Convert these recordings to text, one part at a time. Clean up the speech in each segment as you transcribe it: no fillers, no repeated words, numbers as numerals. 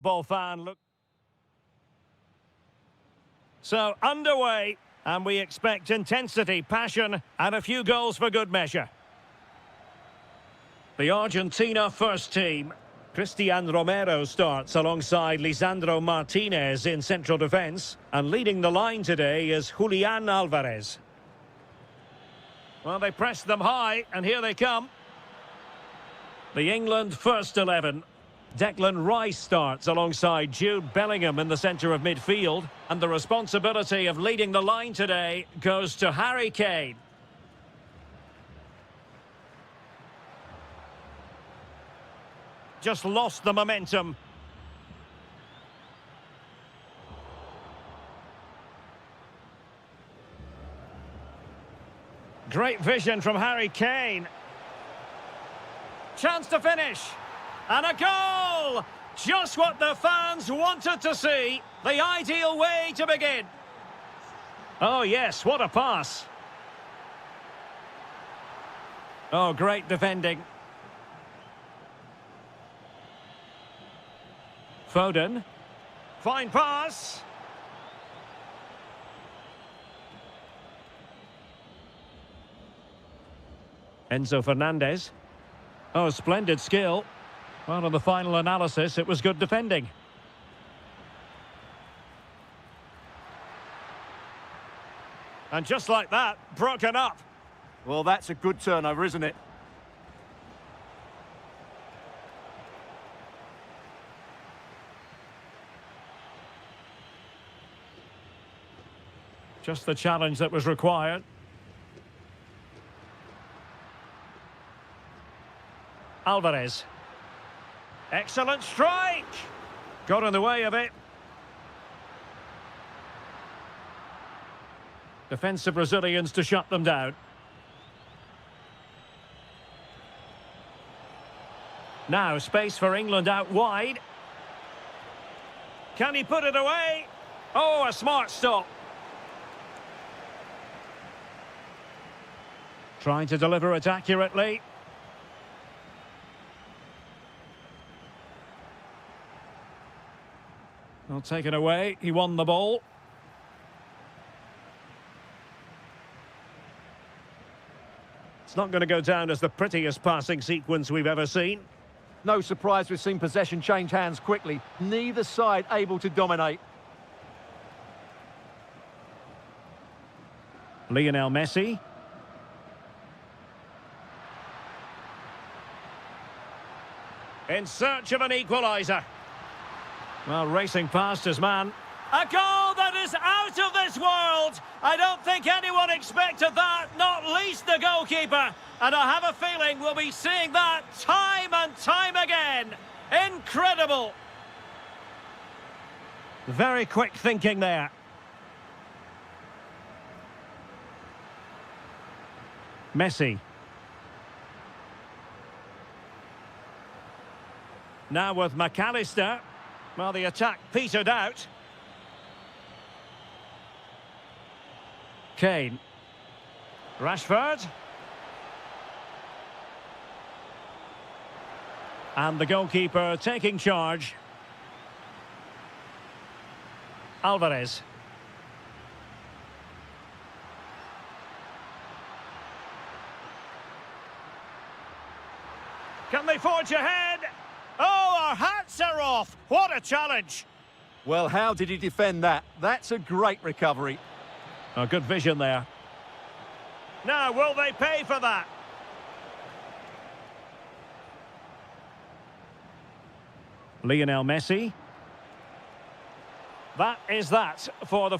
Ball fan, look. So, underway, and we expect intensity, passion, and a few goals for good measure. The Argentina first team. Cristian Romero starts alongside Lisandro Martinez in central defence. And leading the line today is Julian Alvarez. Well, they pressed them high, and here they come. The England first 11. Declan Rice starts alongside Jude Bellingham in the centre of midfield. And the responsibility of leading the line today goes to Harry Kane. Just lost the momentum. Great vision from Harry Kane. Chance to finish. And a goal! Just what the fans wanted to see. The ideal way to begin. Oh yes, what a pass. Oh, great defending. Foden. Fine pass. Enzo Fernandez. Oh, splendid skill. Well, on the final analysis, it was good defending. And just like that, broken up. Well, that's a good turnover, isn't it? Just the challenge that was required. Alvarez. Excellent strike! Got in the way of it. Defensive Brazilians to shut them down. Now space for England out wide. Can he put it away? Oh, a smart stop. Trying to deliver it accurately. Well, taken away. He won the ball. It's not going to go down as the prettiest passing sequence we've ever seen. No surprise we've seen possession change hands quickly. Neither side able to dominate. Lionel Messi. In search of an equaliser. Well, racing past his man. A goal that is out of this world! I don't think anyone expected that, not least the goalkeeper. And I have a feeling we'll be seeing that time and time again. Incredible! Very quick thinking there. Messi. Now with McAllister. Well, the attack petered out. Kane. Rashford. And the goalkeeper taking charge. Alvarez. Can they forge ahead? Oh, our hats are off. What a challenge. Well, how did he defend that? That's a great recovery. A good vision there. Now, will they pay for that? Lionel Messi. That is that for the...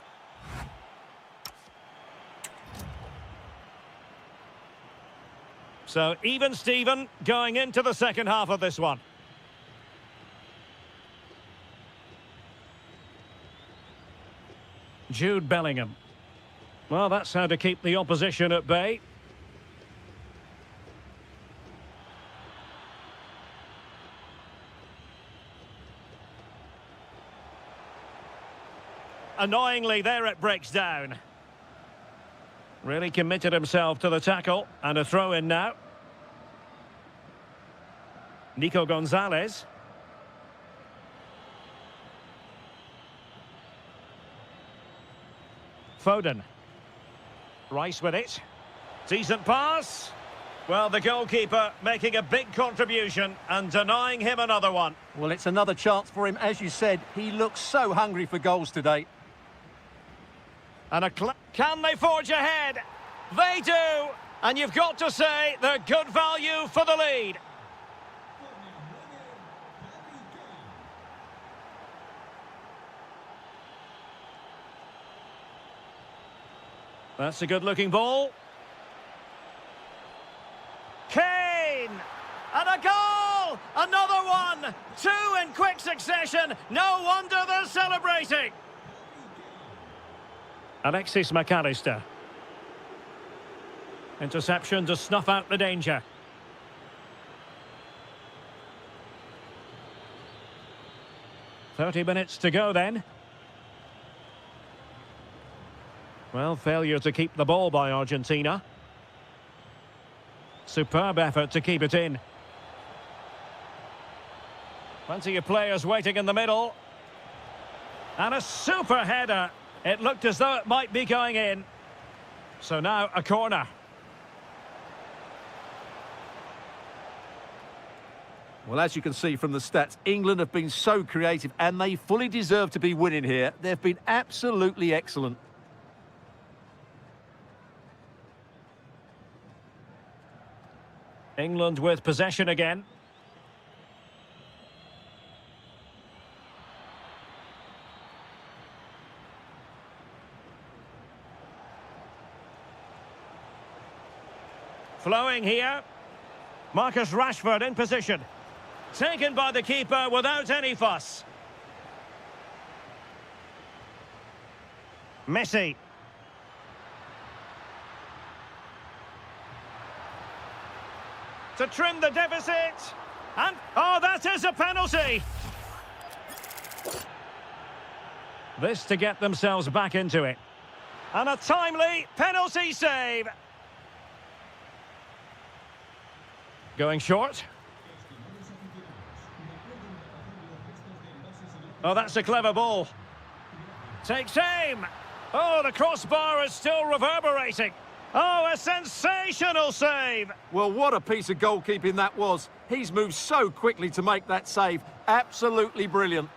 So, even Steven going into the second half of this one. Jude Bellingham. Well, that's how to keep the opposition at bay. Annoyingly, there it breaks down. Really committed himself to the tackle. And a throw-in now. Nico Gonzalez. Foden. Rice with it. Decent pass. Well, the goalkeeper making a big contribution and denying him another one. Well, it's another chance for him. As you said, he looks so hungry for goals today. And can they forge ahead? They do! And you've got to say they're good value for the lead. That's a good-looking ball. Kane! And a goal! Another one! Two in quick succession. No wonder they're celebrating. Alexis McAllister. Interception to snuff out the danger. "30 minutes to go then. Well, failure to keep the ball by Argentina. Superb effort to keep it in. Plenty of players waiting in the middle. And a super header. It looked as though it might be going in. So now a corner. Well, as you can see from the stats, England have been so creative and they fully deserve to be winning here. They've been absolutely excellent. England with possession again. Flowing here. Marcus Rashford in position. Taken by the keeper without any fuss. Messi. To trim the deficit. And, oh, that is a penalty. This to get themselves back into it. And a timely penalty save. Going short. Oh, that's a clever ball. Takes aim. Oh, the crossbar is still reverberating. Oh, a sensational save. Well, what a piece of goalkeeping that was. He's moved so quickly to make that save. Absolutely brilliant.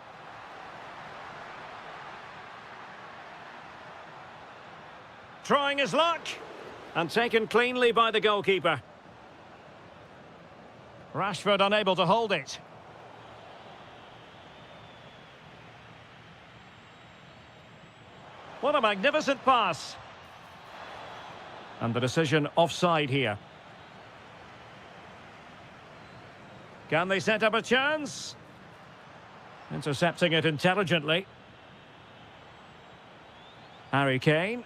Trying his luck. And taken cleanly by the goalkeeper. Rashford unable to hold it. What a magnificent pass. And the decision offside here. Can they set up a chance? Intercepting it intelligently. Harry Kane.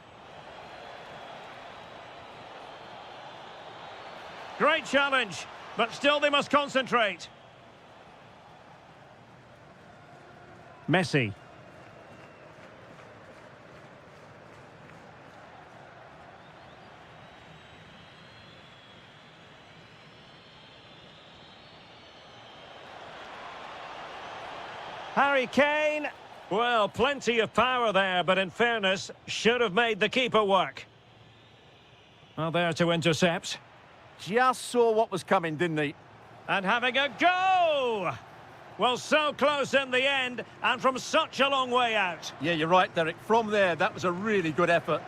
Great challenge, but still they must concentrate. Messi. Harry Kane. Well, plenty of power there, but in fairness, should have made the keeper work. Well, there to intercept. Just saw what was coming, didn't he? And having a go! Well, so close in the end, and from such a long way out. Yeah, you're right, Derek. From there, that was a really good effort.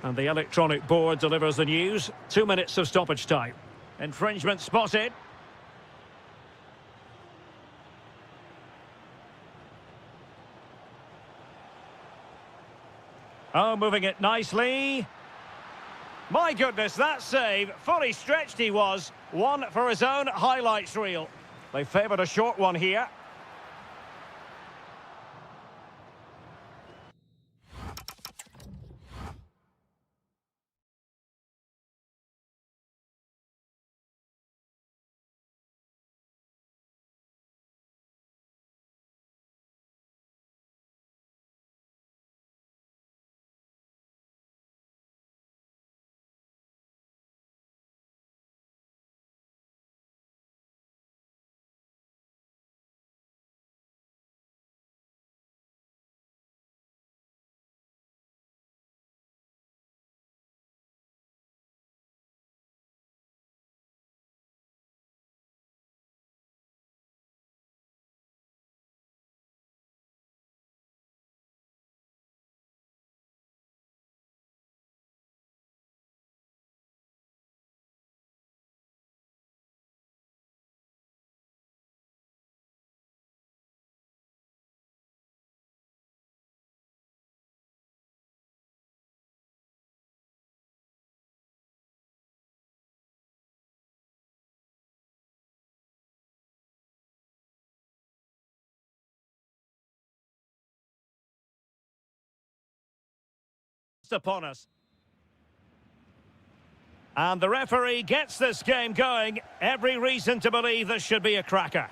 And the electronic board delivers the news. 2 minutes of stoppage time. Infringement spotted. Oh, moving it nicely. My goodness, that save. Fully stretched he was. One for his own highlights reel. They favoured a short one here. upon us. And the referee gets this game going. Every reason to believe this should be a cracker.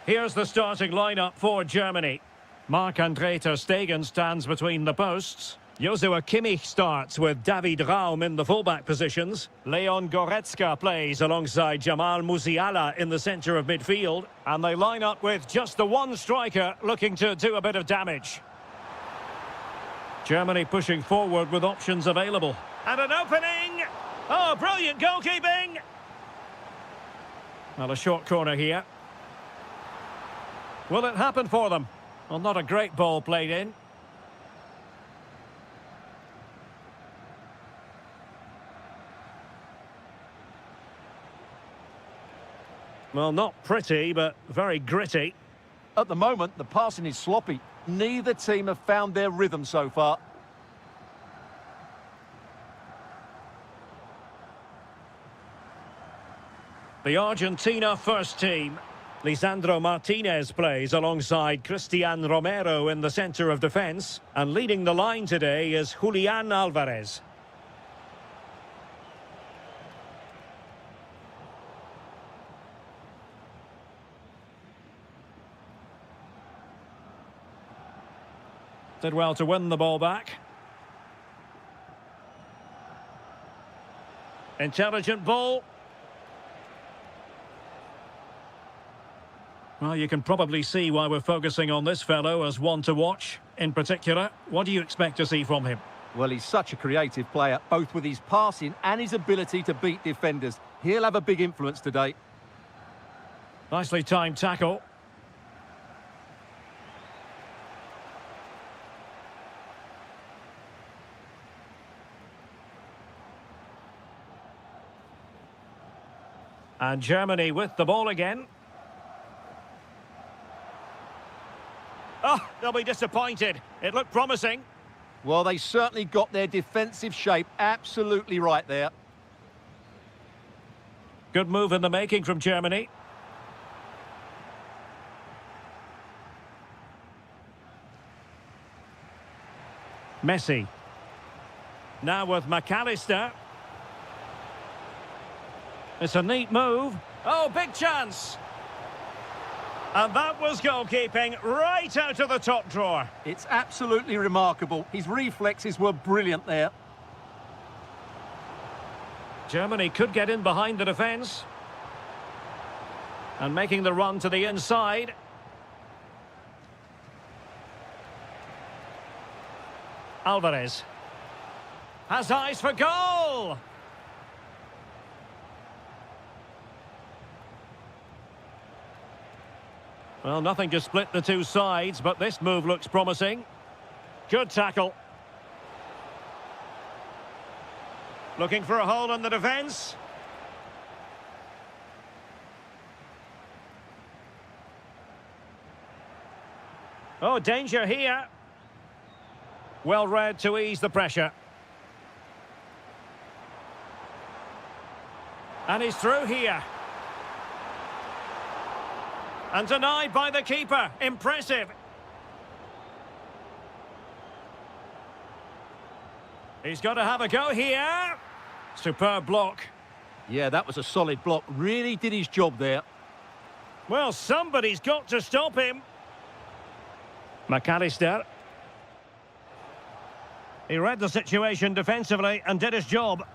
Here's the starting lineup for Germany. Marc-Andre ter Stegen stands between the posts. Joshua Kimmich starts with David Raum in the fullback positions. Leon Goretzka plays alongside Jamal Musiala in the centre of midfield. And they line up with just the one striker looking to do a bit of damage. Germany pushing forward with options available. And an opening! Oh, brilliant goalkeeping! Well, a short corner here. Will it happen for them? Well, not a great ball played in. Well, not pretty, but very gritty. At the moment, the passing is sloppy. Neither team have found their rhythm so far. The Argentina first team. Lisandro Martinez plays alongside Cristian Romero in the centre of defence. And leading the line today is Julian Alvarez. Did well to win the ball back. Intelligent ball. Well, you can probably see why we're focusing on this fellow as one to watch. In particular, what do you expect to see from him? Well, he's such a creative player, both with his passing and his ability to beat defenders. He'll have a big influence today. Nicely timed tackle. And Germany with the ball again. Oh, they'll be disappointed. It looked promising. Well, they certainly got their defensive shape absolutely right there. Good move in the making from Germany. Messi. Now with McAllister. It's a neat move. Oh, big chance. And that was goalkeeping right out of the top drawer. It's absolutely remarkable. His reflexes were brilliant there. Germany could get in behind the defence. And making the run to the inside. Alvarez. Has eyes for goal! Well, nothing to split the two sides, but this move looks promising. Good tackle. Looking for a hole in the defence. Oh, danger here. Well read to ease the pressure. And he's through here. And denied by the keeper. Impressive. He's got to have a go here. Superb block. Yeah, that was a solid block. Really did his job there. Well, somebody's got to stop him. McAllister. He read the situation defensively and did his job.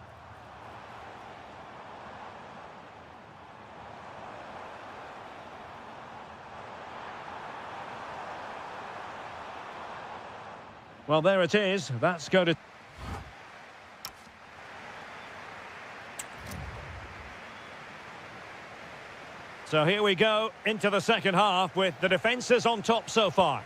Well, there it is. That's going to... So here we go into the second half with the defences on top so far.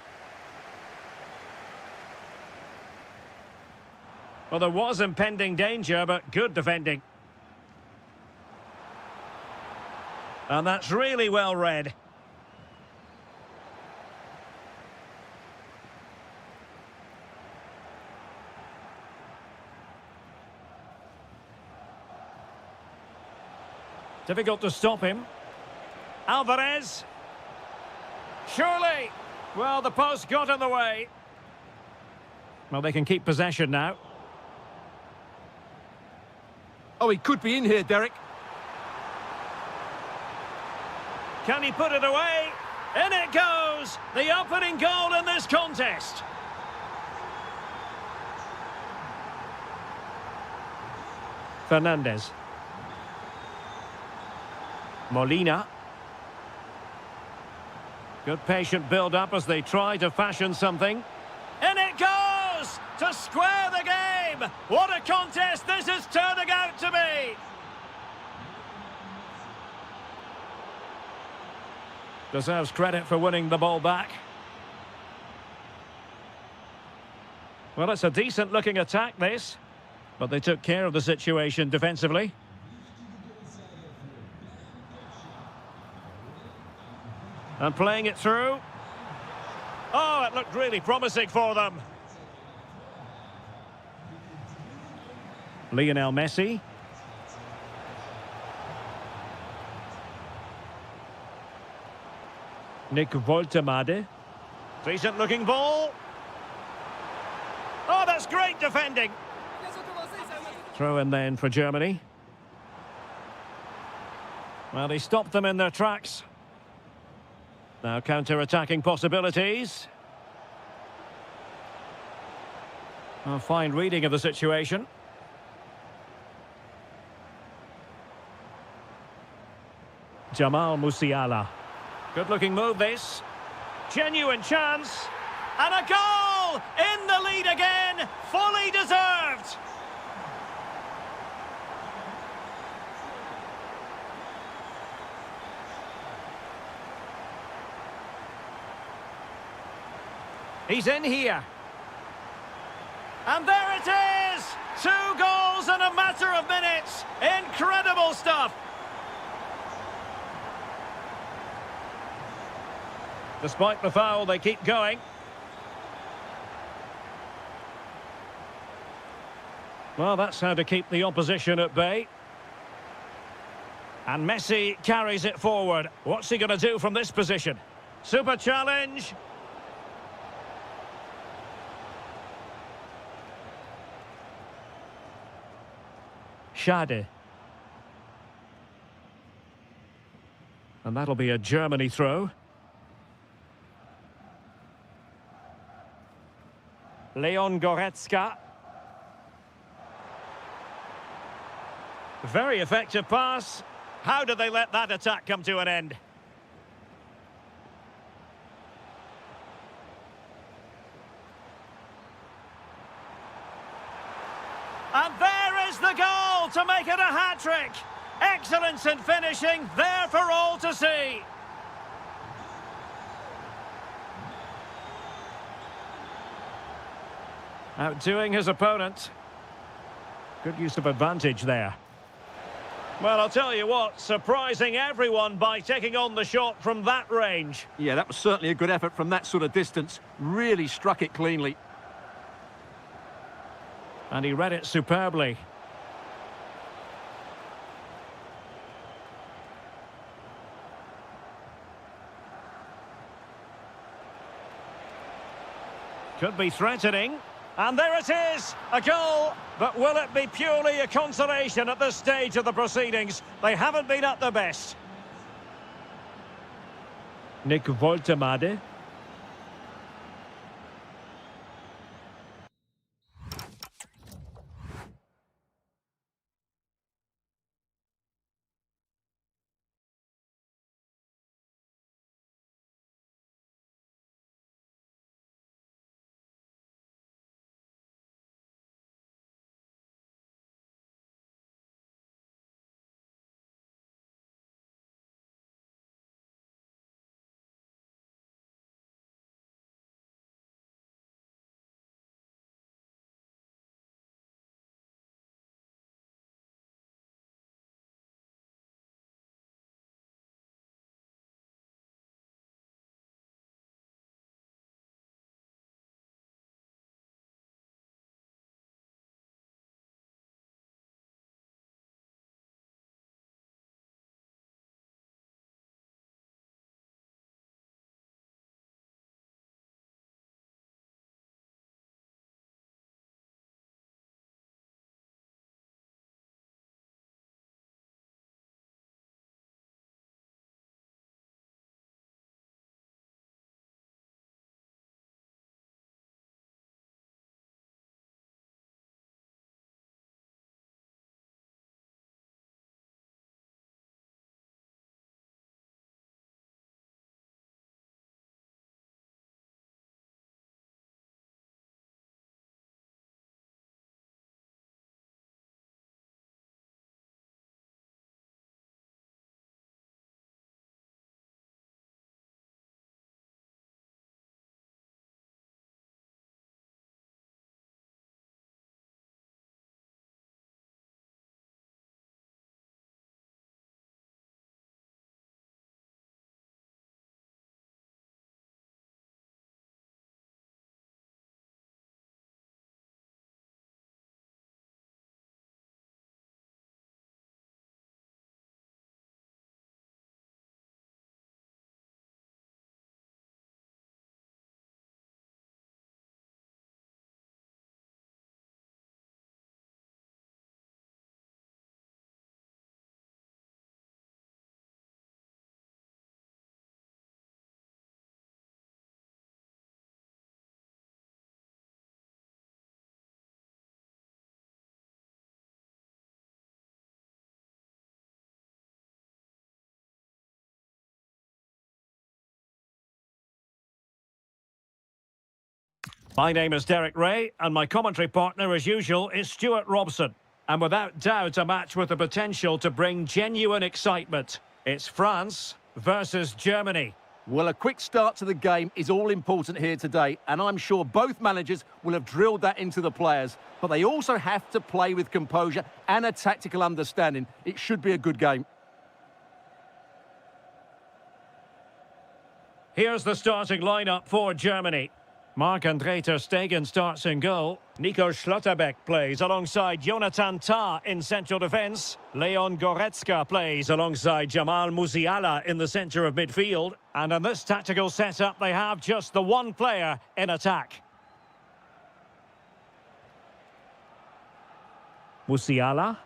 Well, there was impending danger, but good defending. And that's really well read. Difficult to stop him. Alvarez. Surely. Well, the post got in the way. Well, they can keep possession now. Oh, he could be in here, Derek. Can he put it away? In it goes! The opening goal in this contest. Fernandez. Molina. Good patient build-up as they try to fashion something. In it goes! To square the game! What a contest this is turning out to be! Deserves credit for winning the ball back. Well, it's a decent-looking attack, this. But they took care of the situation defensively. And playing it through. Oh, it looked really promising for them. Lionel Messi. Nick Woltemade. Decent looking ball. Oh, that's great defending. Throw in then for Germany. Well, he stopped them in their tracks. Now counter-attacking possibilities. A fine reading of the situation. Jamal Musiala. Good-looking move, this. Genuine chance. And a goal! In the lead again! Fully deserved! He's in here. And there it is! 2 goals in a matter of minutes! Incredible stuff! Despite the foul, they keep going. Well, that's how to keep the opposition at bay. And Messi carries it forward. What's he going to do from this position? Super challenge. Schade. And that'll be a Germany throw. Leon Goretzka. Very effective pass. How did they let that attack come to an end? And there is the goal to make it a hat-trick. Excellence in finishing, there for all to see. Outdoing his opponent. Good use of advantage there. Well, I'll tell you what, surprising everyone by taking on the shot from that range. Yeah, that was certainly a good effort from that sort of distance. Really struck it cleanly. And he read it superbly. Could be threatening. And there it is, a goal. But will it be purely a consolation at this stage of the proceedings? They haven't been at their best. Nick Woltemade. My name is Derek Ray, and my commentary partner, as usual, is Stuart Robson. And without doubt, a match with the potential to bring genuine excitement. It's France versus Germany. Well, a quick start to the game is all important here today, and I'm sure both managers will have drilled that into the players. But they also have to play with composure and a tactical understanding. It should be a good game. Here's the starting lineup for Germany. Marc-André ter Stegen starts in goal. Nico Schlotterbeck plays alongside Jonathan Tah in central defence. Leon Goretzka plays alongside Jamal Musiala in the centre of midfield. And in this tactical setup, they have just the one player in attack. Musiala.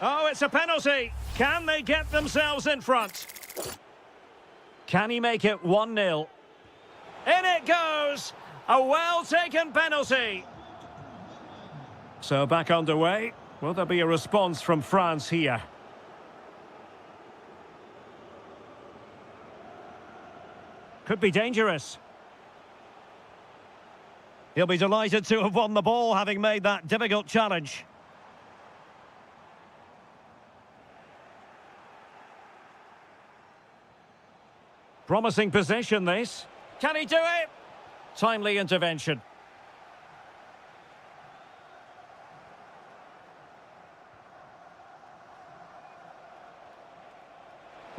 Oh, it's a penalty. Can they get themselves in front? Can he make it 1-0? In it goes! A well-taken penalty. So back underway. Will there be a response from France here? Could be dangerous. He'll be delighted to have won the ball, having made that difficult challenge. Promising position, this. Can he do it? Timely intervention.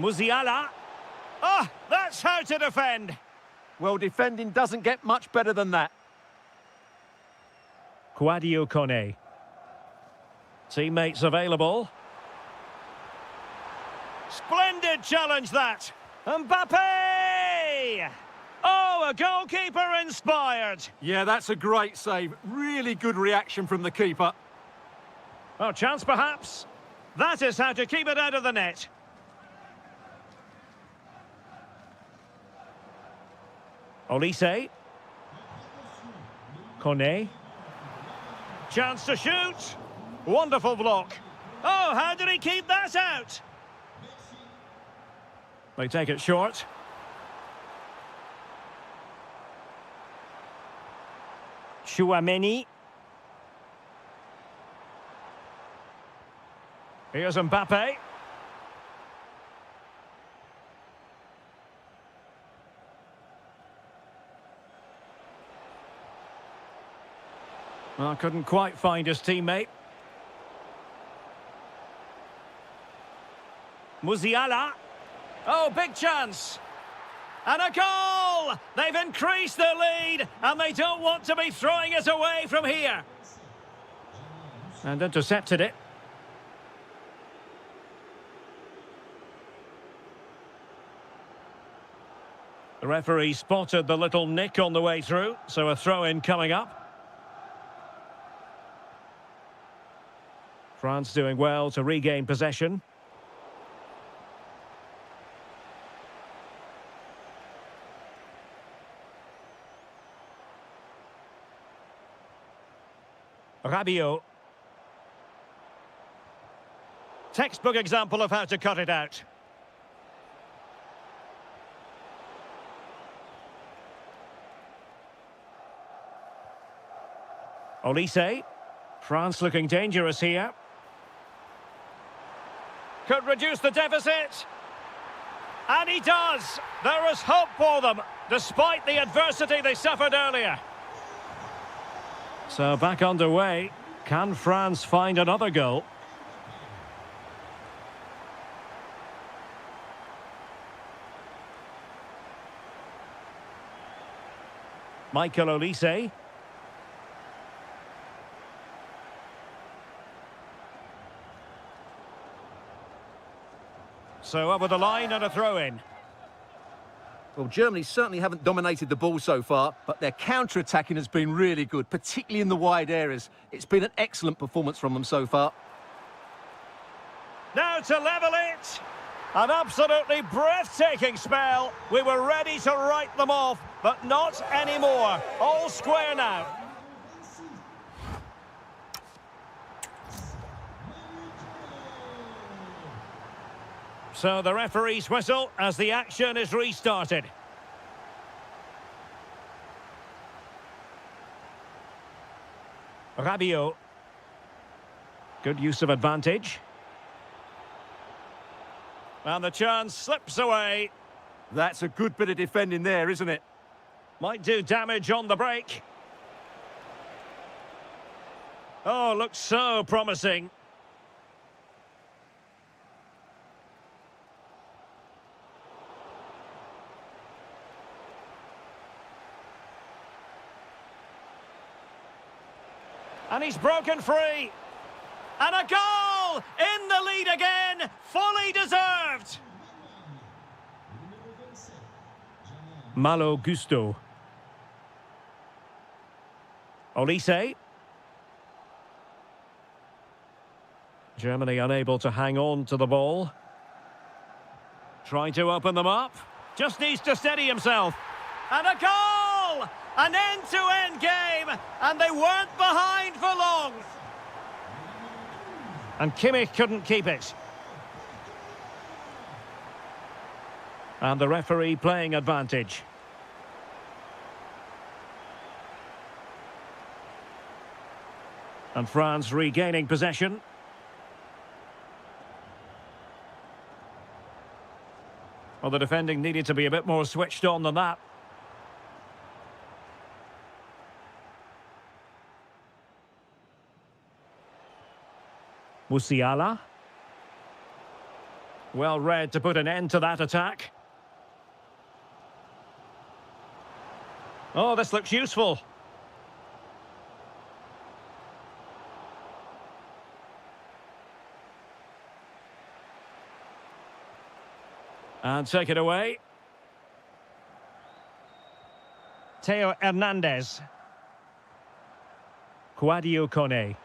Musiala. Oh, that's how to defend. Well, defending doesn't get much better than that. Kouadio Kone. Teammates available. Splendid challenge, that. Mbappe! Oh, a goalkeeper inspired. Yeah, that's a great save. Really good reaction from the keeper. Oh, chance perhaps. That is how to keep it out of the net. Olise. Kone. Chance to shoot. Wonderful block. Oh, how did he keep that out? They take it short. Chouameni. Here's Mbappe. Well, couldn't quite find his teammate. Musiala. Oh, big chance. And a goal! They've increased their lead, and they don't want to be throwing it away from here. And intercepted it. The referee spotted the little nick on the way through, so a throw-in coming up. France doing well to regain possession. Rabiot. Textbook example of how to cut it out. Olise. France looking dangerous here. Could reduce the deficit. And he does. There is hope for them, despite the adversity they suffered earlier. So back underway. Can France find another goal? Michael Olise. So over the line and a throw-in. Well, Germany certainly haven't dominated the ball so far, but their counter-attacking has been really good, particularly in the wide areas. It's been an excellent performance from them so far. Now to level it. An absolutely breathtaking spell. We were ready to write them off, but not anymore. All square now. So the referee's whistle as the action is restarted. Rabiot. Good use of advantage. And the chance slips away. That's a good bit of defending there, isn't it? Might do damage on the break. Oh, looks so promising. And he's broken free. And a goal! In the lead again! Fully deserved! Malo Gusto. Olise. Germany unable to hang on to the ball. Trying to open them up. Just needs to steady himself. And a goal! An end-to-end game, and they weren't behind for long. And Kimmich couldn't keep it. And the referee playing advantage. And France regaining possession. Well, the defending needed to be a bit more switched on than that. Musiala. Well read to put an end to that attack. Oh, this looks useful. And take it away. Theo Hernandez. Quadio Kone.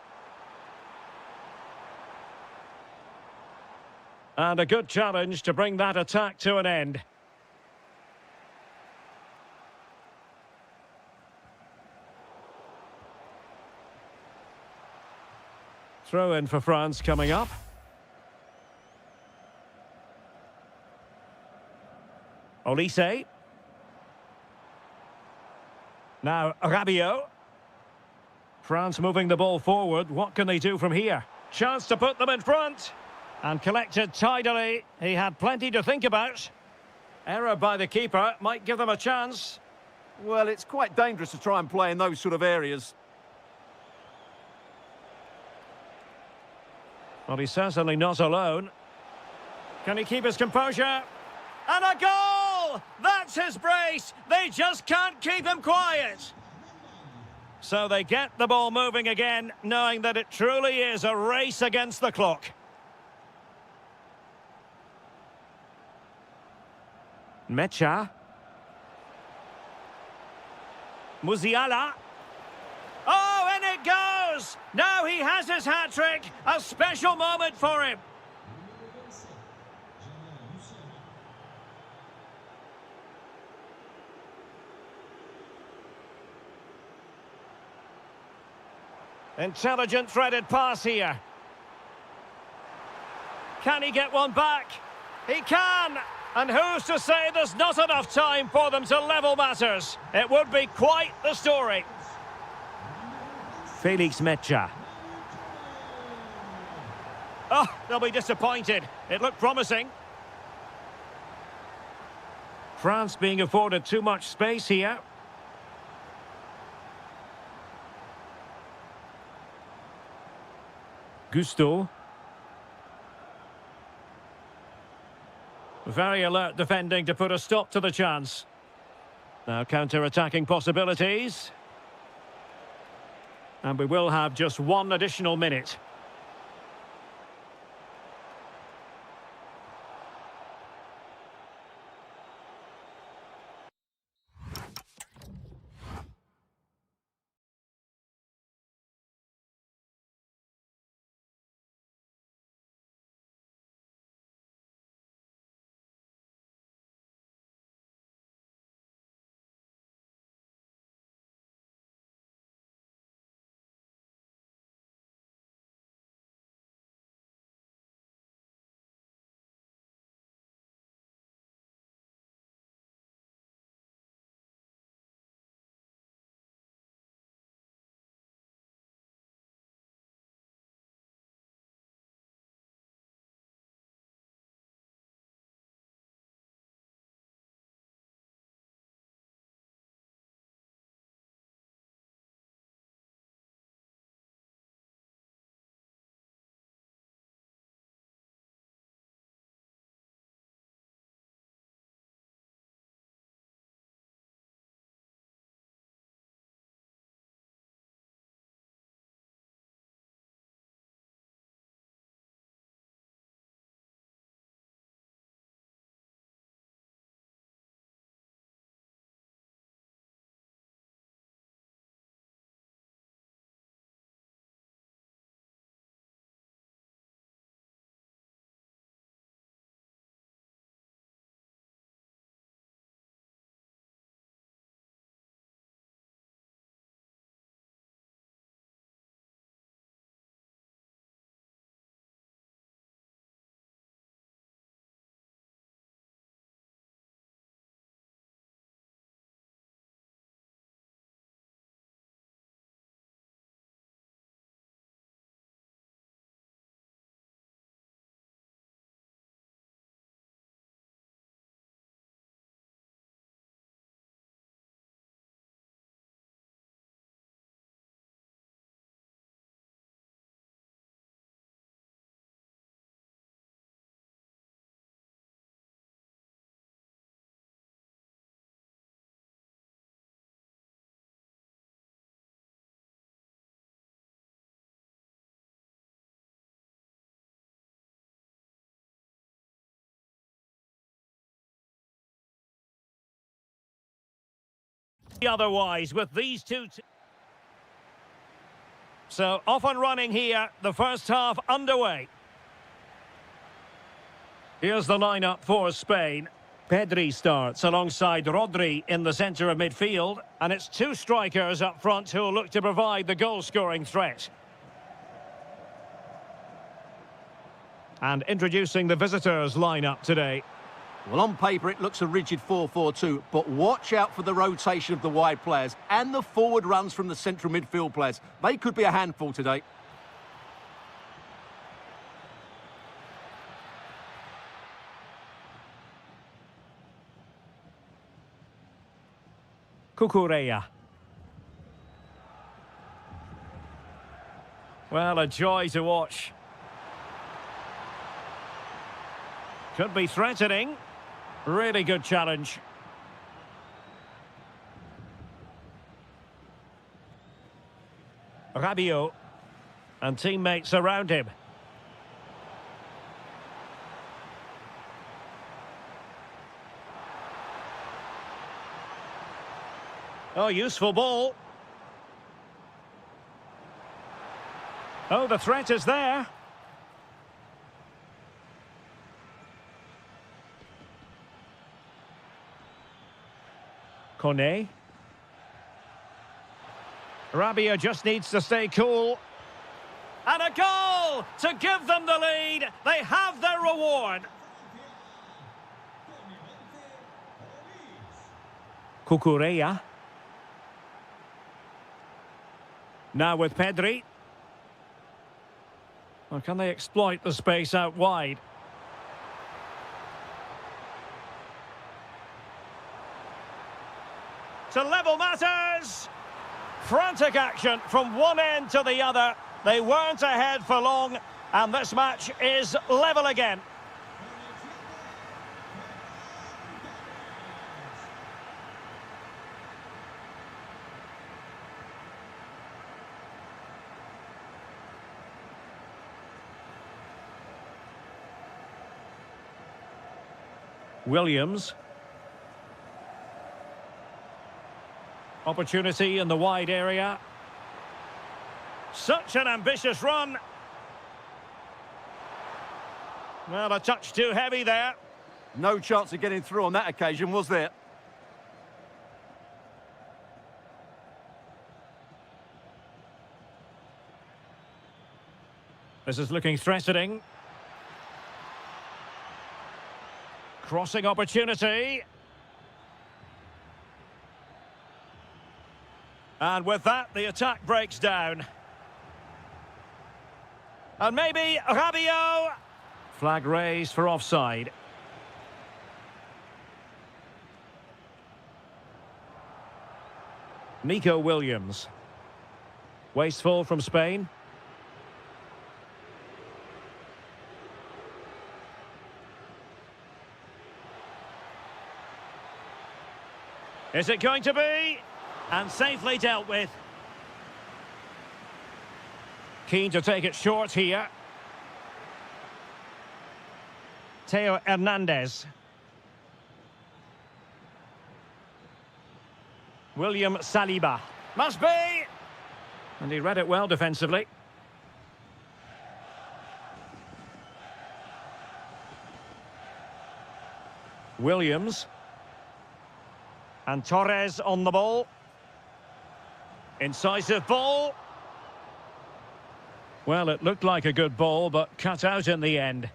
And a good challenge to bring that attack to an end. Throw in for France coming up. Olise. Now Rabiot. France moving the ball forward. What can they do from here? Chance to put them in front. And collected tidily. He had plenty to think about. Error by the keeper might give them a chance. Well, it's quite dangerous to try and play in those sort of areas. Well, he's certainly not alone. Can he keep his composure? And a goal! That's his brace! They just can't keep him quiet. So they get the ball moving again, knowing that it truly is a race against the clock. Mecha. Musiala. Oh, and it goes! Now he has his hat-trick. A special moment for him. Intelligent threaded pass here. Can he get one back? He can! And who's to say there's not enough time for them to level matters? It would be quite the story. Felix Mecha. Oh, they'll be disappointed. It looked promising. France being afforded too much space here. Gusto. Very alert defending to put a stop to the chance. Now counter-attacking possibilities. And we will have just one additional minute. otherwise with these two. So off and running here, the first half underway. Here's the lineup for Spain. Pedri starts alongside Rodri in the centre of midfield. And it's two strikers up front who will look to provide the goal-scoring threat. And introducing the visitors' lineup today. Well, on paper, it looks a rigid 4-4-2, but watch out for the rotation of the wide players and the forward runs from the central midfield players. They could be a handful today. Cucurella. Well, a joy to watch. Could be threatening. Really good challenge. Rabiot. And teammates around him. Oh, useful ball. Oh, the threat is there. Kone. Rabiot just needs to stay cool. And a goal to give them the lead. They have their reward. Cucurella. Now with Pedri. Or can they exploit the space out wide? To level matters. Frantic action from one end to the other. They weren't ahead for long, and this match is level again. Williams. Opportunity in the wide area. Such an ambitious run. Well, a touch too heavy there. No chance of getting through on that occasion, was there? This is looking threatening. Crossing opportunity. And with that, the attack breaks down. And maybe Rabiot. Flag raised for offside. Nico Williams. Wasteful from Spain. Is it going to be? And safely dealt with. Keen to take it short here. Theo Hernandez. William Saliba. Must be! And he read it well defensively. Williams. And Torres on the ball. Incisive ball. Well, it looked like a good ball, but cut out in the end.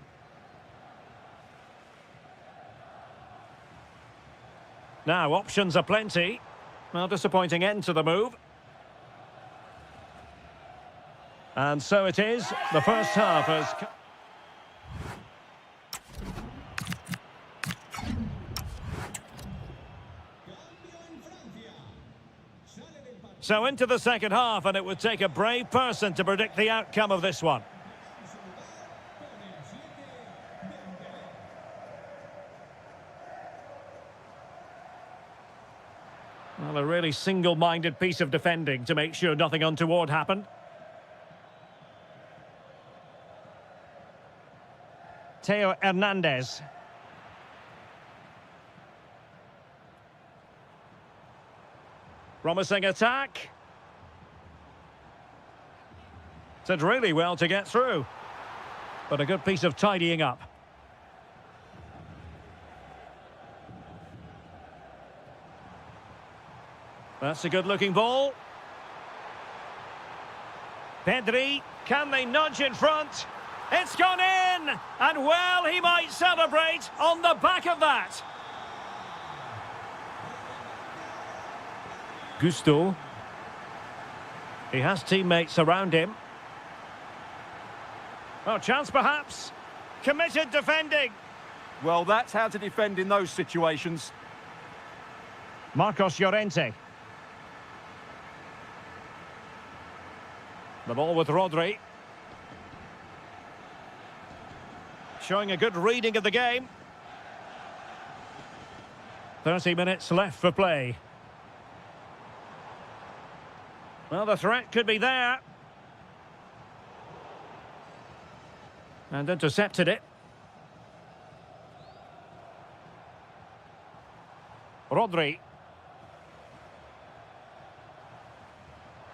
Now, options are plenty. Well, disappointing end to the move. And so it is. The first half has... So into the second half, and it would take a brave person to predict the outcome of this one. Well, a really single-minded piece of defending to make sure nothing untoward happened. Theo Hernandez. Promising attack. Did really well to get through. But a good piece of tidying up. That's a good-looking ball. Pedri, can they nudge in front? It's gone in! And well, he might celebrate on the back of that. Gusto. He has teammates around him. Oh, chance perhaps. Committed defending. Well, that's how to defend in those situations. Marcos Llorente. The ball with Rodri. Showing a good reading of the game. 30 minutes left for play. Well, the threat could be there. And intercepted it. Rodri.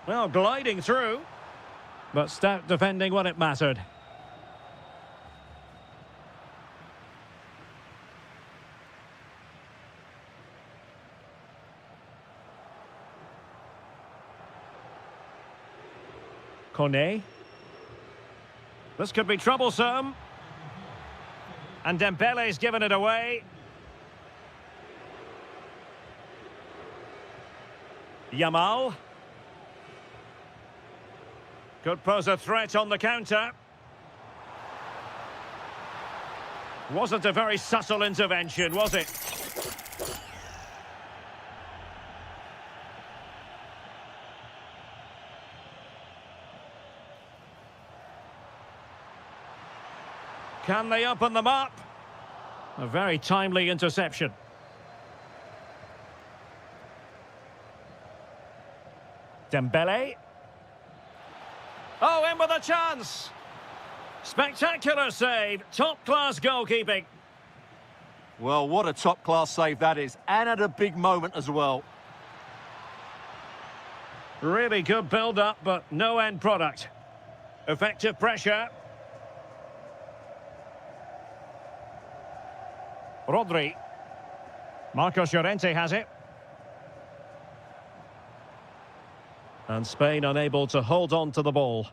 Well, gliding through. But stout defending when it mattered. Kone. This could be troublesome. And Dembele's given it away. Yamal. Could pose a threat on the counter. Wasn't a very subtle intervention, was it? Can they open them up? A very timely interception. Dembele. Oh, in with a chance. Spectacular save. Top-class goalkeeping. Well, what a top-class save that is. And at a big moment as well. Really good build-up, but no end product. Effective pressure. Rodri. Marcos Llorente has it. And Spain unable to hold on to the ball.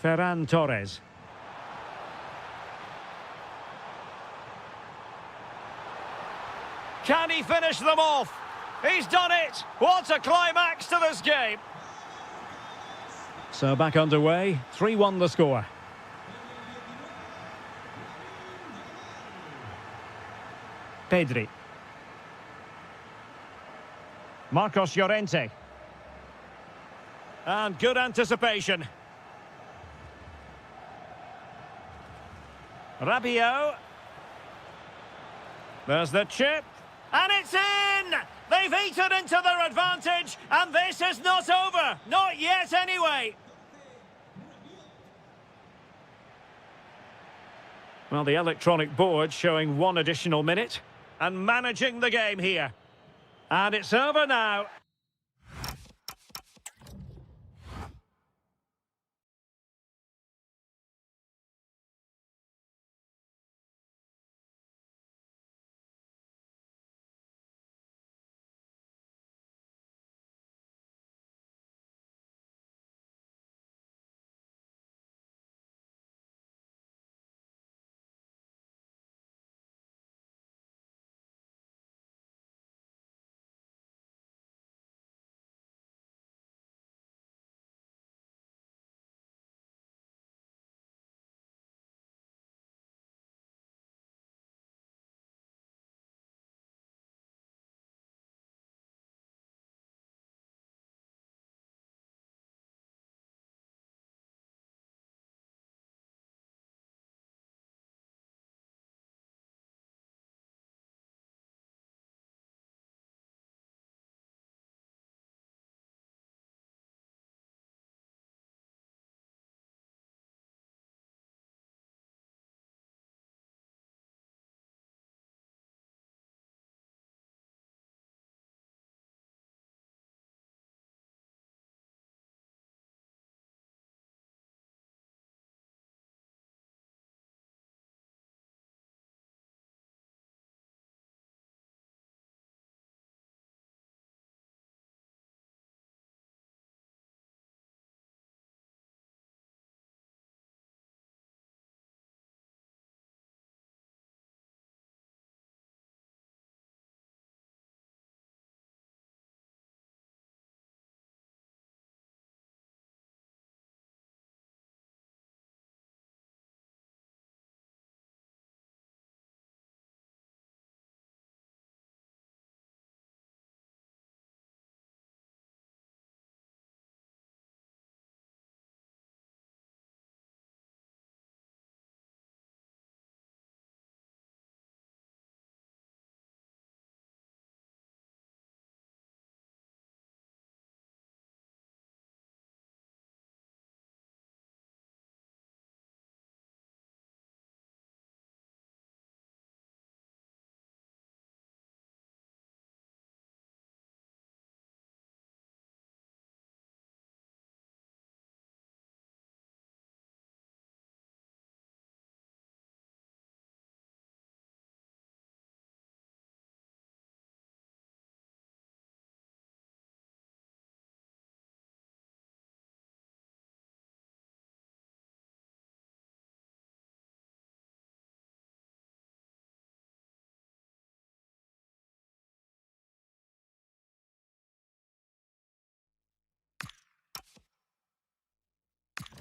Ferran Torres. Can he finish them off? He's done it! What a climax to this game! So back underway, 3-1 the score. Pedri. Marcos Llorente. And good anticipation. Rabiot. There's the chip. And it's in! They've eaten into their advantage, and this is not over. Not yet, anyway. Well, the electronic board showing 1 additional minute and managing the game here. And it's over now.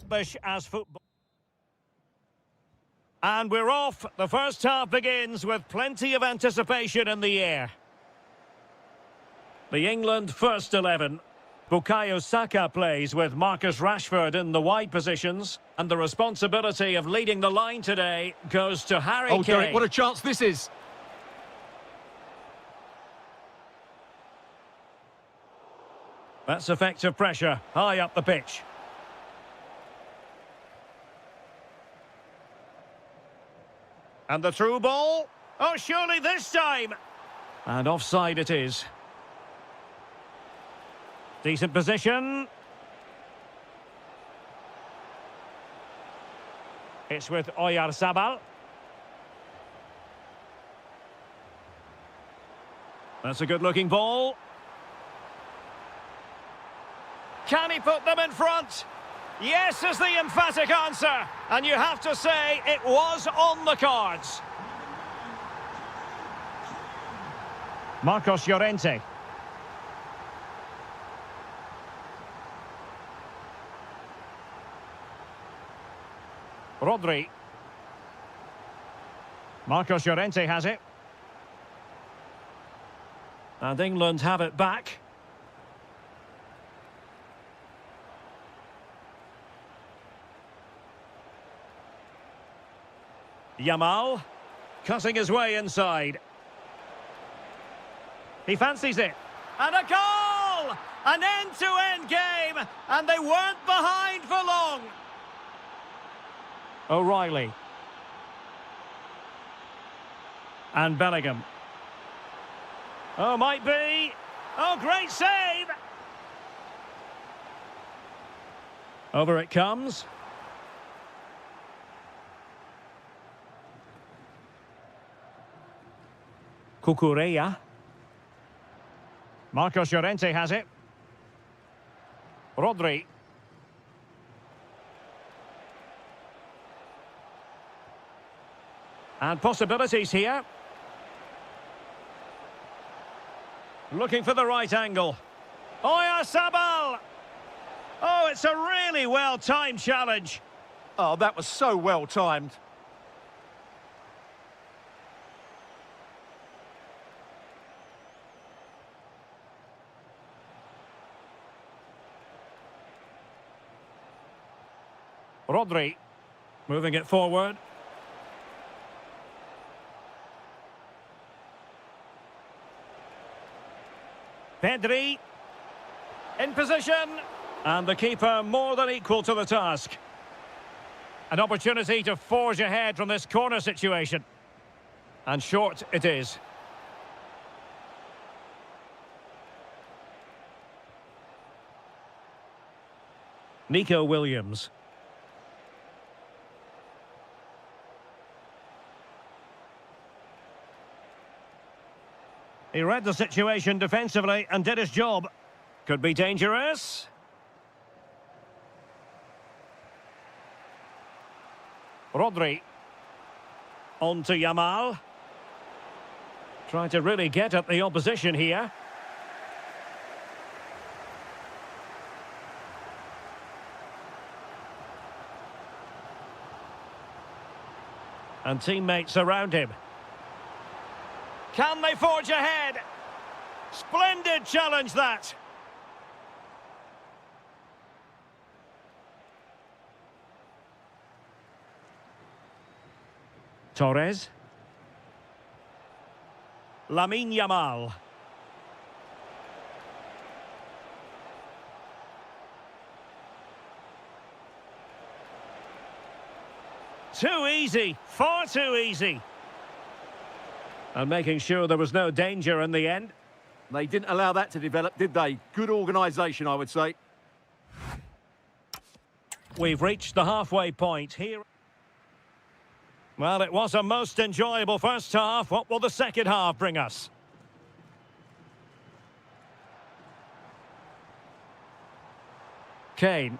Bільше as football. And we're off. The first half begins with plenty of anticipation in the air. The England first 11. Bukayo Saka plays with Marcus Rashford in the wide positions. And the responsibility of leading the line today goes to Harry Kane. Oh, Derek, what a chance this is. That's effective pressure, high up the pitch. And the through ball. Oh, surely this time. And offside it is. Decent position. It's with Oyarzabal. That's a good-looking ball. Can he put them in front? Yes is the emphatic answer. And you have to say it was on the cards. Marcos Llorente. Rodri. Marcos Llorente has it. And England have it back. Yamal, cutting his way inside. He fancies it. And a goal! An end-to-end game, and they weren't behind for long. O'Reilly. And Bellingham. Oh, might be. Oh, great save! Over it comes. Cucurella. Marcos Llorente has it. Rodri. And possibilities here. Looking for the right angle. Oyarzabal! Oh, it's a really well-timed challenge. Oh, that was so well-timed. Rodri, moving it forward. Pedri, in position. And the keeper more than equal to the task. An opportunity to forge ahead from this corner situation. And short it is. Nico Williams. He read the situation defensively and did his job. Could be dangerous. Rodri. On to Yamal. Trying to really get at the opposition here. And teammates around him. Can they forge ahead? Splendid challenge, that. Torres. Lamine Yamal. Too easy, far too easy. And making sure there was no danger in the end. They didn't allow that to develop, did they? Good organisation, I would say. We've reached the halfway point here. Well, it was a most enjoyable first half. What will the second half bring us? Kane.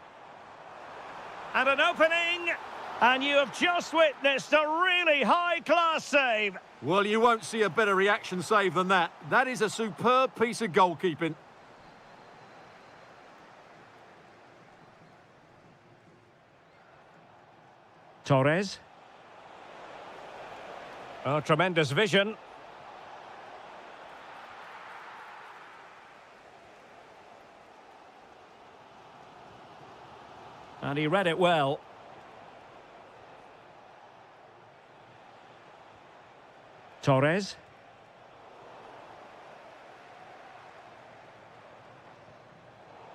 And an opening. And you have just witnessed a really high-class save. Well, you won't see a better reaction save than that. That is a superb piece of goalkeeping. Torres. Oh, tremendous vision. And he read it well. Torres.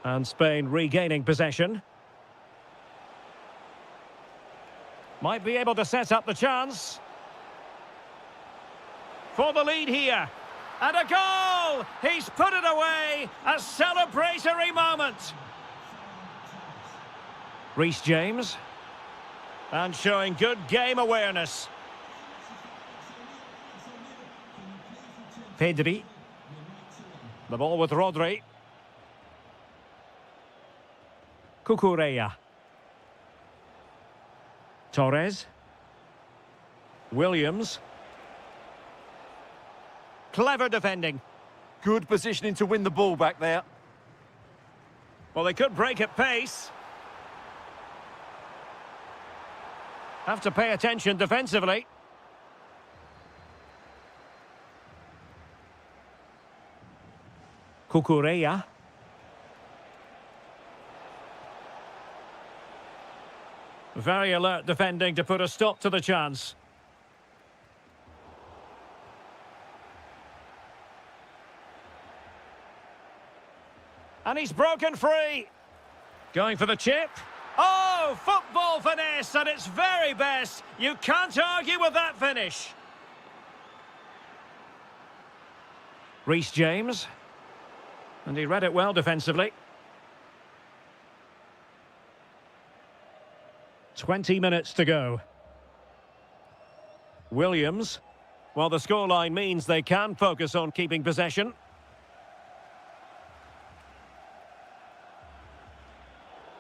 And Spain regaining possession. Might be able to set up the chance. For the lead here. And a goal! He's put it away! A celebratory moment! Reece James. And showing good game awareness. Pedri. The ball with Rodri. Cucurella. Torres. Williams. Clever defending. Good positioning to win the ball back there. Well, they could break at pace. Have to pay attention defensively. Cucurella. Very alert defending to put a stop to the chance. And he's broken free. Going for the chip. Oh, football finesse at its very best. You can't argue with that finish. Reece James. And he read it well defensively. 20 minutes to go. Williams. Well, the scoreline means they can focus on keeping possession.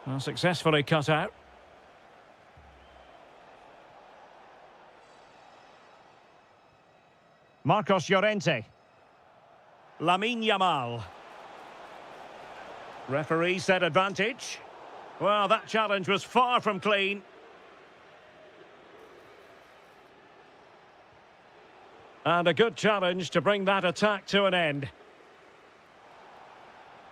Well, successfully cut out. Marcos Llorente. Lamine Yamal. Referee said advantage. Well, that challenge was far from clean. And a good challenge to bring that attack to an end.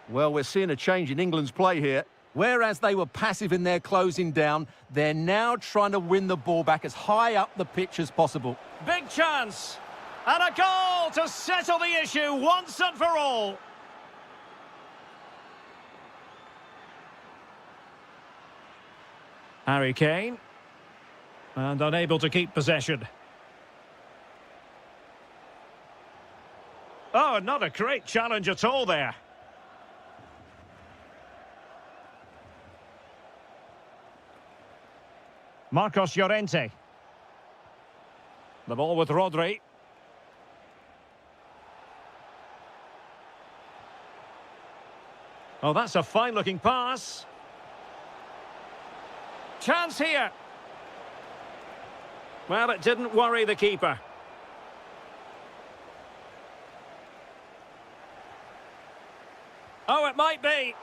Well, we're seeing a change in England's play here. Whereas they were passive in their closing down, they're now trying to win the ball back as high up the pitch as possible. Big chance. And a goal to settle the issue once and for all. Harry Kane. And unable to keep possession. Oh, not a great challenge at all there. Marcos Llorente. The ball with Rodri. Oh, that's a fine-looking pass. Chance here. Well, it didn't worry the keeper. Oh, it might be.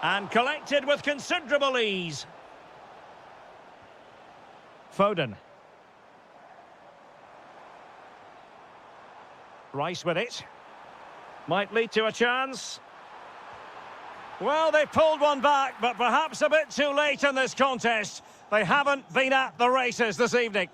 And collected with considerable ease. Foden. Rice with it. Might lead to a chance. Well, they pulled one back, but perhaps a bit too late in this contest. They haven't been at the races this evening.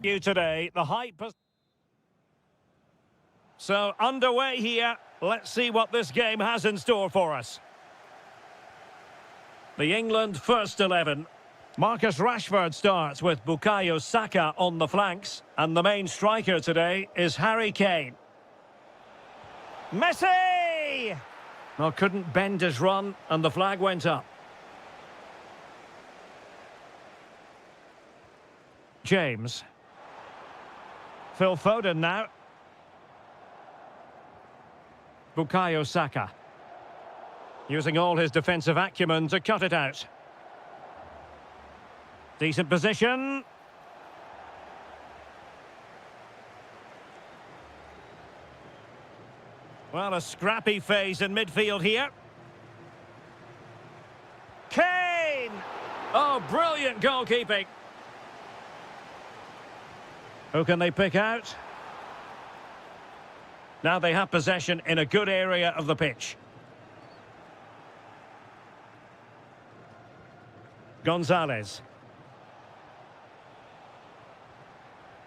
You today, the hype has... So, underway here. Let's see what this game has in store for us. The England first 11. Marcus Rashford starts with Bukayo Saka on the flanks. And the main striker today is Harry Kane. Messi! Well, couldn't bend his run, and the flag went up. James. Phil Foden now. Bukayo Saka. Using all his defensive acumen to cut it out. Decent position. Well, a scrappy phase in midfield here. Kane! Oh, brilliant goalkeeping. Who can they pick out? Now they have possession in a good area of the pitch. Gonzalez.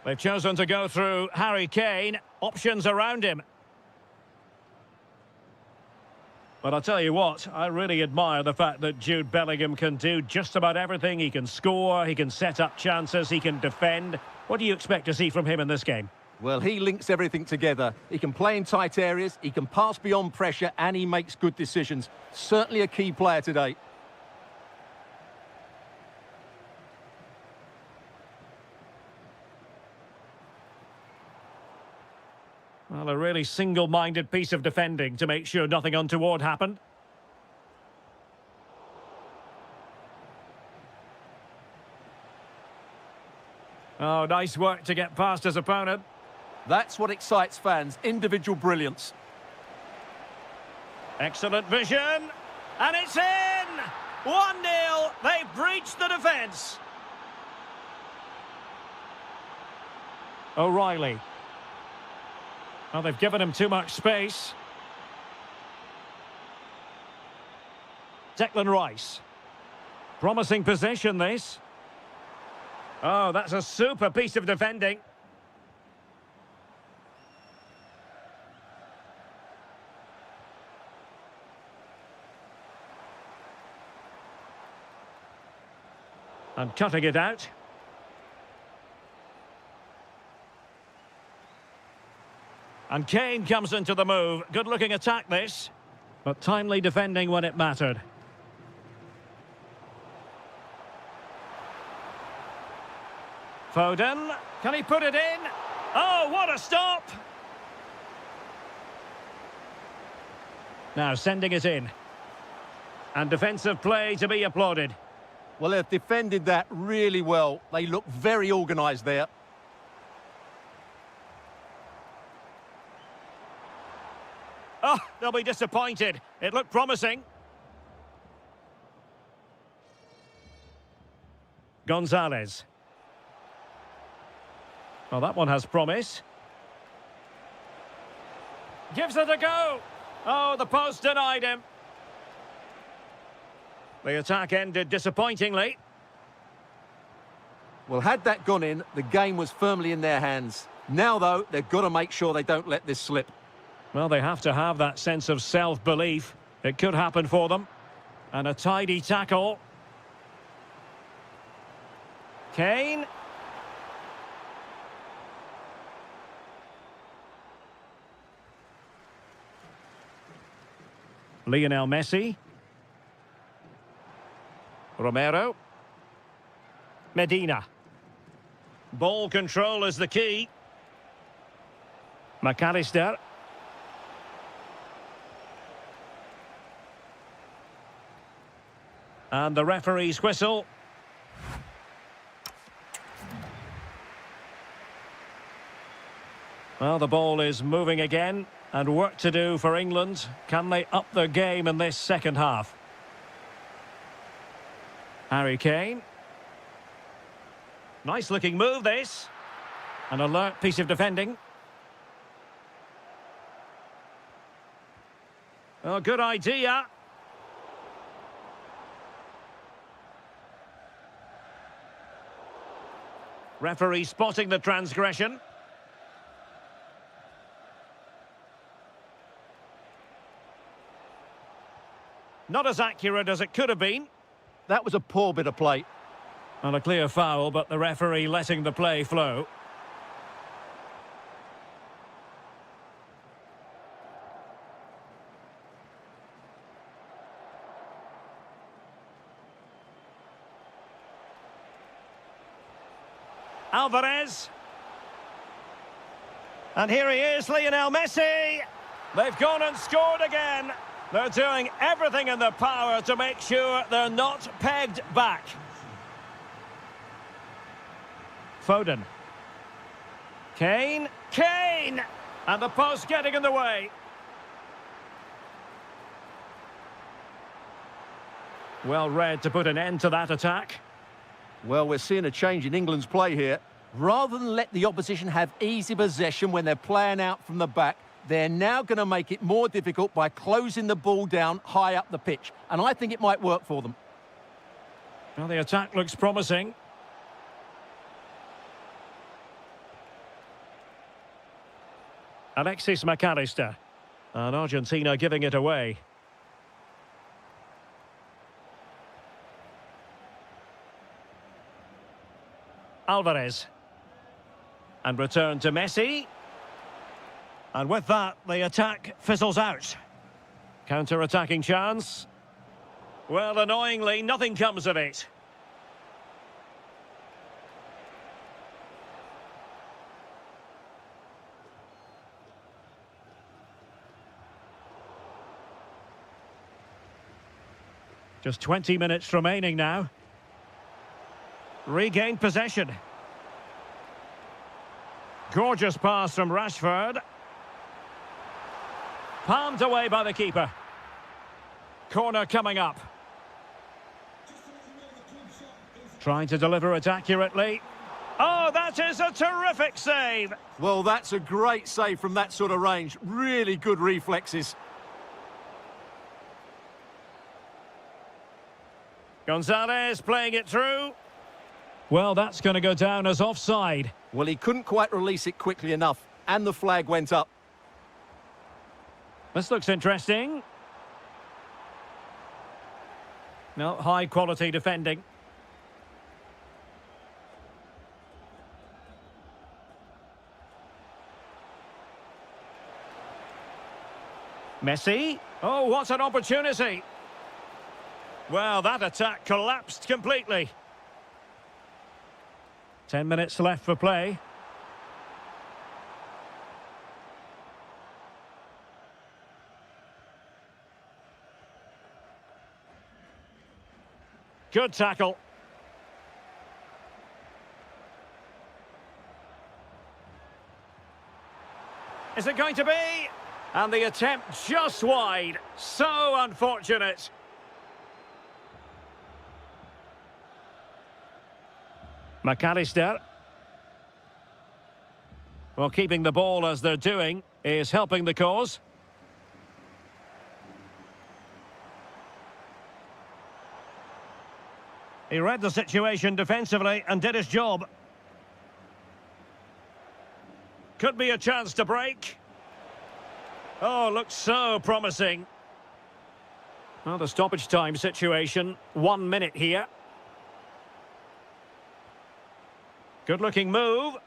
They've chosen to go through Harry Kane. Options around him. But I'll tell you what, I really admire the fact that Jude Bellingham can do just about everything. He can score, he can set up chances, he can defend. What do you expect to see from him in this game? Well, he links everything together. He can play in tight areas, he can pass beyond pressure, and he makes good decisions. Certainly a key player today. Well, a really single-minded piece of defending to make sure nothing untoward happened. Oh, nice work to get past his opponent. That's what excites fans, individual brilliance. Excellent vision. And it's in! 1-0. They've breached the defence. O'Reilly. Well, they've given him too much space. Declan Rice. Promising possession, this. Oh, that's a super piece of defending. And cutting it out. And Kane comes into the move. Good-looking attack, this. But timely defending when it mattered. Foden. Can he put it in? Oh, what a stop! Now sending it in. And defensive play to be applauded. Well, they've defended that really well. They look very organised there. Oh, they'll be disappointed. It looked promising. Gonzalez. Well, that one has promise. Gives it a go. Oh, the post denied him. The attack ended disappointingly. Well, had that gone in, the game was firmly in their hands. Now, though, they've got to make sure they don't let this slip. Well, they have to have that sense of self-belief. It could happen for them. And a tidy tackle. Kane. Lionel Messi. Romero. Medina. Ball control is the key. McAllister. And the referee's whistle. Well, the ball is moving again, and work to do for England. Can they up their game in this second half? Harry Kane. Nice-looking move, this. An alert piece of defending. Oh, good idea. Referee spotting the transgression. Not as accurate as it could have been. That was a poor bit of play. And a clear foul, but the referee letting the play flow. Alvarez. And here he is, Lionel Messi. They've gone and scored again. They're doing everything in their power to make sure they're not pegged back. Foden. Kane. Kane! And the post getting in the way. Well read to put an end to that attack. Well, we're seeing a change in England's play here. Rather than let the opposition have easy possession when they're playing out from the back, they're now going to make it more difficult by closing the ball down high up the pitch. And I think it might work for them. Well, the attack looks promising. Alexis McAllister. And Argentina giving it away. Alvarez. And return to Messi. And with that, the attack fizzles out. Counter-attacking chance. Well, annoyingly, nothing comes of it. Just 20 minutes remaining now. Regained possession. Gorgeous pass from Rashford. Palmed away by the keeper. Corner coming up. Trying to deliver it accurately. Oh, that is a terrific save. Well, that's a great save from that sort of range. Really good reflexes. Gonzalez playing it through. Well, that's going to go down as offside. Well, he couldn't quite release it quickly enough, and the flag went up. This looks interesting. No, high quality defending. Messi. Oh, what an opportunity. Well, that attack collapsed completely. 10 minutes left for play. Good tackle. Is it going to be? And the attempt just wide. So unfortunate. McAllister. Well, keeping the ball as they're doing is helping the cause. He read the situation defensively and did his job. Could be a chance to break. Oh, looks so promising. Well, the stoppage time situation, 1 minute here. Good-looking move.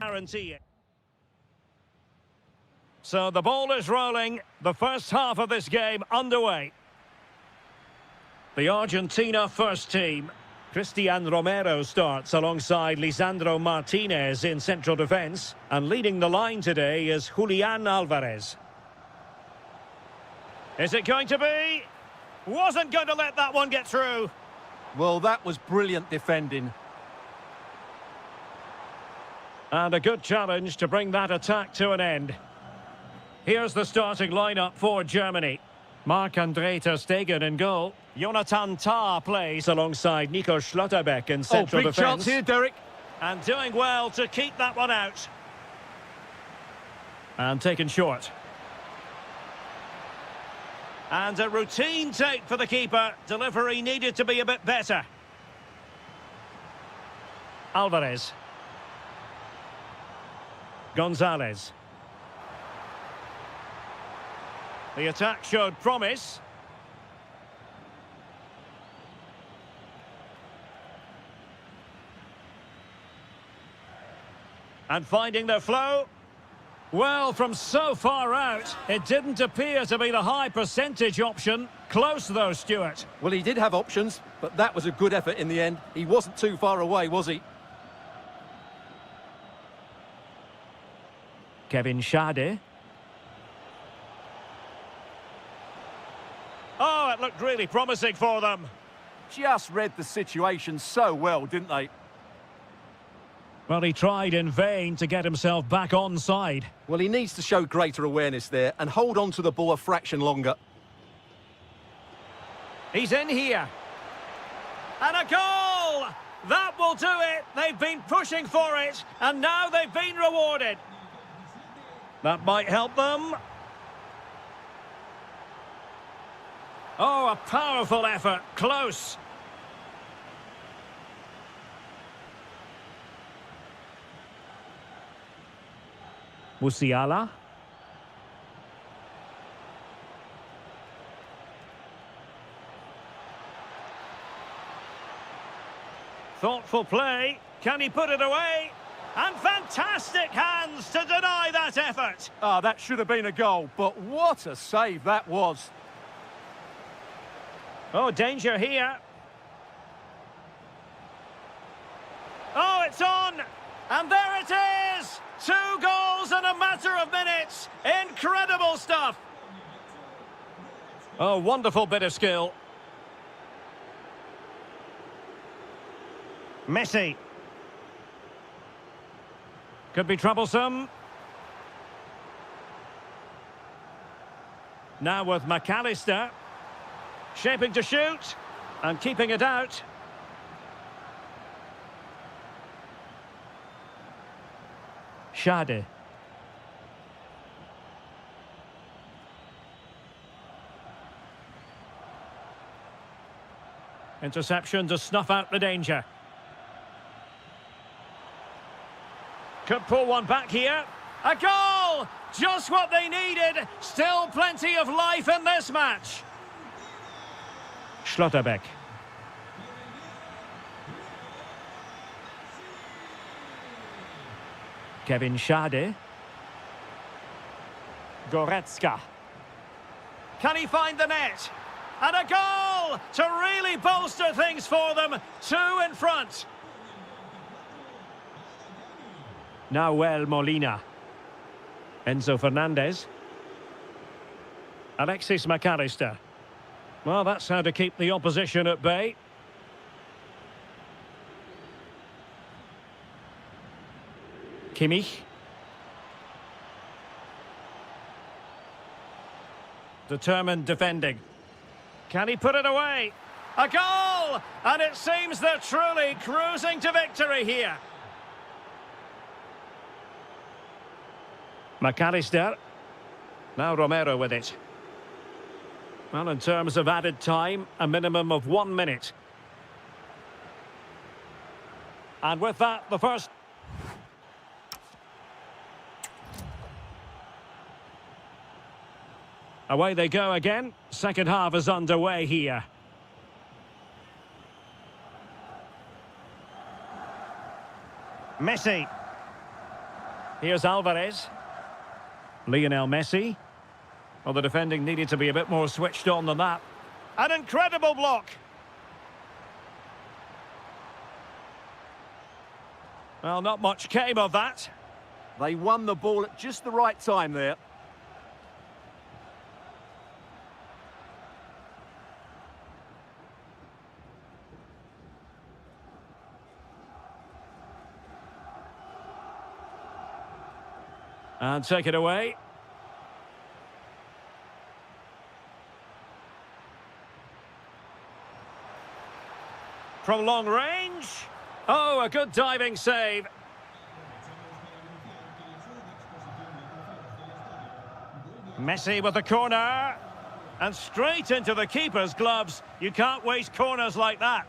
guarantee it. So the ball is rolling. The first half of this game underway. The Argentina first team. Cristian Romero starts alongside Lisandro Martinez in central defence. And leading the line today is Julian Alvarez. Is it going to be? Wasn't going to let that one get through. Well, that was brilliant defending. And a good challenge to bring that attack to an end. Here's the starting lineup for Germany. Marc-Andre ter Stegen in goal. Jonathan Tah plays alongside Nico Schlotterbeck in central big defence. chance here, Derek. And doing well to keep that one out. And taken short. And a routine take for the keeper. Delivery needed to be a bit better. Alvarez. Gonzalez. The attack showed promise. And finding their flow. Well, from so far out, it didn't appear to be the high percentage option. Close though, Stuart. Well, he did have options, but that was a good effort in the end. He wasn't too far away, was he? Kevin Schade. Oh, it looked really promising for them. Just read the situation so well, didn't they? Well, he tried in vain to get himself back onside. Well, he needs to show greater awareness there and hold on to the ball a fraction longer. He's in here. And a goal! That will do it. They've been pushing for it, and now they've been rewarded. That might help them. Oh, a powerful effort. Close. Musiala. Thoughtful play. Can he put it away? And fantastic hands to deny that effort. Ah, that should have been a goal, but what a save that was. Oh, danger here. Oh, it's on. And there it is. 2 goals in a matter of minutes. Incredible stuff. Oh, wonderful bit of skill. Messi. Could be troublesome. Now with McAllister. Shaping to shoot. And keeping it out. Schade. Interception to snuff out the danger. Could pull one back here. A goal! Just what they needed. Still plenty of life in this match. Schlotterbeck. Kevin Schade. Goretzka. Can he find the net? And a goal to really bolster things for them. 2 in front. Nahuel Molina. Enzo Fernandez. Alexis McAllister. Well, that's how to keep the opposition at bay. Kimmich. Determined defending. Can he put it away? A goal! And it seems they're truly cruising to victory here. McAllister. Now Romero with it. Well, in terms of added time, a minimum of 1 minute. And with that, the first... Away they go again. Second half is underway here. Messi. Here's Alvarez. Lionel Messi. Well, the defending needed to be a bit more switched on than that. An incredible block. Well, not much came of that. They won the ball at just the right time there. And take it away. From long range. Oh, a good diving save. Messi with the corner. And straight into the keeper's gloves. You can't waste corners like that.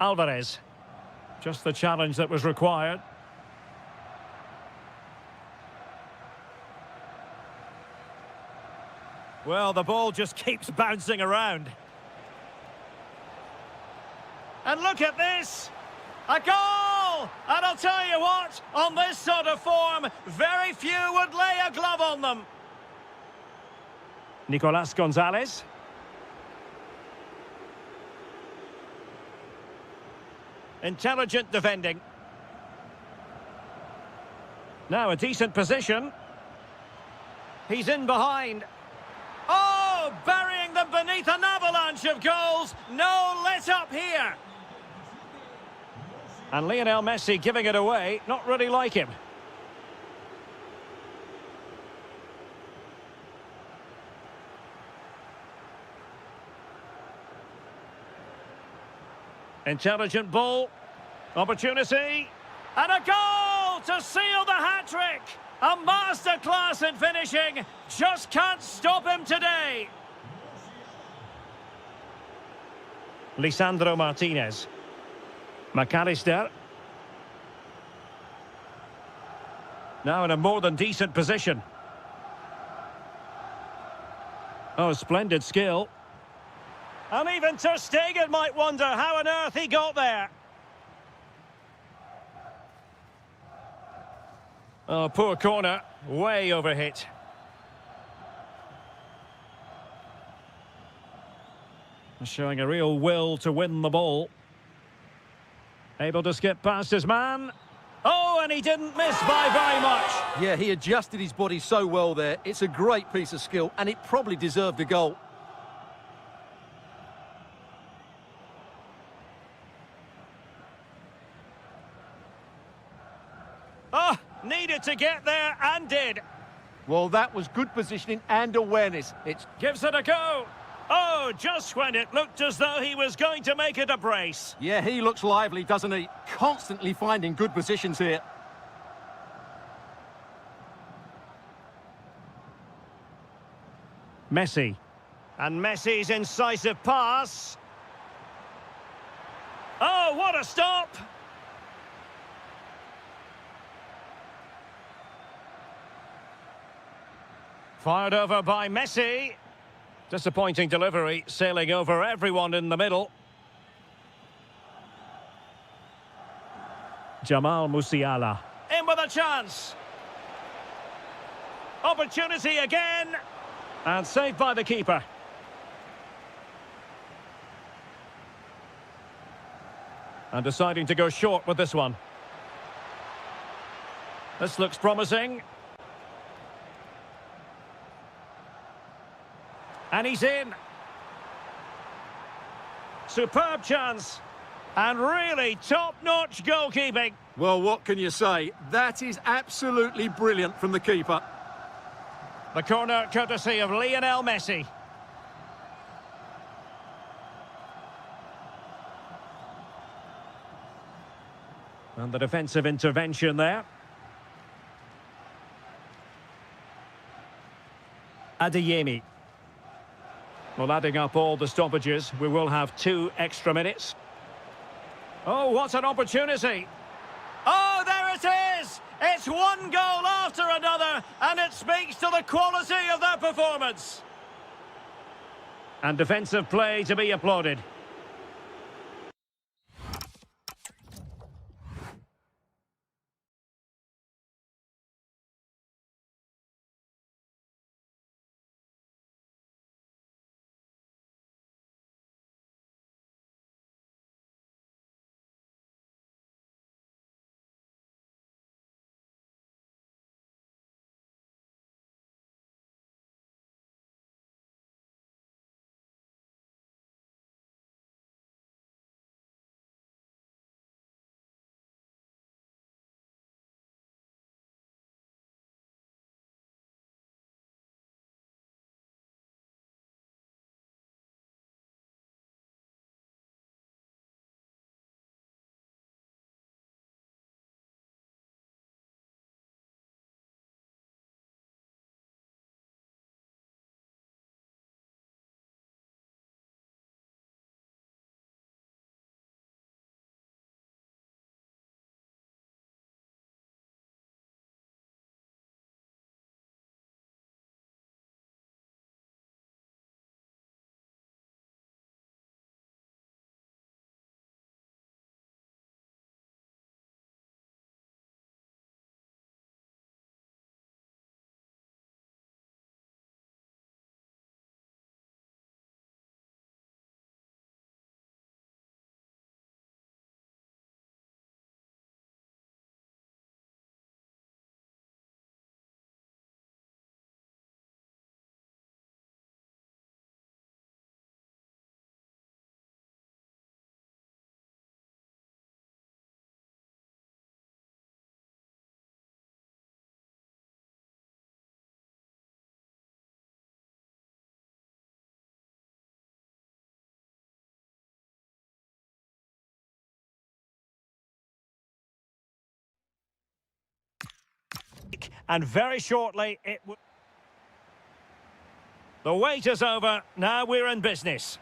Alvarez. Just the challenge that was required. Well, the ball just keeps bouncing around. And look at this! A goal! And I'll tell you what, on this sort of form, very few would lay a glove on them. Nicolas Gonzalez. Intelligent defending. Now a decent position. He's in behind. Oh, burying them beneath an avalanche of goals. No let up here. And Lionel Messi giving it away. Not really like him. Intelligent ball. Opportunity. And a goal to seal the hat-trick. A masterclass in finishing. Just can't stop him today. Lisandro Martinez. McAllister. Now in a more than decent position. Oh, splendid skill. And even Ter Stegen might wonder how on earth he got there. Oh, poor corner. Way overhit. Showing a real will to win the ball. Able to skip past his man. Oh, and he didn't miss by very much. Yeah, he adjusted his body so well there. It's a great piece of skill, and it probably deserved a goal. Oh, needed to get there and did. Well, that was good positioning and awareness. It Gives it a go. Oh, just when it looked as though he was going to make it a brace. Yeah, he looks lively, doesn't he? Constantly finding good positions here. Messi. And Messi's incisive pass. Oh, what a stop! Fired over by Messi. Disappointing delivery, sailing over everyone in the middle. Jamal Musiala. In with a chance. Opportunity again. And saved by the keeper. And deciding to go short with this one. This looks promising. And he's in. Superb chance. And really top-notch goalkeeping. Well, what can you say? That is absolutely brilliant from the keeper. The corner courtesy of Lionel Messi. And the defensive intervention there. Adeyemi. Well, adding up all the stoppages, we will have 2 extra minutes. Oh, what an opportunity. Oh, there it is! It's one goal after another, and it speaks to the quality of their performance. And defensive play to be applauded. and very shortly it will... The wait is over, now we're in business.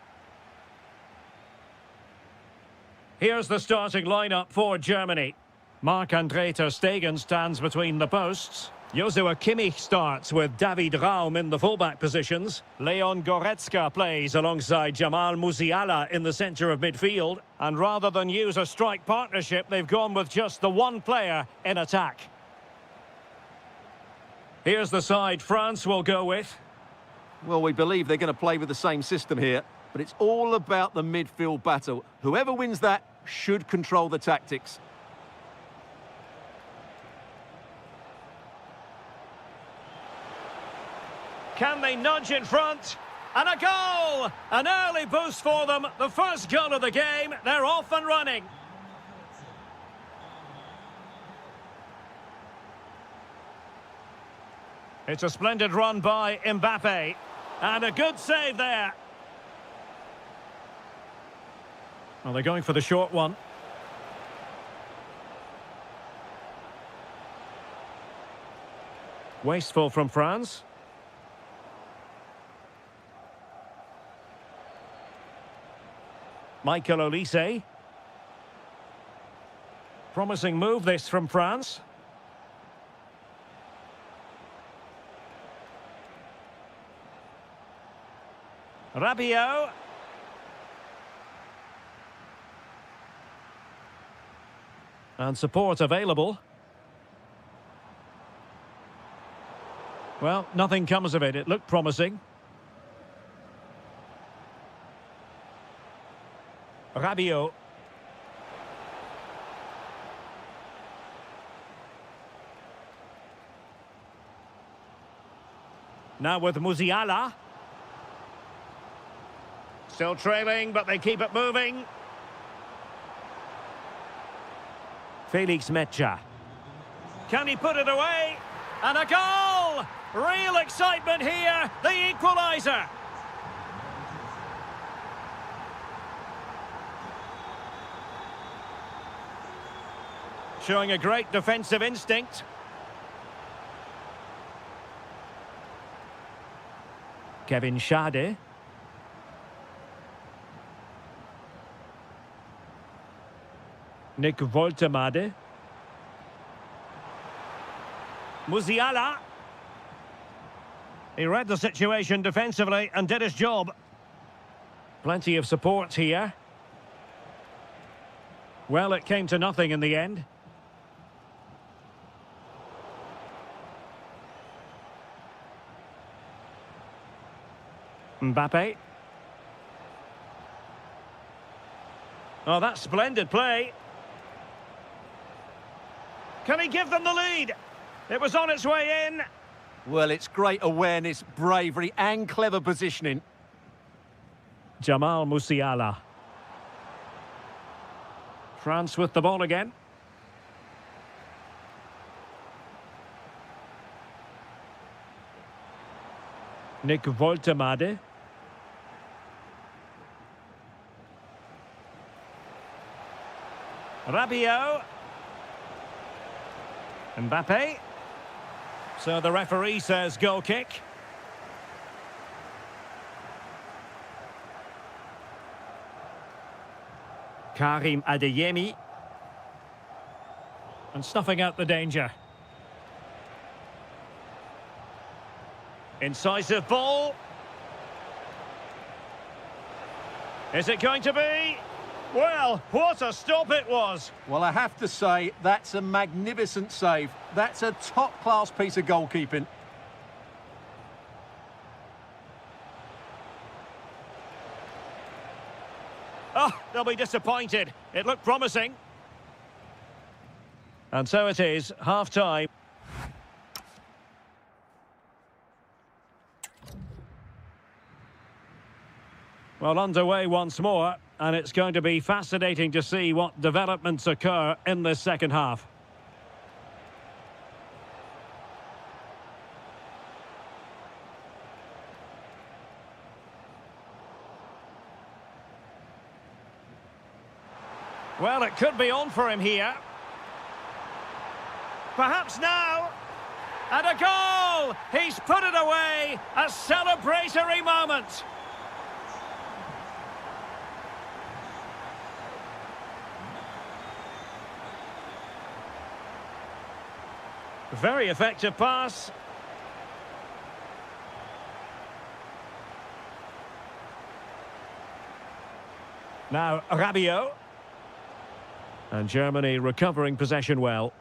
Here's the starting lineup for Germany. Marc-Andre ter Stegen stands between the posts. Joshua Kimmich starts with David Raum in the fullback positions. Leon Goretzka plays alongside Jamal Musiala in the centre of midfield. And rather than use a strike partnership, they've gone with just the one player in attack. Here's the side France will go with. Well, we believe they're going to play with the same system here, but it's all about the midfield battle. Whoever wins that should control the tactics. Can they nudge in front? And a goal! An early boost for them. The first goal of the game. They're off and running. It's a splendid run by Mbappe. And a good save there. Well, they're going for the short one. Wasteful from France. Michael Olise. Promising move this from France. Rabiot. And support available. Well, nothing comes of it. It looked promising. Rabiot. Now with Musiala. Still trailing, but they keep it moving. Felix Mecha. Can he put it away? And a goal! Real excitement here. The equaliser. Showing a great defensive instinct. Kevin Schade. Nick Woltemade. Musiala. He read the situation defensively and did his job. Plenty of support here. Well, it came to nothing in the end. Mbappe. Oh, that's splendid play. Can he give them the lead? It was on its way in. Well, it's great awareness, bravery and clever positioning. Jamal Musiala. France with the ball again. Nick Woltemade. Rabiot. Mbappe. So the referee says goal kick. Karim Adeyemi. And snuffing out the danger. Incisive ball. Is it going to be? Well, what a stop it was. Well, I have to say, that's a magnificent save. That's a top-class piece of goalkeeping. Oh, they'll be disappointed. It looked promising. And so it is, half-time. Well, underway once more, and it's going to be fascinating to see what developments occur in this second half. Well, it could be on for him here. Perhaps now. And a goal! He's put it away! A celebratory moment! Very effective pass. Now, Rabiot. And Germany recovering possession well.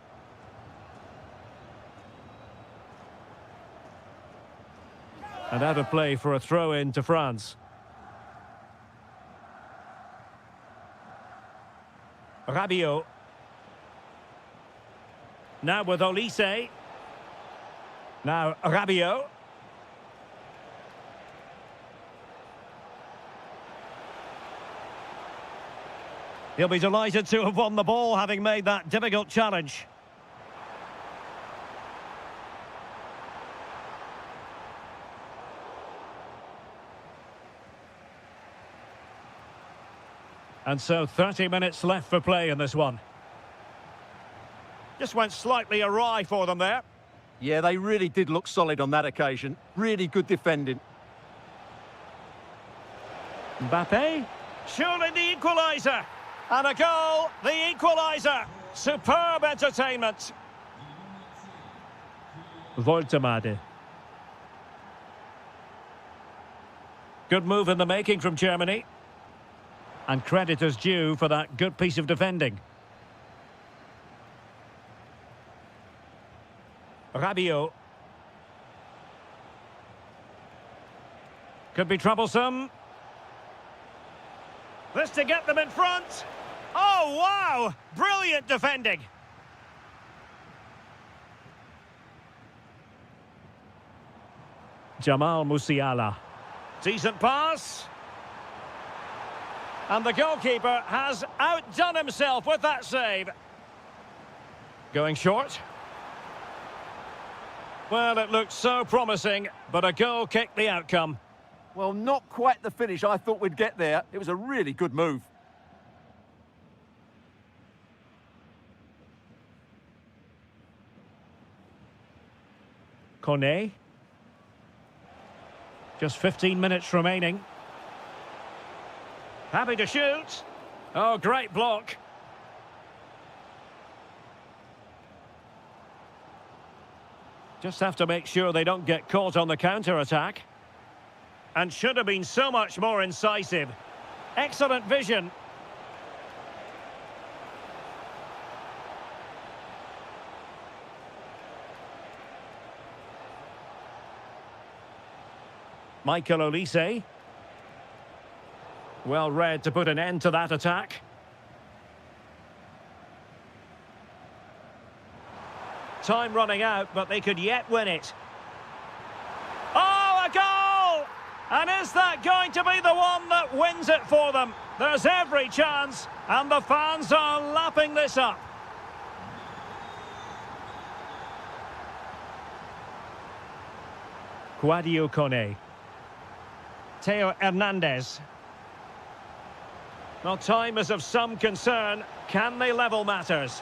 And out of play for a throw-in to France. Rabiot. Now with Olise. Now Rabiot. He'll be delighted to have won the ball, having made that difficult challenge. And so 30 minutes left for play in this one. Just went slightly awry for them there. Yeah, they really did look solid on that occasion. Really good defending. Mbappe. Surely the equaliser. And a goal, the equaliser. Superb entertainment. Voltemade. Good move in the making from Germany. And credit is due for that good piece of defending. Rabiot. Could be troublesome. This to get them in front. Oh, wow! Brilliant defending. Jamal Musiala. Decent pass. And the goalkeeper has outdone himself with that save. Going short. Well, it looked so promising, but a goal kicked the outcome. Well, not quite the finish I thought we'd get there. It was a really good move. Kone. Just 15 minutes remaining. Happy to shoot. Oh, great block. Just have to make sure they don't get caught on the counter-attack. And should have been so much more incisive. Excellent vision. Michael Olise. Well read to put an end to that attack. Time running out, but they could yet win it. Oh, a goal! And is that going to be the one that wins it for them? There's every chance, and the fans are lapping this up. Sadio Kone. Theo Hernandez. Well, time is of some concern. Can they level matters?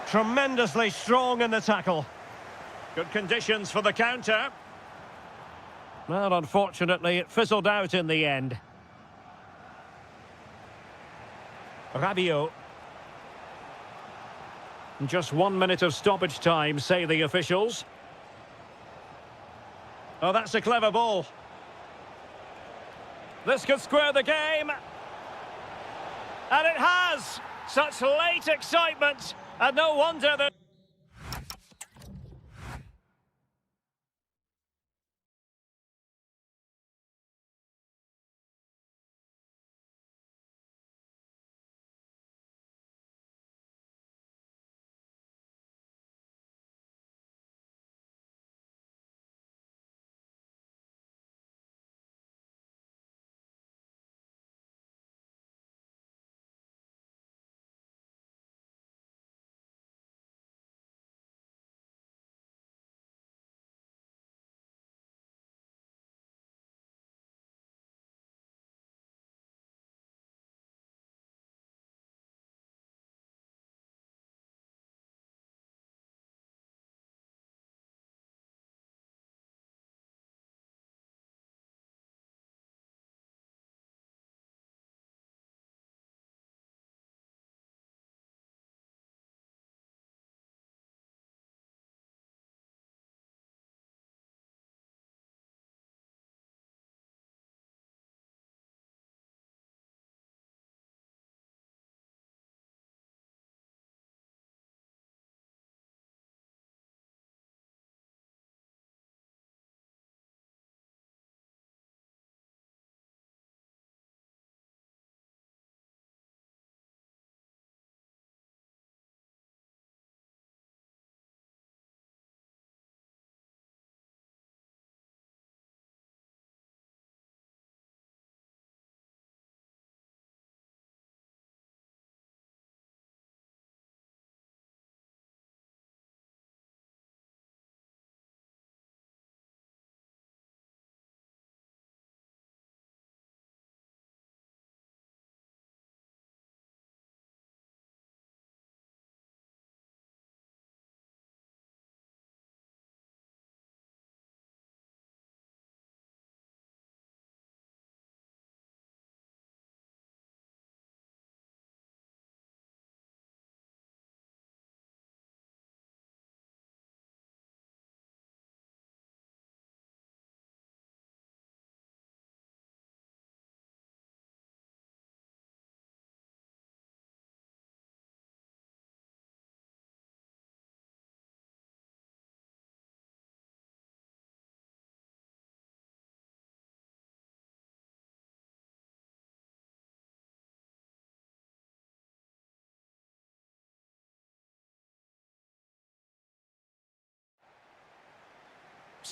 Tremendously strong in the tackle. Good conditions for the counter. Well, unfortunately, it fizzled out in the end. Rabiot. Just 1 minute of stoppage time, say the officials. Oh, that's a clever ball. This could square the game. And it has! Such late excitement, and no wonder that...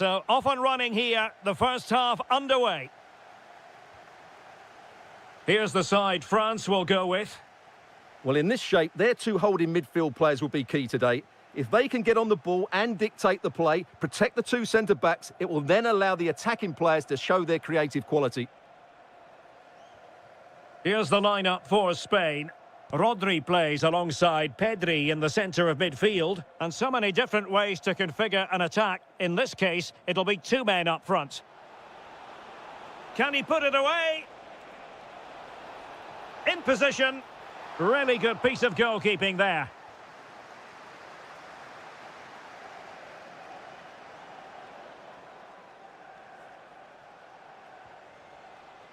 So off and running here, the first half underway. Here's the side France will go with. Well, in this shape, their two holding midfield players will be key today. If they can get on the ball and dictate the play, protect the two centre-backs, it will then allow the attacking players to show their creative quality. Here's the lineup for Spain. Rodri plays alongside Pedri in the centre of midfield. And so many different ways to configure an attack. In this case, it'll be two men up front. Can he put it away? In position. Really good piece of goalkeeping there.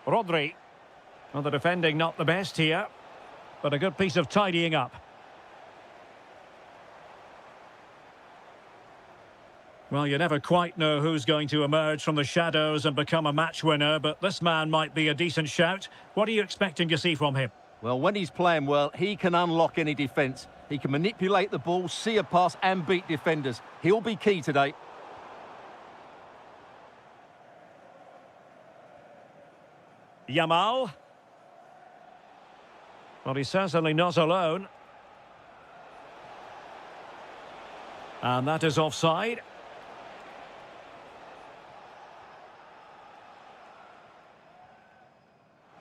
Rodri. Well, the defending not the best here, but a good piece of tidying up. Well, you never quite know who's going to emerge from the shadows and become a match winner, but this man might be a decent shout. What are you expecting to see from him? Well, when he's playing well, he can unlock any defence. He can manipulate the ball, see a pass and beat defenders. He'll be key today. Yamal. Well, he's certainly not alone. And that is offside.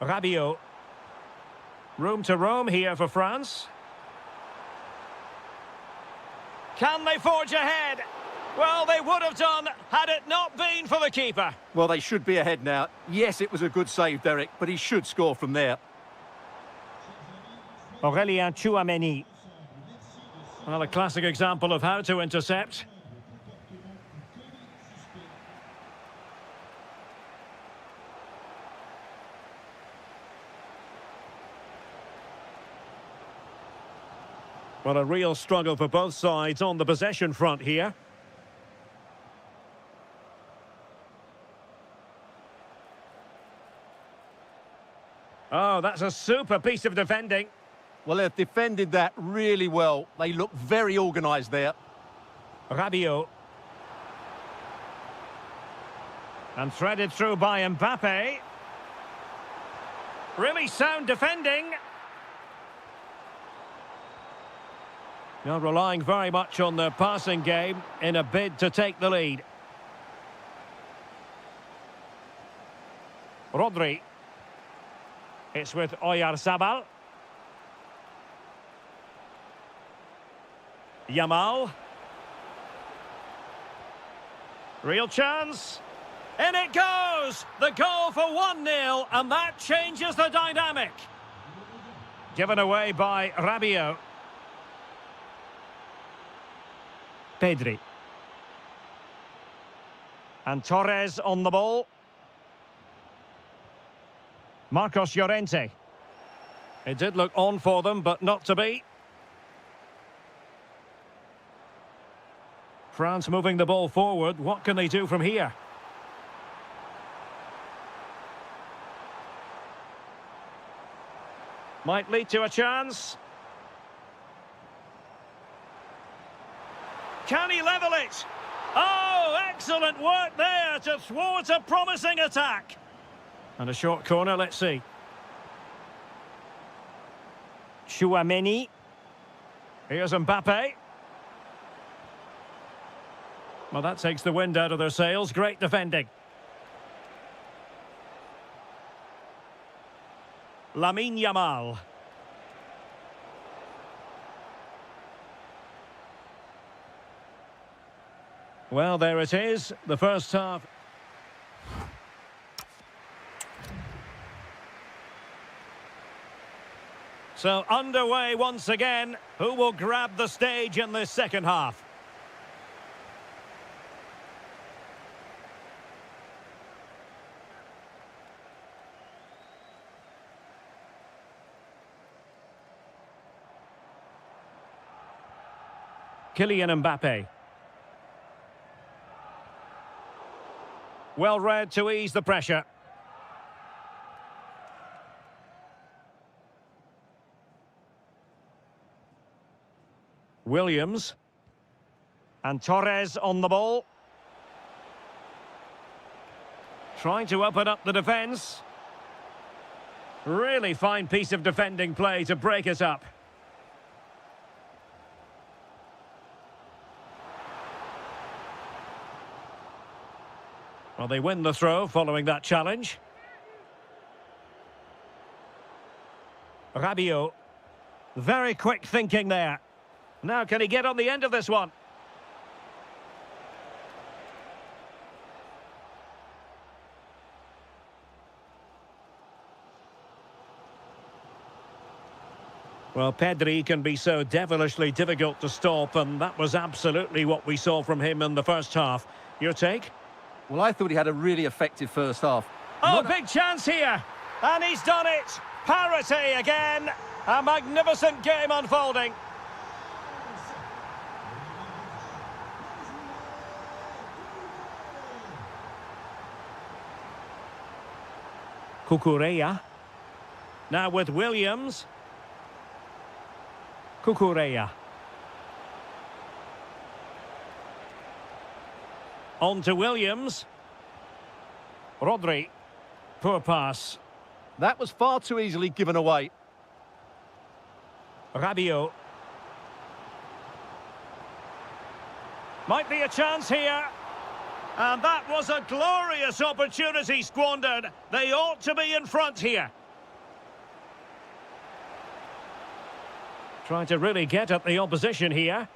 Rabiot. Room to roam here for France. Can they forge ahead? Well, they would have done had it not been for the keeper. Well, they should be ahead now. Yes, it was a good save, Derek, but he should score from there. Aurélien Tchouameni. Well, a classic example of how to intercept. Well, a real struggle for both sides on the possession front here. Oh, that's a super piece of defending. Well, they've defended that really well. They look very organised there. Rabiot. And threaded through by Mbappe. Really sound defending. Now relying very much on their passing game in a bid to take the lead. Rodri. It's with Oyarzabal. Yamal. Real chance. In it goes! The goal for 1-0, and that changes the dynamic. Given away by Rabiot. Pedri. And Torres on the ball. Marcos Llorente. It did look on for them, but not to be. France moving the ball forward. What can they do from here? Might lead to a chance. Can he level it? Oh, excellent work there to thwart a promising attack. And a short corner, let's see. Tchouameni. Here's Mbappe. Well, that takes the wind out of their sails. Great defending. Lamine Yamal. Well, there it is, the first half. So underway once again. Who will grab the stage in this second half? Kylian Mbappe. Well read to ease the pressure. Williams. And Torres on the ball. Trying to open up the defence. Really fine piece of defending play to break us up. Well, they win the throw following that challenge. Rabiot. Very quick thinking there. Now, can he get on the end of this one? Well, Pedri can be so devilishly difficult to stop, and that was absolutely what we saw from him in the first half. Your take? Well, I thought he had a really effective first half. Oh, big chance here! And he's done it! Parity again! A magnificent game unfolding. Cucurella. Now with Williams. Cucurella. On to Williams. Rodri. Poor pass. That was far too easily given away. Rabiot. Might be a chance here. And that was a glorious opportunity squandered. They ought to be in front here. Trying to really get at the opposition here.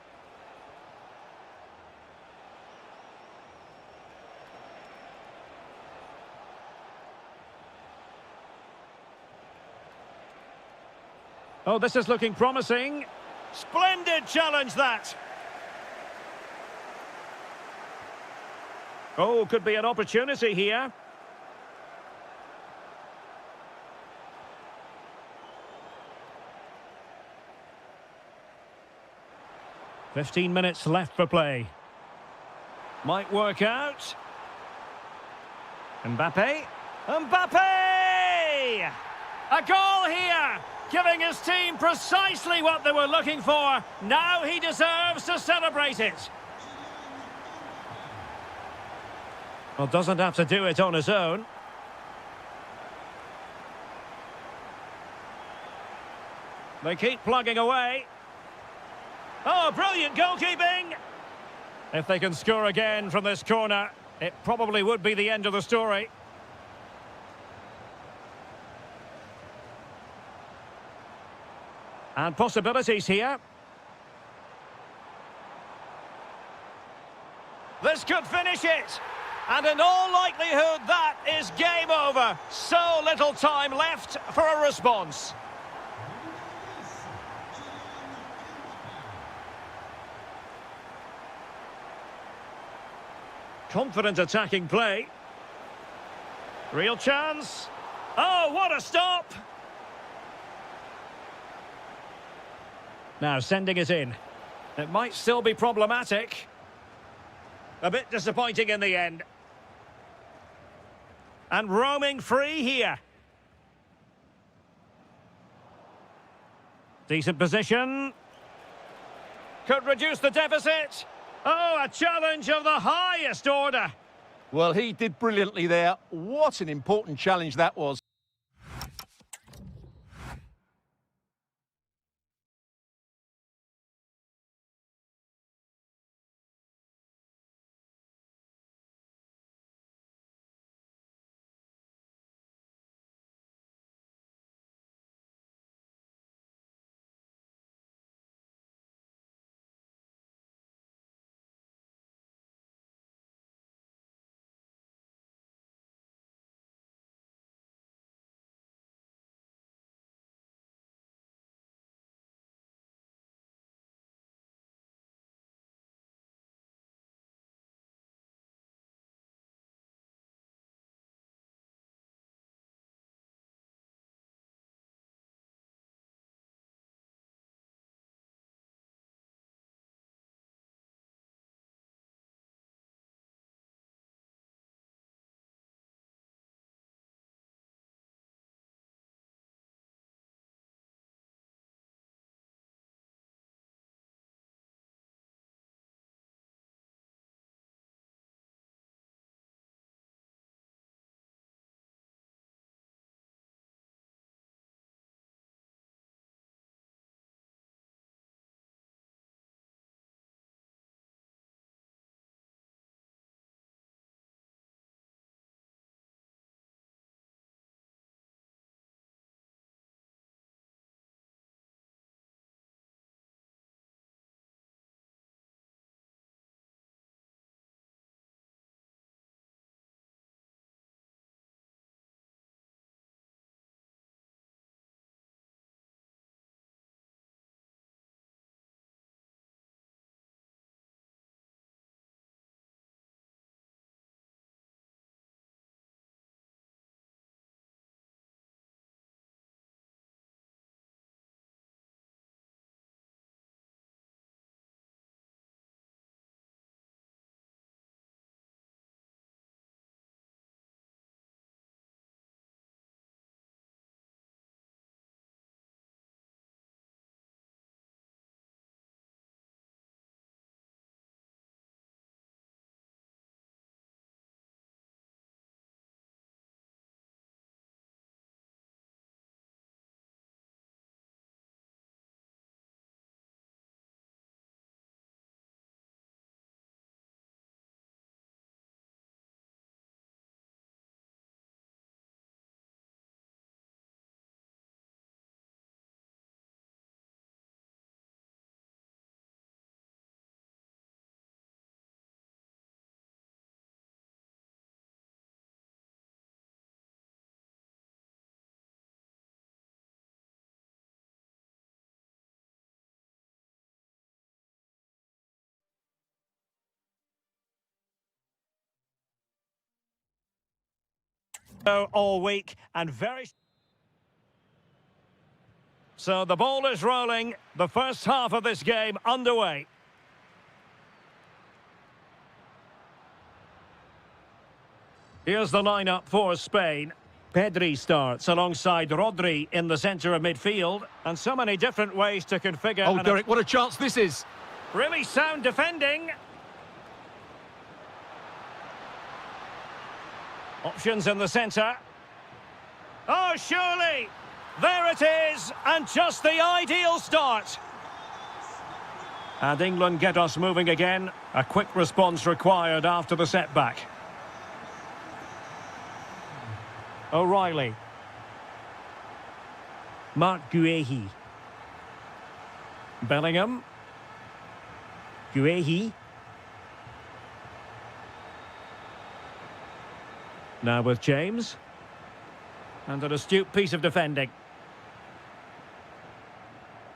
Oh, this is looking promising. Splendid challenge, that. Oh, could be an opportunity here. "15 minutes left for play. Might work out. Mbappe. Mbappe! A goal here! Giving his team precisely what they were looking for. Now he deserves to celebrate it. Well, doesn't have to do it on his own. They keep plugging away. Oh, brilliant goalkeeping! If they can score again from this corner, it probably would be the end of the story. And possibilities here. This could finish it. And in all likelihood, that is game over. So little time left for a response. Confident attacking play. Real chance. Oh, what a stop! Now sending it in. It might still be problematic. A bit disappointing in the end. And roaming free here. Decent position. Could reduce the deficit. Oh, a challenge of the highest order. Well, he did brilliantly there. What an important challenge that was. all week and very... So the ball is rolling. The first half of this game underway. Here's the lineup for Spain. Pedri starts alongside Rodri in the centre of midfield. And so many different ways to configure... Oh, Derek, what a chance this is. Really sound defending. Options in the centre. Oh, surely! There it is! And just the ideal start. And England get us moving again. A quick response required after the setback. O'Reilly. Mark Guehi. Bellingham. Guehi. Now with James. And an astute piece of defending.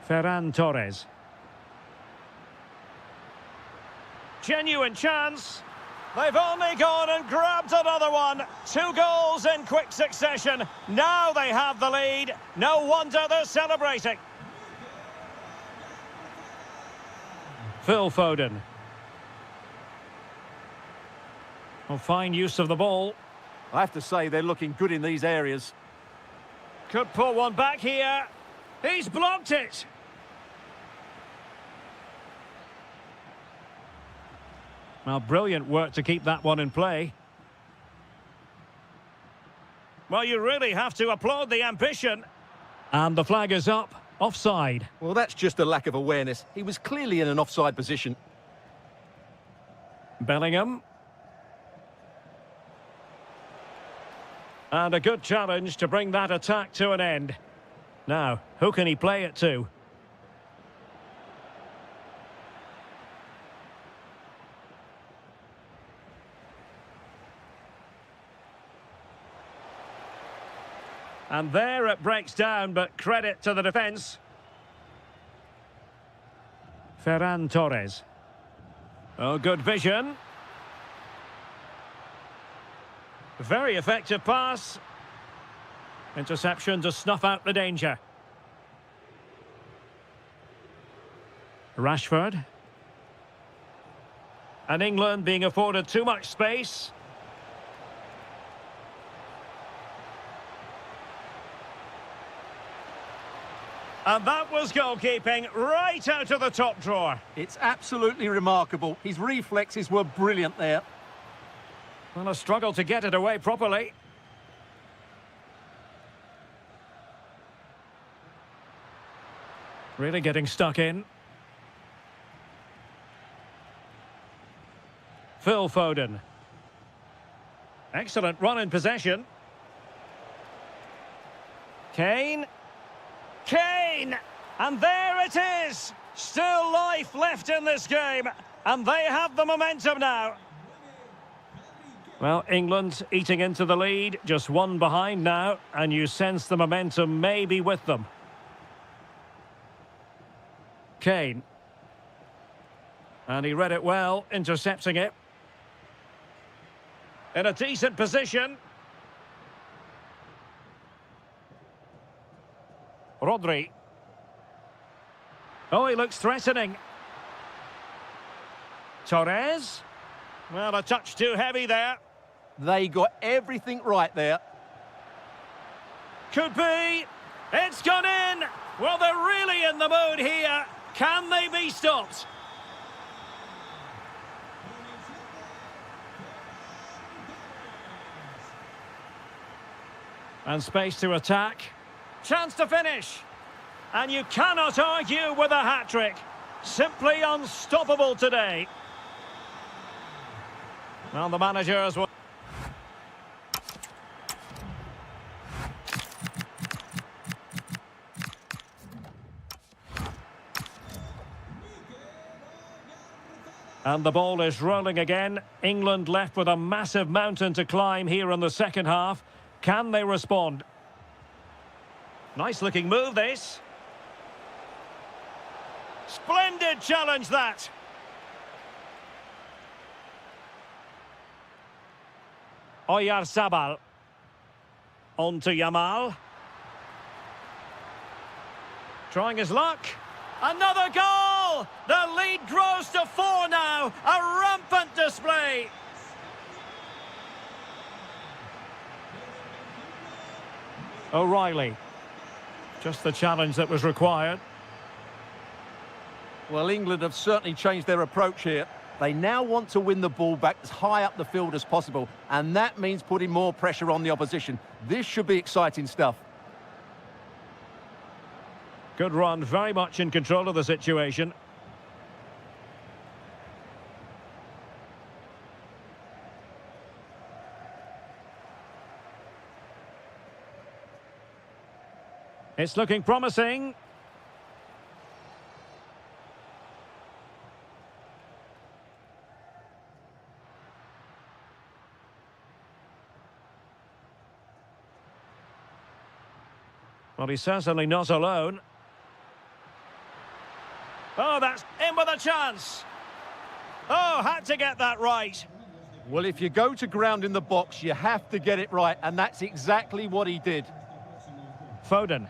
Ferran Torres. Genuine chance. They've only gone and grabbed another one. 2 goals in quick succession. Now they have the lead. No wonder they're celebrating. Phil Foden. Well, fine use of the ball. I have to say, they're looking good in these areas. Could pull one back here. He's blocked it. Well, brilliant work to keep that one in play. Well, you really have to applaud the ambition. And the flag is up. Offside. Well, that's just a lack of awareness. He was clearly in an offside position. Bellingham. And a good challenge to bring that attack to an end. Now, who can he play it to? And there it breaks down, but credit to the defence. Ferran Torres. Oh, good vision. Very effective pass. Interception to snuff out the danger. Rashford. And England being afforded too much space. And that was goalkeeping right out of the top drawer. It's absolutely remarkable. His reflexes were brilliant there. Well, a struggle to get it away properly. Really getting stuck in. Phil Foden. Excellent run in possession. Kane. Kane! And there it is! Still life left in this game. And they have the momentum now. Well, England eating into the lead. Just one behind now. And you sense the momentum may be with them. Kane. And he read it well, intercepting it. In a decent position. Rodri. Oh, he looks threatening. Torres. Well, a touch too heavy there. They got everything right there. Could be. It's gone in. Well, they're really in the mood here. Can they be stopped? And space to attack. Chance to finish. And you cannot argue with a hat-trick. Simply unstoppable today. Well, the managers will... And the ball is rolling again. England left with a massive mountain to climb here in the second half. Can they respond? Nice looking move, this. Splendid challenge, that. Oyarzabal. On to Yamal. Trying his luck. Another goal! The lead grows to 4 now. A rampant display. O'Reilly. Just the challenge that was required. Well, England have certainly changed their approach here. They now want to win the ball back as high up the field as possible, and that means putting more pressure on the opposition. This should be exciting stuff. Good run, very much in control of the situation. It's looking promising. Well, he's certainly not alone. Oh, that's in with a chance. Oh, had to get that right. Well, if you go to ground in the box, you have to get it right, and that's exactly what he did. Foden.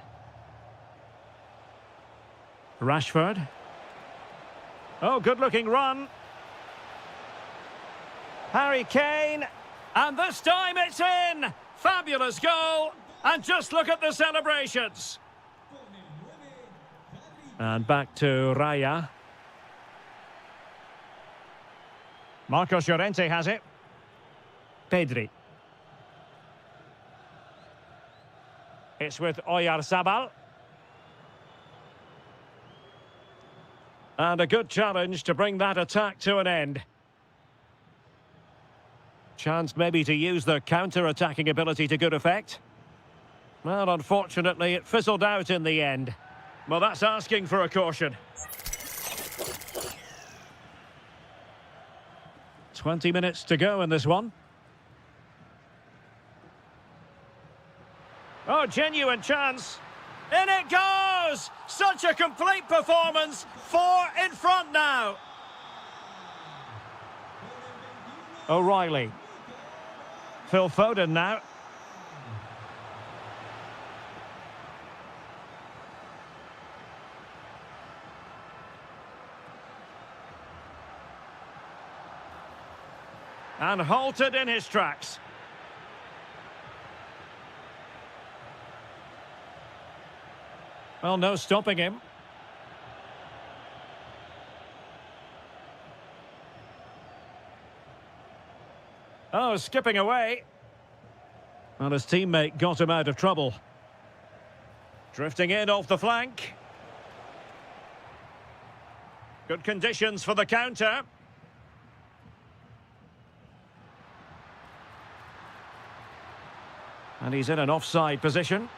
Rashford. Oh, good-looking run. Harry Kane. And this time it's in. Fabulous goal. And just look at the celebrations. And back to Raya. Marcos Llorente has it. Pedri. It's with Oyarzabal. And a good challenge to bring that attack to an end. Chance maybe to use the counter-attacking ability to good effect. Well, unfortunately, it fizzled out in the end. Well, that's asking for a caution. 20 minutes to go in this one. Oh, genuine chance. In it goes! Such a complete performance. 4 in front now. O'Reilly. Phil Foden now. And halted in his tracks. Well, no stopping him. Oh, skipping away. Well, his teammate got him out of trouble. Drifting in off the flank. Good conditions for the counter. And he's in an offside position.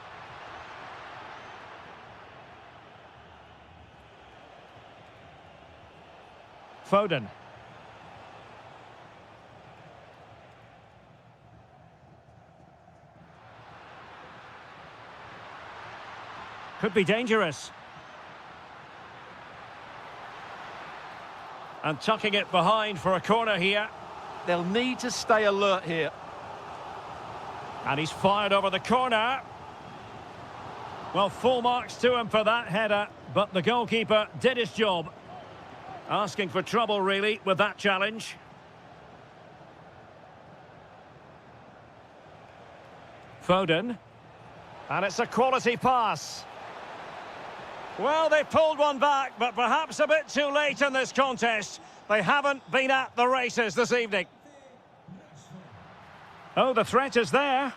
Foden. Could be dangerous. And tucking it behind for a corner here. They'll need to stay alert here. And he's fired over the corner. Well, full marks to him for that header, but the goalkeeper did his job. Asking for trouble, really, with that challenge. Foden. And it's a quality pass. Well, they pulled one back, but perhaps a bit too late in this contest. They haven't been at the races this evening. Oh, the threat is there.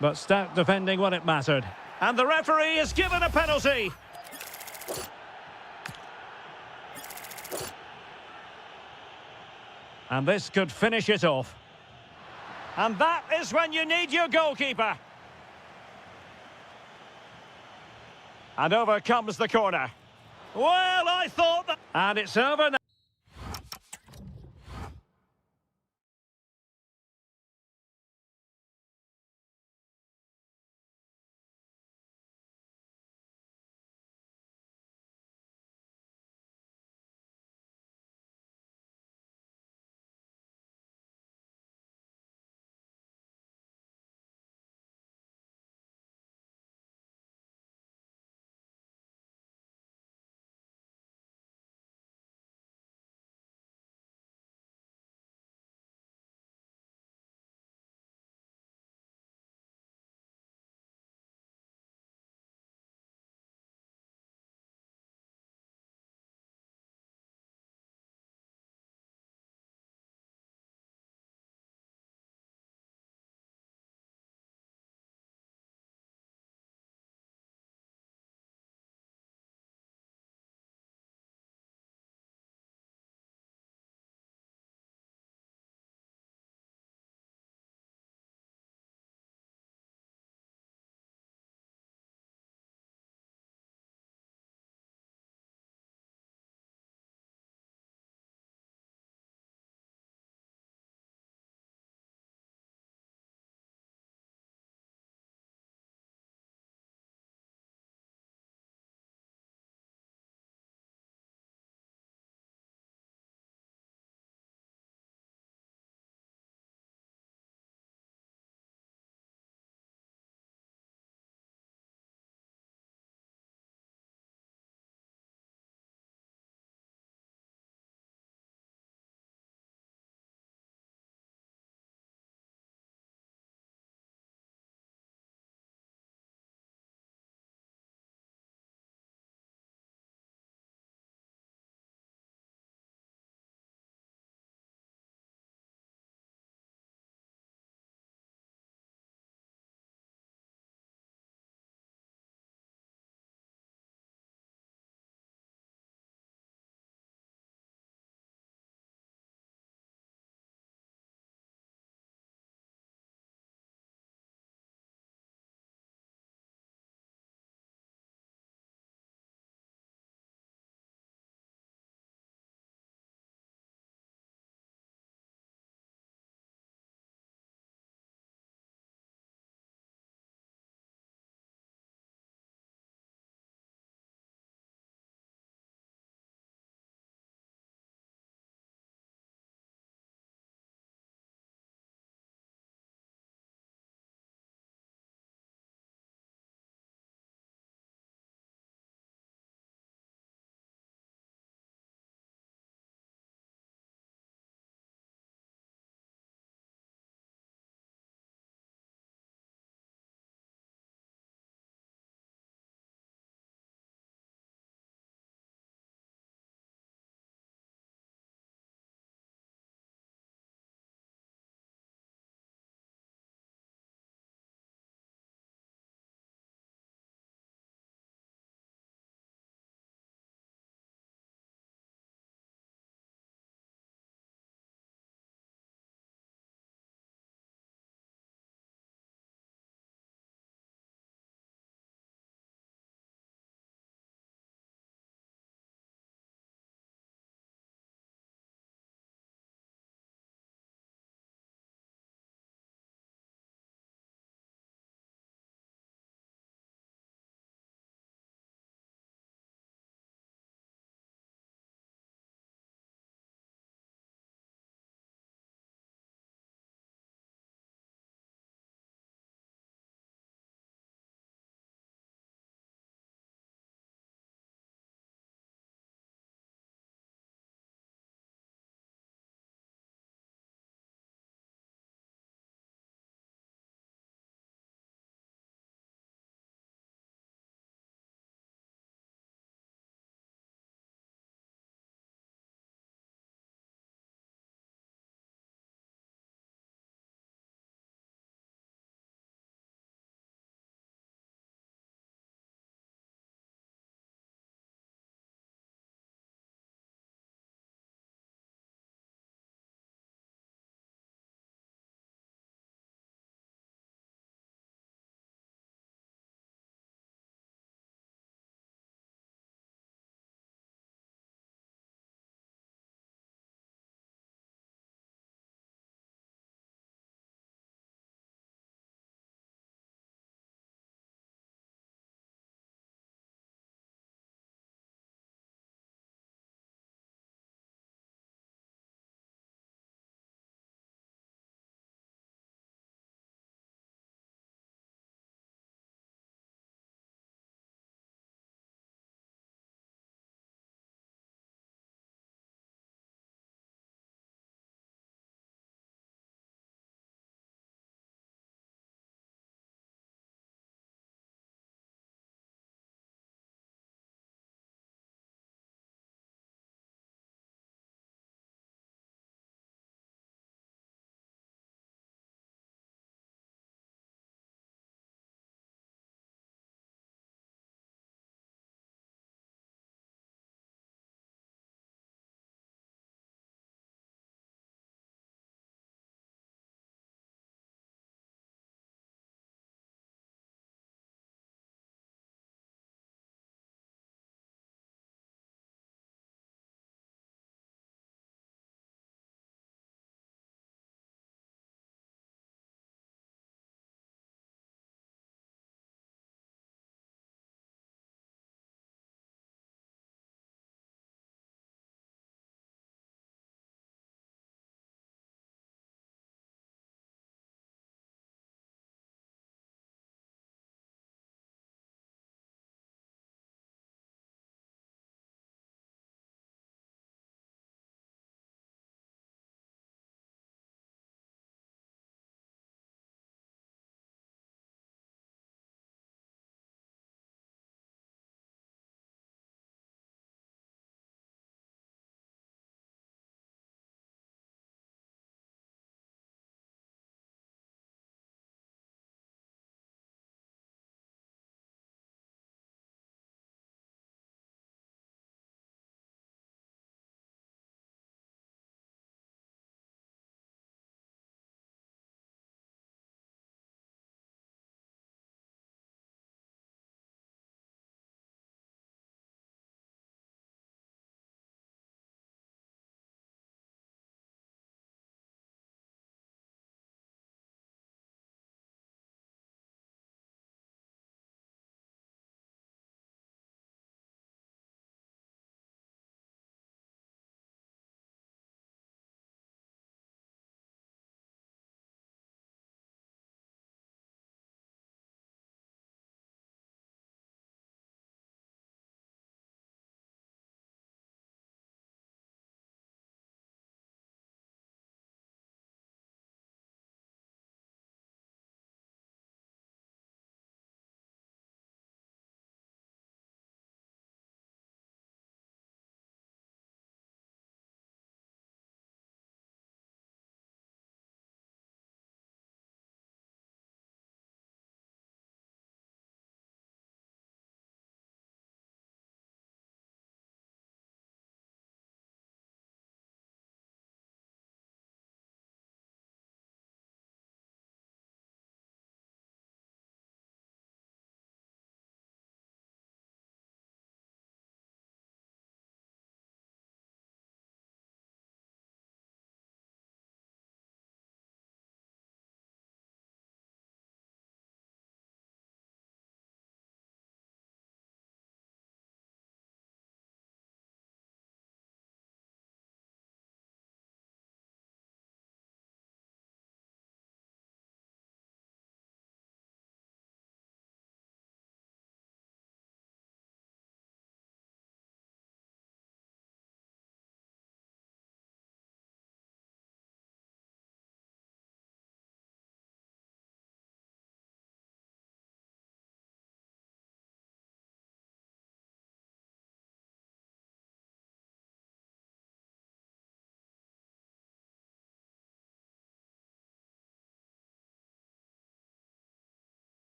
But stout defending when it mattered. And the referee is given a penalty. And this could finish it off. And that is when you need your goalkeeper. And over comes the corner. Well, I thought that... And it's over now.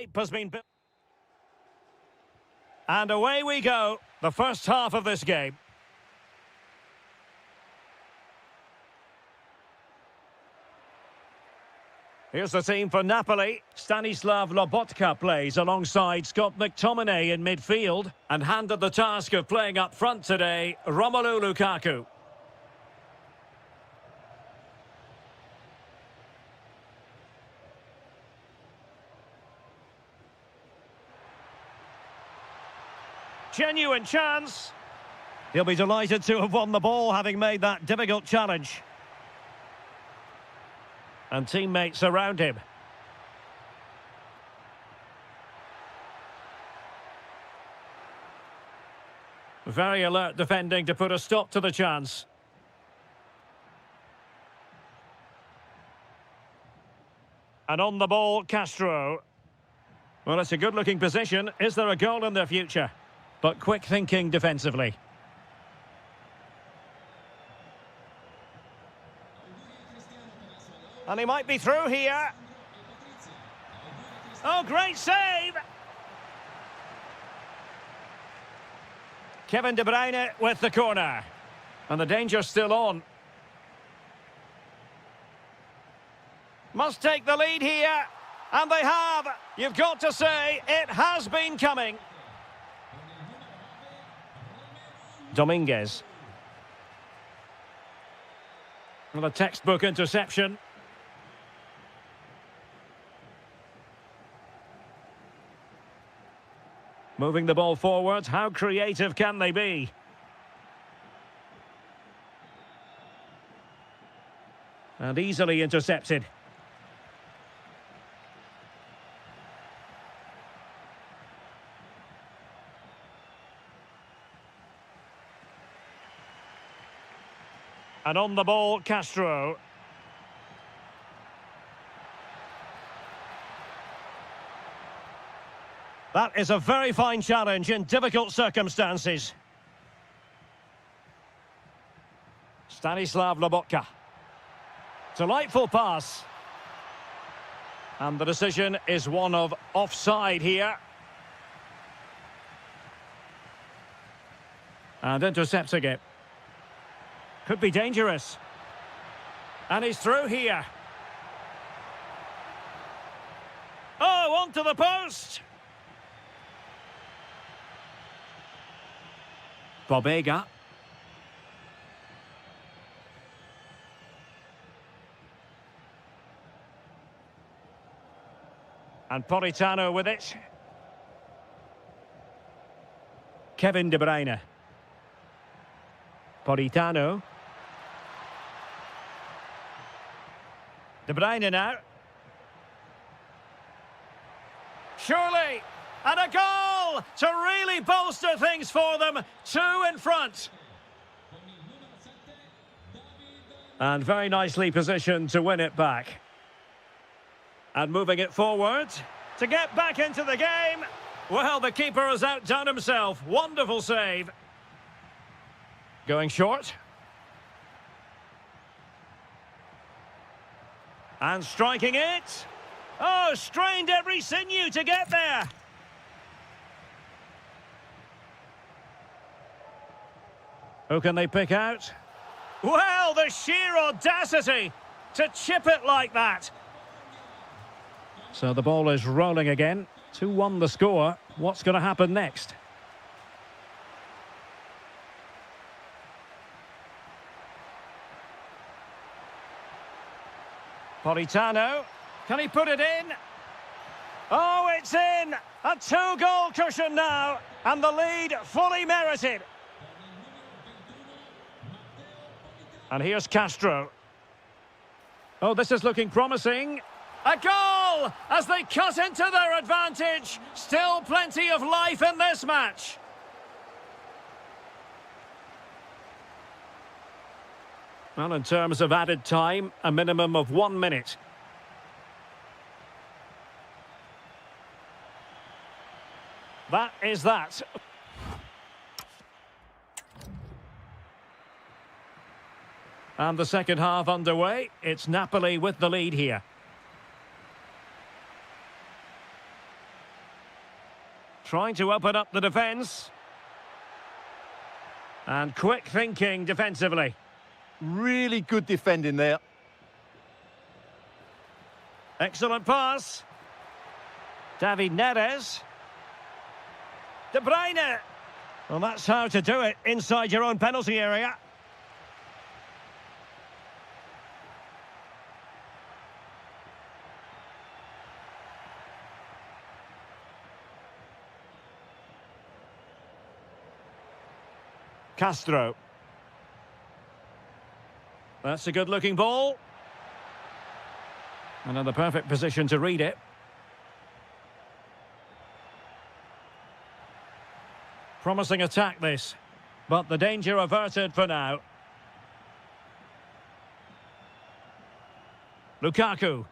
hype has been built. And away we go, the first half of this game. Here's the team for Napoli. Stanislav Lobotka plays alongside Scott McTominay in midfield and handed the task of playing up front today, Romelu Lukaku. Genuine chance. He'll be delighted to have won the ball, having made that difficult challenge. And teammates around him. Very alert defending to put a stop to the chance. And on the ball, Castro. Well, it's a good-looking position. Is there a goal in their future? But quick thinking defensively. And he might be through here. Oh, great save! Kevin De Bruyne with the corner. And the danger's still on. Must take the lead here. And they have. You've got to say, it has been coming. Dominguez. Well, a textbook interception. Moving the ball forward, how creative can they be? And easily intercepted. And on the ball, Castro. That is a very fine challenge in difficult circumstances. Stanislav Lobotka. Delightful pass. And the decision is one of offside here. And intercepting it. Could be dangerous. And he's through here. Oh, onto the post! Bobega. And Politano with it. Kevin De Bruyne. Politano. De Bruyne now. Surely! And a goal to really bolster things for them. 2 in front. And very nicely positioned to win it back. And moving it forward to get back into the game. Well, the keeper has outdone himself. Wonderful save. Going short. And striking it. Oh, strained every sinew to get there. Who can they pick out? Well, the sheer audacity to chip it like that. So the ball is rolling again. 2-1 the score. What's going to happen next? Politano. Can he put it in? Oh, it's in! A 2-goal cushion now. And the lead fully merited. And here's Castro. Oh, this is looking promising. A goal as they cut into their advantage. Still plenty of life in this match. Well, in terms of added time, a minimum of 1 minute. That is that. And the second half underway. It's Napoli with the lead here. Trying to open up the defence. And quick thinking defensively. Really good defending there. Excellent pass. David Neres. De Bruyne. Well, that's how to do it inside your own penalty area. Castro. That's a good-looking ball. Another perfect position to read it. Promising attack this, but the danger averted for now. Lukaku.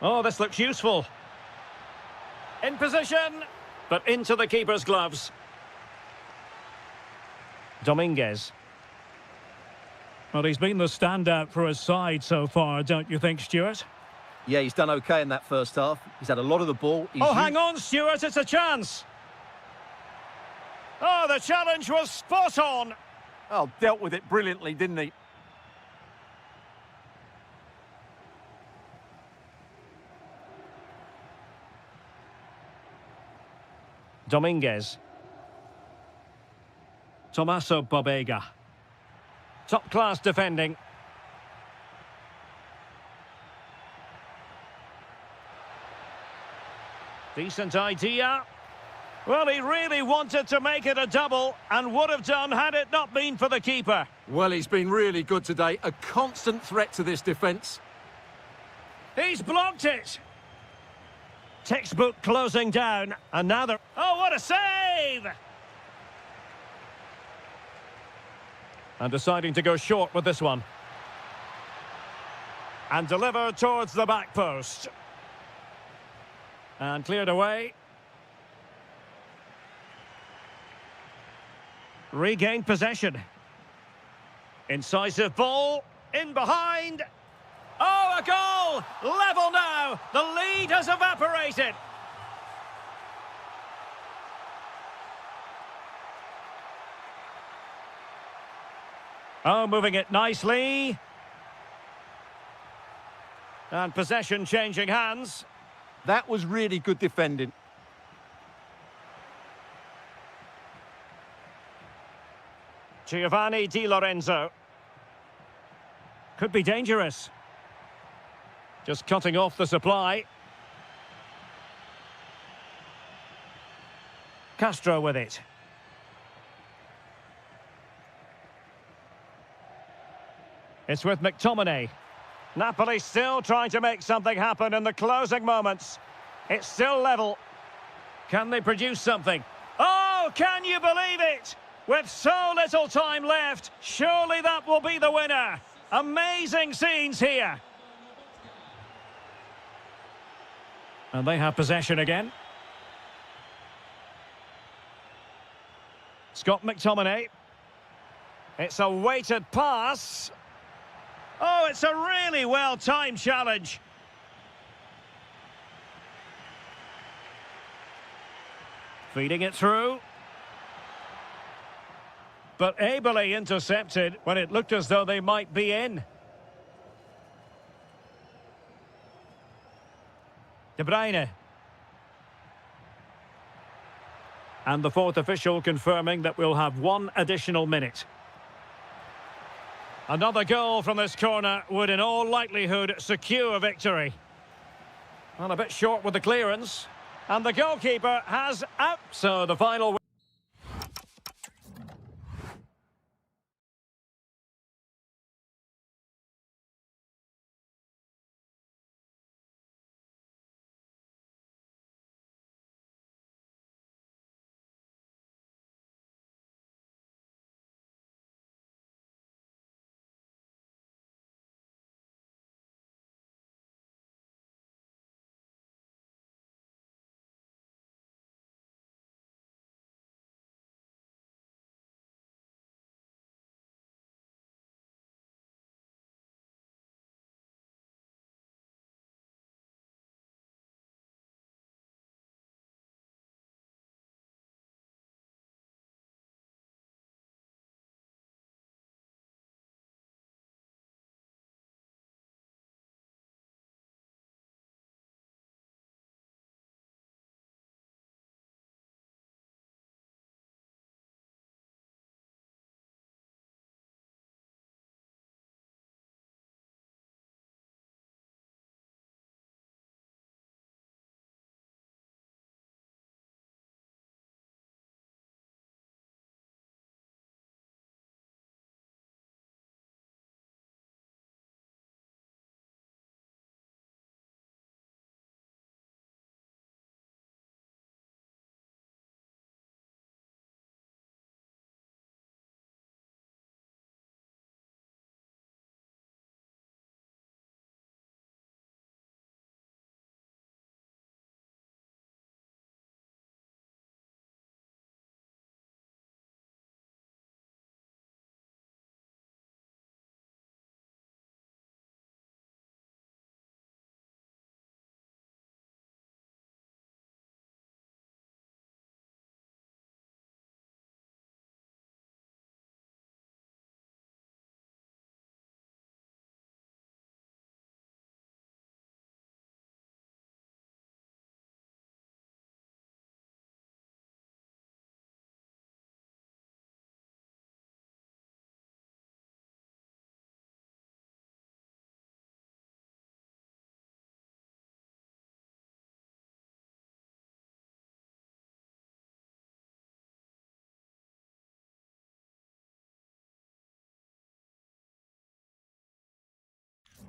Oh, this looks useful. In position, but into the keeper's gloves. Dominguez. Well, he's been the standout for his side so far, don't you think, Stuart? Yeah, he's done okay in that first half. He's had a lot of the ball. Hang on, Stuart, it's a chance. Oh, the challenge was spot on. Oh, dealt with it brilliantly, didn't he? Dominguez. Tommaso Bobega. Top-class defending. Decent idea. Well, he really wanted to make it a double and would have done had it not been for the keeper. Well, he's been really good today. A constant threat to this defence. He's blocked it. Textbook closing down. And now they're... Oh, what a save! And deciding to go short with this one. And deliver towards the back post. And cleared away. Regained possession. Incisive ball. In behind. Oh, a goal! Level now. The lead has evaporated. Oh, moving it nicely. And possession changing hands. That was really good defending. Giovanni Di Lorenzo. Could be dangerous. Just cutting off the supply. Castro with it. It's with McTominay. Napoli still trying to make something happen in the closing moments. It's still level. Can they produce something? Oh, can you believe it? With so little time left, surely that will be the winner. Amazing scenes here. And they have possession again. Scott McTominay. It's a weighted pass. Oh, it's a really well-timed challenge. Feeding it through. But ably intercepted when it looked as though they might be in. De Bruyne. And the fourth official confirming that we'll have one additional minute. Another goal from this corner would in all likelihood secure victory. Well, a bit short with the clearance. And the goalkeeper has out. So the final...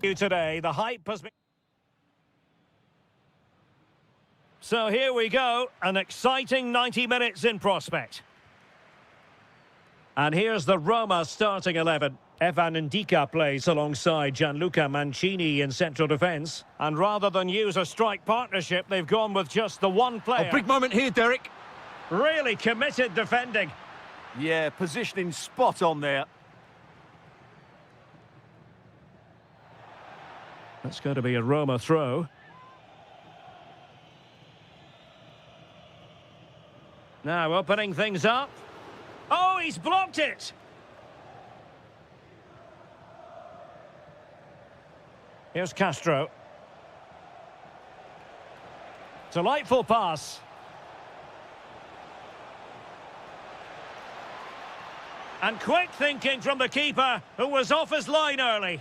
Today, the hype has been... So here we go, an exciting 90 minutes in prospect. And here's the Roma starting 11. Evan Ndika plays alongside Gianluca Mancini in central defence. And rather than use a strike partnership, they've gone with just the one player. A big moment here, Derek. Really committed defending. Yeah, positioning spot on there. That's going to be a Roma throw. Now opening things up. Oh, he's blocked it! Here's Castro. Delightful pass. And quick thinking from the keeper, who was off his line early.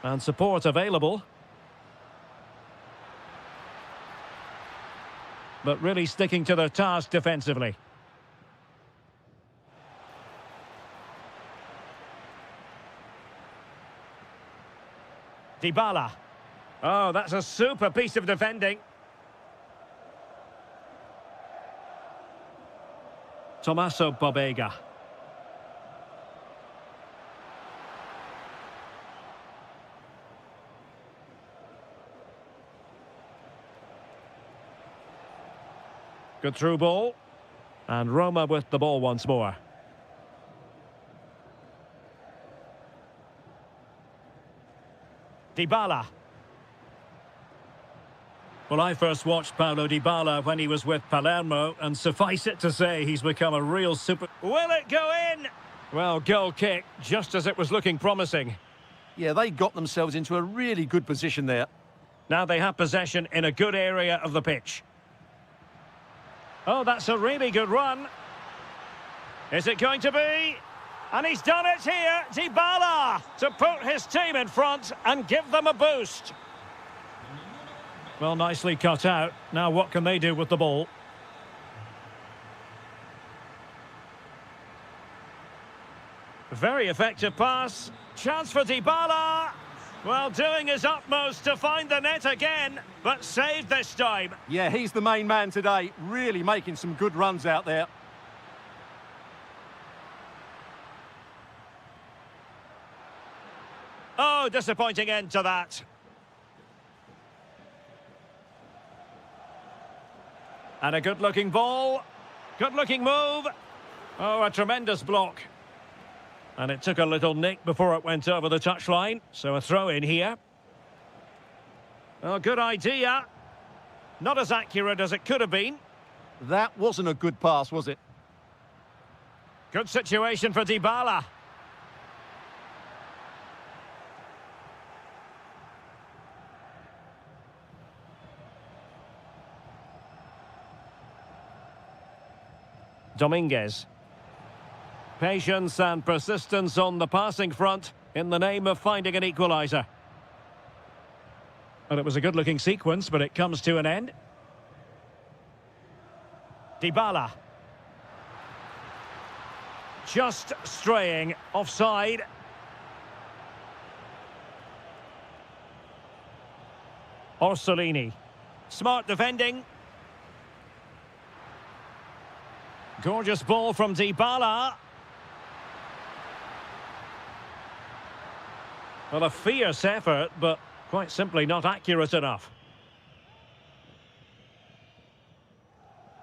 And support available. But really sticking to their task defensively. Dybala. Oh, that's a super piece of defending. Tommaso Pobega. Good through ball. And Roma with the ball once more. Dybala. Well, I first watched Paulo Dybala when he was with Palermo, and suffice it to say, he's become a real super... Will it go in? Well, goal kick, just as it was looking promising. Yeah, they got themselves into a really good position there. Now they have possession in a good area of the pitch. Oh, that's a really good run. Is it going to be? And he's done it here, Dybala, to put his team in front and give them a boost. Well, nicely cut out. Now what can they do with the ball? Very effective pass. Chance for Dybala. Well, doing his utmost to find the net again, but saved this time. Yeah, he's the main man today, really making some good runs out there. Oh, disappointing end to that. And a good-looking ball. Good-looking move. Oh, a tremendous block. And it took a little nick before it went over the touchline. So a throw in here. Oh, good idea. Not as accurate as it could have been. That wasn't a good pass, was it? Good situation for Dybala. Dominguez. Patience and persistence on the passing front in the name of finding an equaliser. And it was a good-looking sequence, but it comes to an end. Dybala. Just straying offside. Orsolini. Smart defending. Gorgeous ball from Dybala. Well, a fierce effort, but quite simply not accurate enough.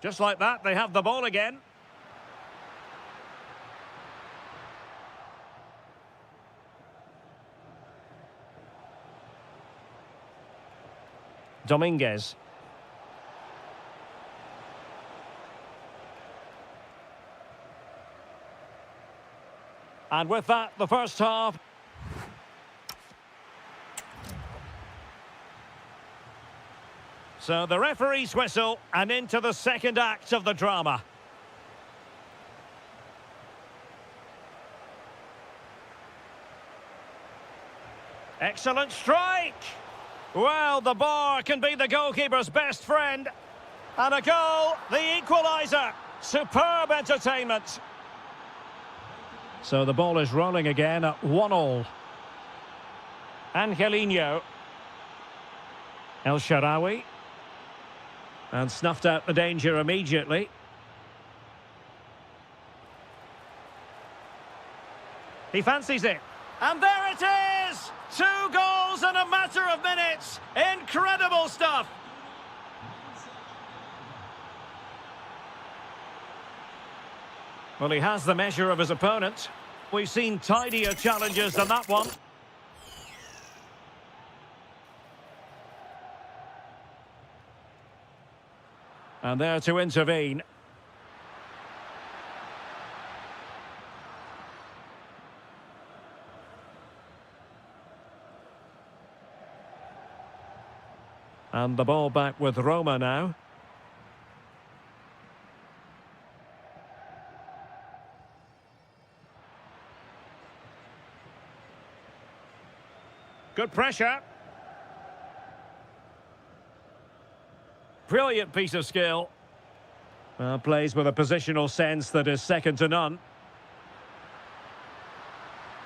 Just like that, they have the ball again. Dominguez. And with that, the first half. So the referee's whistle, and into the second act of the drama. Excellent strike! Well, the bar can be the goalkeeper's best friend. And a goal, the equaliser. Superb entertainment. So the ball is rolling again at 1-1. Angelino. El Shaarawy. And snuffed out the danger immediately. He fancies it. And there it is! 2 goals in a matter of minutes. Incredible stuff. Well, he has the measure of his opponent. We've seen tidier challenges than that one. And there to intervene. And the ball back with Roma now. Good pressure. Brilliant piece of skill. Plays with a positional sense that is second to none.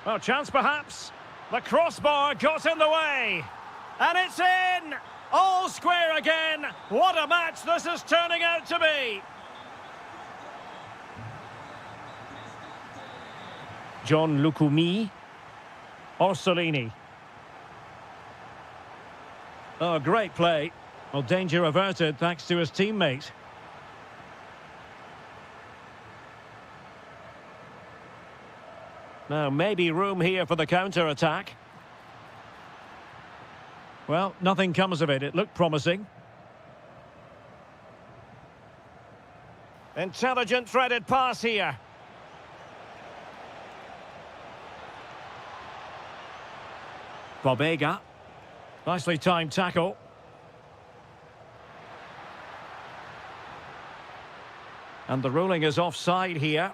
Well, chance perhaps. The crossbar got in the way. And it's in! All square again. What a match this is turning out to be. John Lukumi. Orsolini. Oh, great play. Well, danger averted thanks to his teammate. Now, maybe room here for the counter-attack. Well, nothing comes of it. It looked promising. Intelligent threaded pass here. Bobega. Nicely timed tackle. And the ruling is offside here.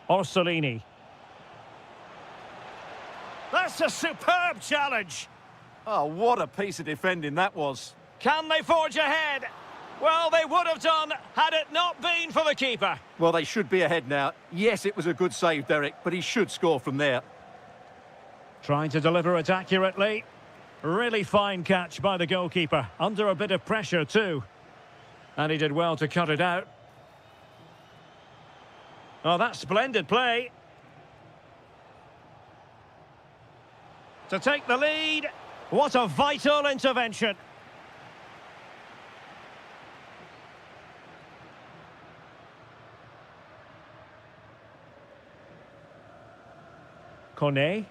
Orsolini. That's a superb challenge. Oh, what a piece of defending that was. Can they forge ahead? Well, they would have done had it not been for the keeper. Well, they should be ahead now. Yes, it was a good save, Derek, but he should score from there. Trying to deliver it accurately. Really fine catch by the goalkeeper. Under a bit of pressure too. And he did well to cut it out. Oh, that's splendid play. To take the lead. What a vital intervention. Kone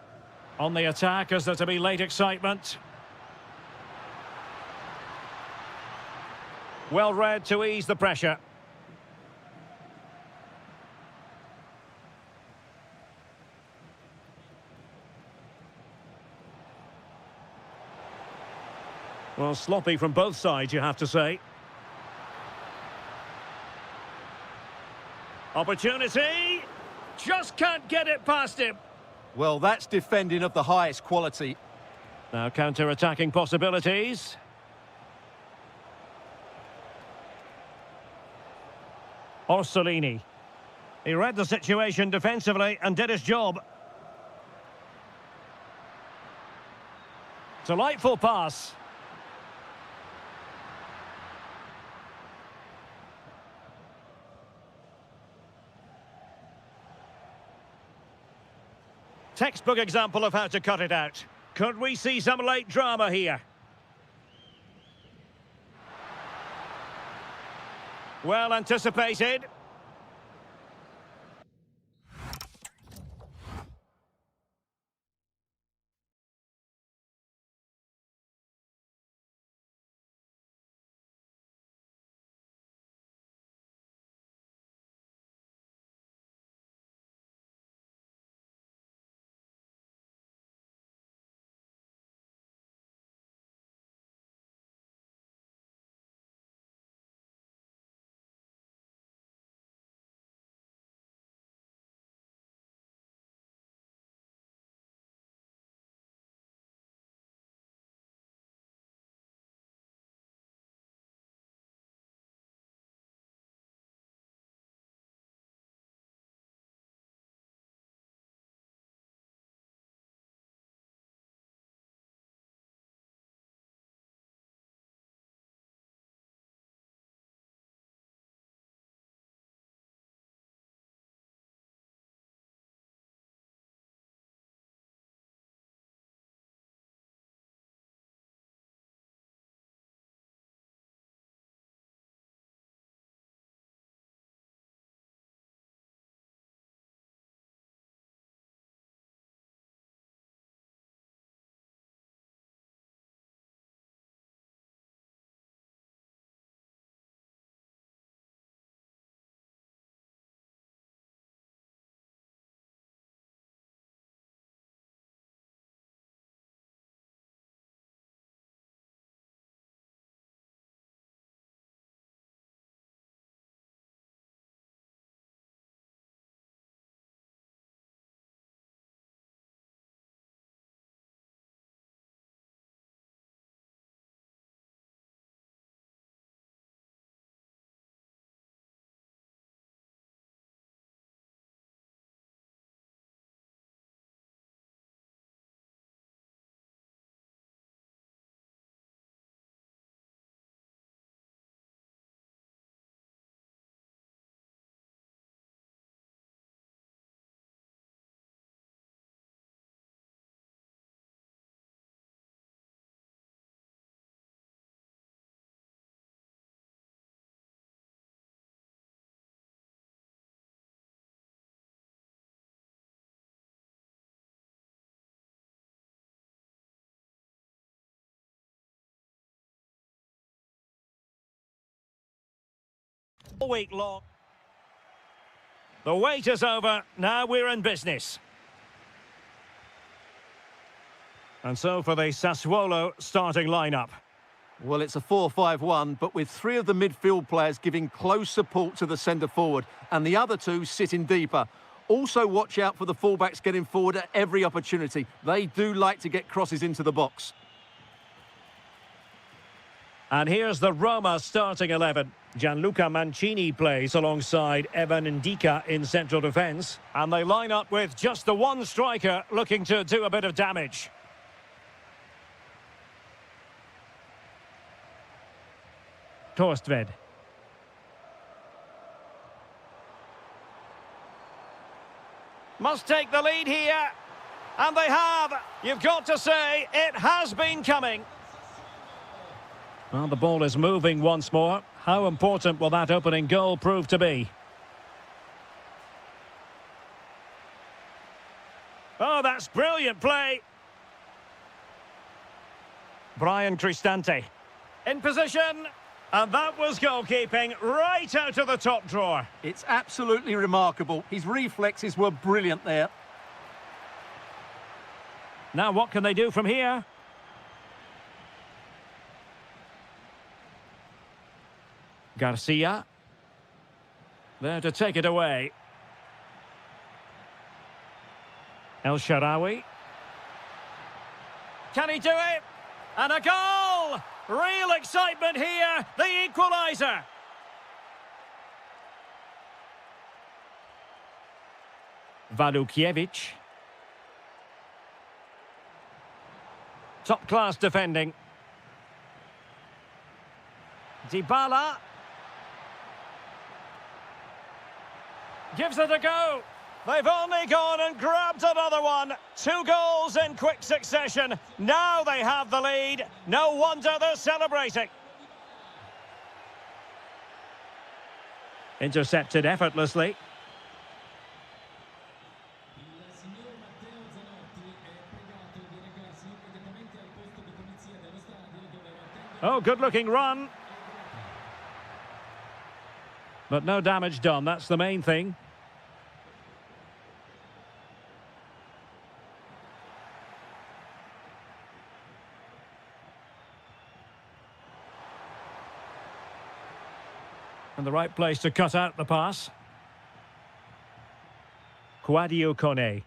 on the attack as there to be late excitement. Well read to ease the pressure. Well, sloppy from both sides, you have to say. Opportunity. Just can't get it past him. Well, that's defending of the highest quality. Now counter-attacking possibilities. Orsolini. He read the situation defensively and did his job. Delightful pass. Textbook example of how to cut it out. Could we see some late drama here? Well anticipated. all week long. The wait is over. Now we're in business. And so for the Sassuolo starting lineup. Well, it's a 4-5-1, but with three of the midfield players giving close support to the centre forward and the other two sitting deeper. Also watch out for the fullbacks getting forward at every opportunity. They do like to get crosses into the box. And here's the Roma starting 11. Gianluca Mancini plays alongside Evan Ndika in central defence. And they line up with just the one striker looking to do a bit of damage. Torstved. Must take the lead here. And they have. You've got to say, it has been coming. Well, the ball is moving once more. How important will that opening goal prove to be? Oh, that's brilliant play. Brian Cristante. In position. And that was goalkeeping right out of the top drawer. It's absolutely remarkable. His reflexes were brilliant there. Now what can they do from here? Garcia. There to take it away. El Shaarawy. Can he do it? And a goal! Real excitement here, the equaliser. Walukiewicz. Top-class defending. Dybala. Gives it a go. They've only gone and grabbed another one. 2 goals in quick succession. Now they have the lead. No wonder they're celebrating. Intercepted effortlessly. Oh, good-looking run. But no damage done, that's the main thing. And the right place to cut out the pass. Kouadio Kone.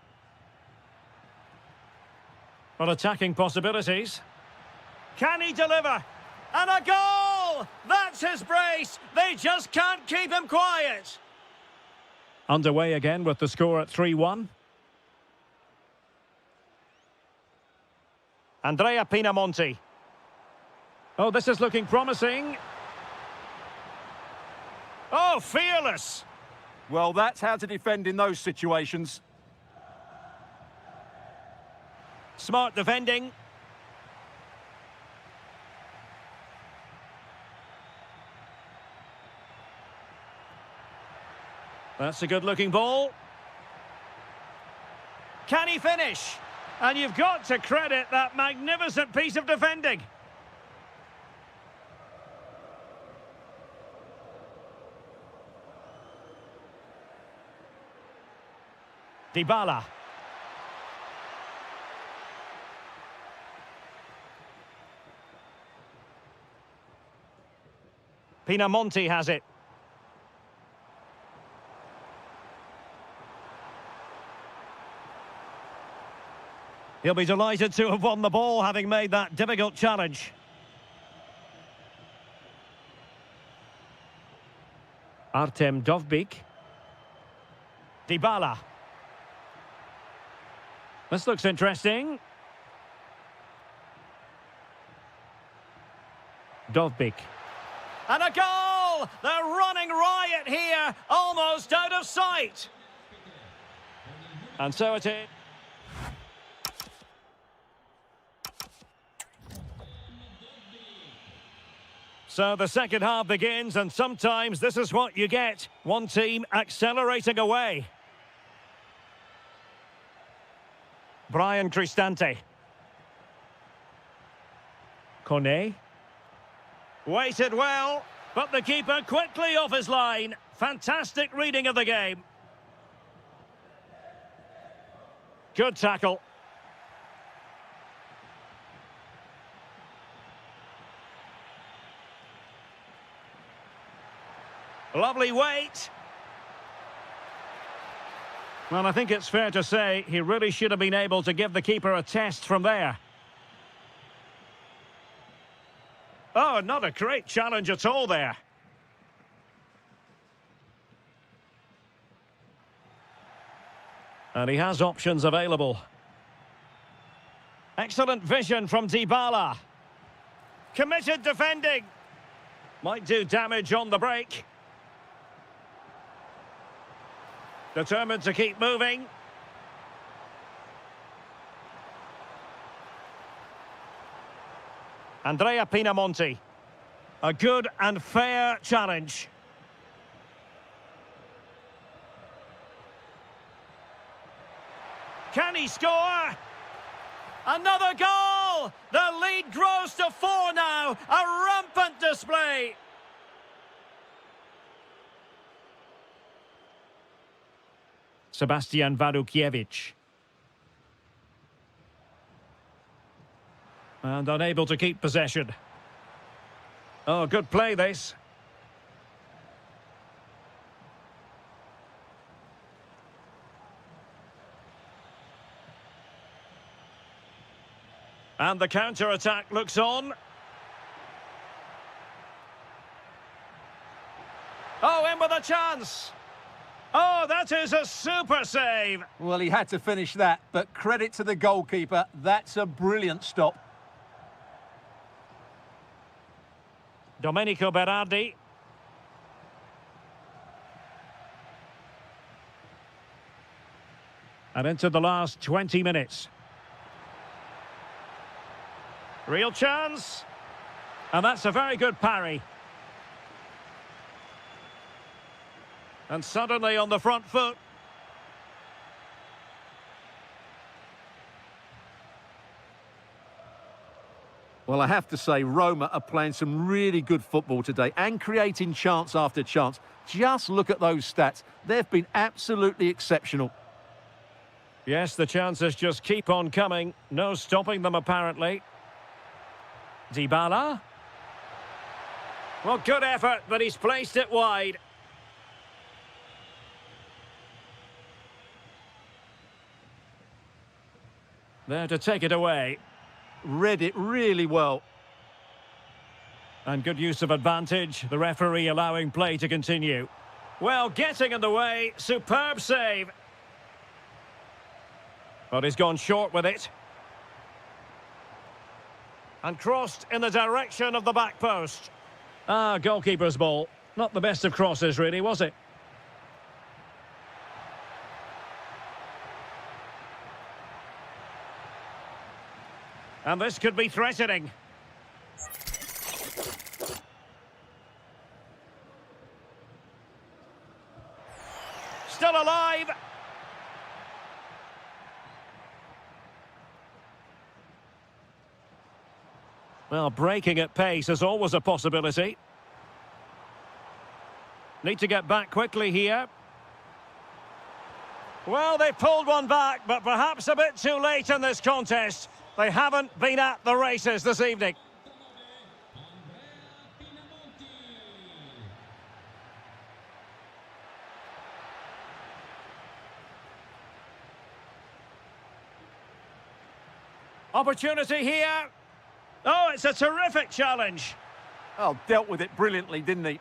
Well, attacking possibilities. Can he deliver? And a goal! That's his brace! They just can't keep him quiet! Underway again with the score at 3-1. Andrea Pinamonti. Oh, this is looking promising. Oh, fearless! Well, that's how to defend in those situations. Smart defending. That's a good-looking ball. Can he finish? And you've got to credit that magnificent piece of defending. Dybala. Pinamonti has it. He'll be delighted to have won the ball, having made that difficult challenge. Artem Dovbyk. Dybala. This looks interesting. Dovbyk. And a goal! They're running riot here, almost out of sight. And so it is. So the second half begins, and sometimes this is what you get. One team accelerating away. Brian Cristante. Kone. Waited well. But the keeper quickly off his line. Fantastic reading of the game. Good tackle. Lovely weight. Well, I think it's fair to say he really should have been able to give the keeper a test from there. Oh, not a great challenge at all there. And he has options available. Excellent vision from Dybala. Committed defending. Might do damage on the break. Determined to keep moving. Andrea Pinamonti. A good and fair challenge. Can he score? Another goal! The lead grows to 4 now. A rampant display. Sebastian Wadukiewicz. And unable to keep possession. Oh, good play this. And the counter-attack looks on. Oh, in with a chance. Oh, that is a super save. Well, he had to finish that, but credit to the goalkeeper. That's a brilliant stop. Domenico Berardi. And into the last 20 minutes. Real chance. And that's a very good parry. And suddenly on the front foot. Well, I have to say, Roma are playing some really good football today and creating chance after chance. Just look at those stats. They've been absolutely exceptional. Yes, the chances just keep on coming. No stopping them, apparently. Dybala. Well, good effort, but he's placed it wide. There to take it away. Read it really well. And good use of advantage. The referee allowing play to continue. Well, getting in the way. Superb save. But he's gone short with it. And crossed in the direction of the back post. Ah, goalkeeper's ball. Not the best of crosses, really, was it? And this could be threatening. Still alive. Well, breaking at pace is always a possibility. Need to get back quickly here. Well, they pulled one back, but perhaps a bit too late in this contest. They haven't been at the races this evening. Opportunity here. Oh, it's a terrific challenge. Oh, dealt with it brilliantly, didn't he?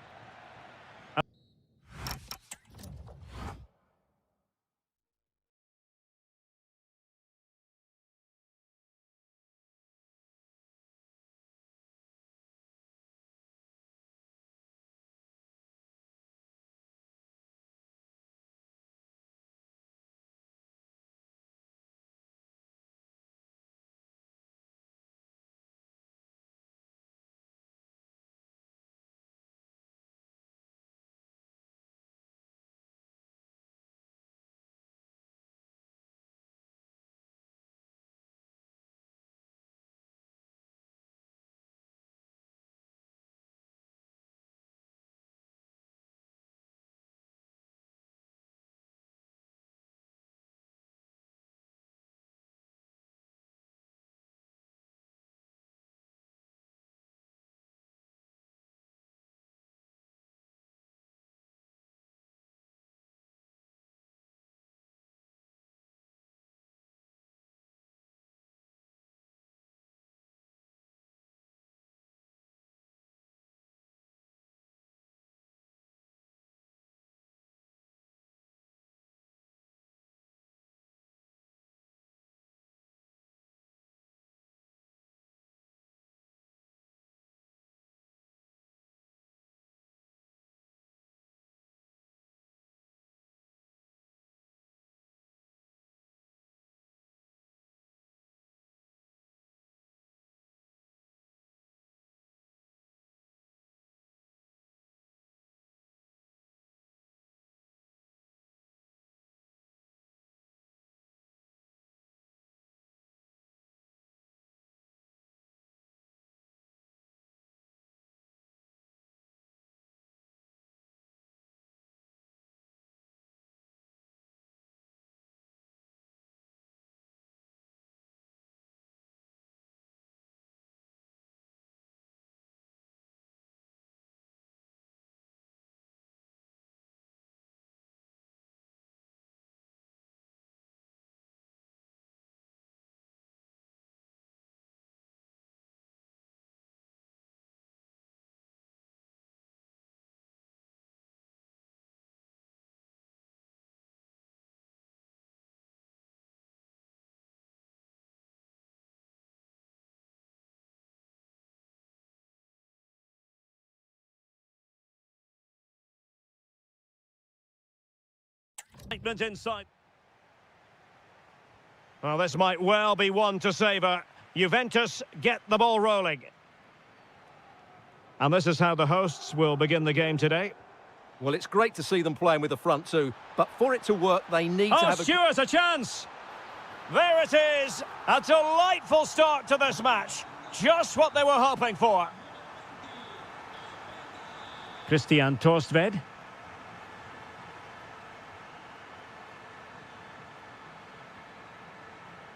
excitement inside. Well, this might well be one to savour. Juventus get the ball rolling. And this is how the hosts will begin the game today. Well, it's great to see them playing with the front two, but for it to work, they need to have Stewart's a chance! There it is! A delightful start to this match. Just what they were hoping for. Christian Torstved.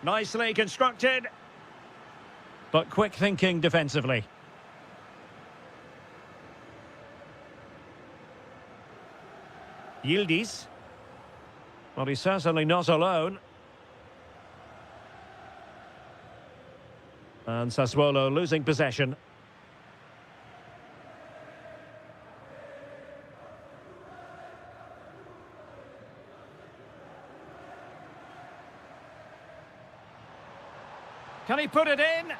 Nicely constructed, but quick thinking defensively. Yildiz. Well, he's certainly not alone. And Sassuolo losing possession. Can he put it in?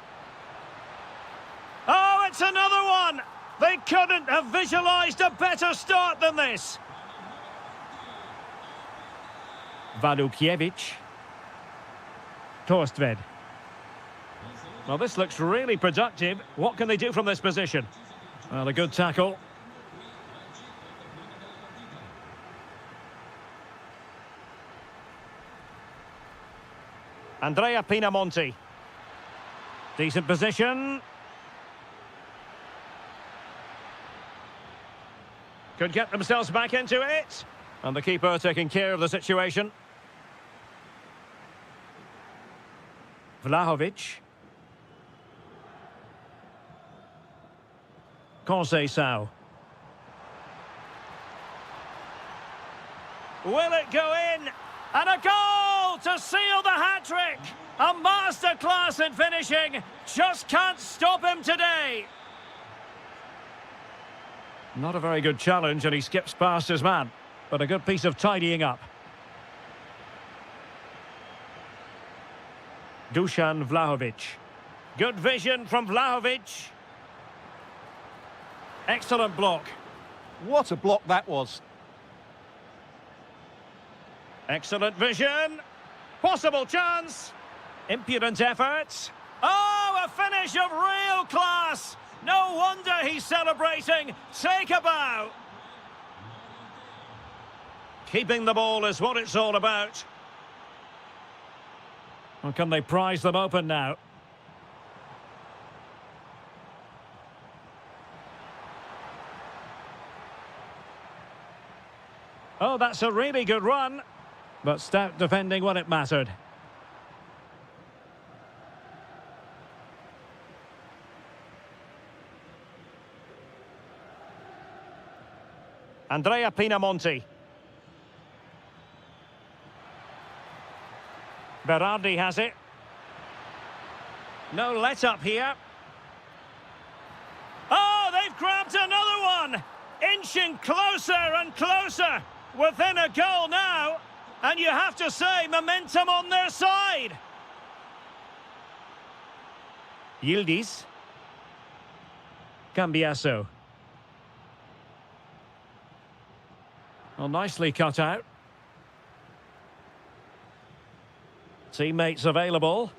Oh, it's another one! They couldn't have visualised a better start than this. Walukiewicz. Torstved. Well, this looks really productive. What can they do from this position? Well, a good tackle. Andrea Pinamonti. Decent position. Could get themselves back into it. And the keeper taking care of the situation. Vlahovic. Conceição. Will it go in? And a goal to seal the hat-trick! A masterclass in finishing. Just can't stop him today. Not a very good challenge, and he skips past his man. But a good piece of tidying up. Dusan Vlahovic. Good vision from Vlahovic. Excellent block. What a block that was. Excellent vision. Possible chance. Impudent efforts. Oh, a finish of real class. No wonder he's celebrating. Take a bow. Keeping the ball is what it's all about. Well, can they prise them open now? Oh, that's a really good run. But stout defending when it mattered. Andrea Pinamonti. Berardi has it. No let-up here. Oh, they've grabbed another one! Inching closer and closer. Within a goal now. And you have to say, momentum on their side. Yildiz. Cambiasso. Well, nicely cut out. Teammates available.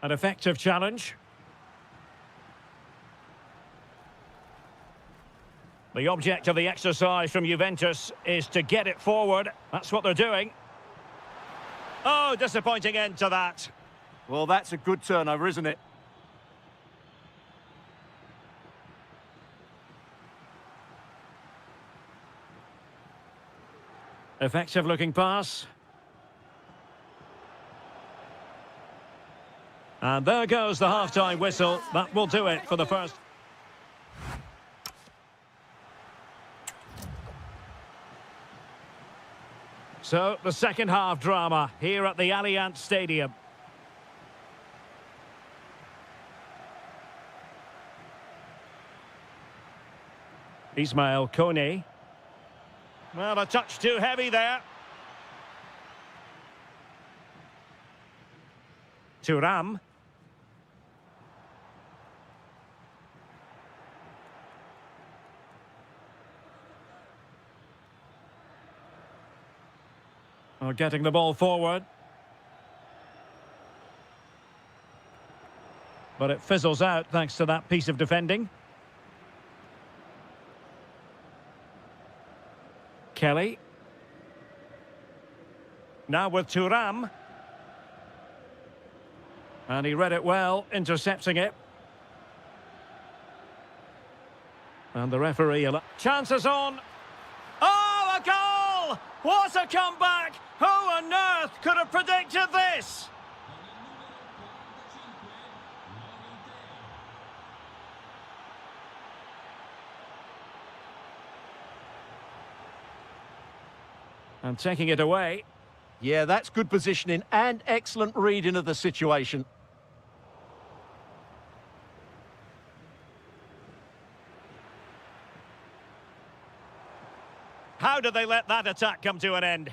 An effective challenge. The object of the exercise from Juventus is to get it forward. That's what they're doing. Oh, disappointing end to that. Well, that's a good turnover, isn't it? Effective looking pass. And there goes the half-time whistle. That will do it for the first. So, the second half drama here at the Allianz Stadium. Ismail Kone. Well, a touch too heavy there. Thuram. Getting the ball forward. But it fizzles out thanks to that piece of defending. Kelly. Now with Thuram. And he read it well, intercepting it. And the referee... Chances on. Oh, a goal! What a comeback! Who on earth could have predicted this? And taking it away. Yeah, that's good positioning and excellent reading of the situation. How did they let that attack come to an end?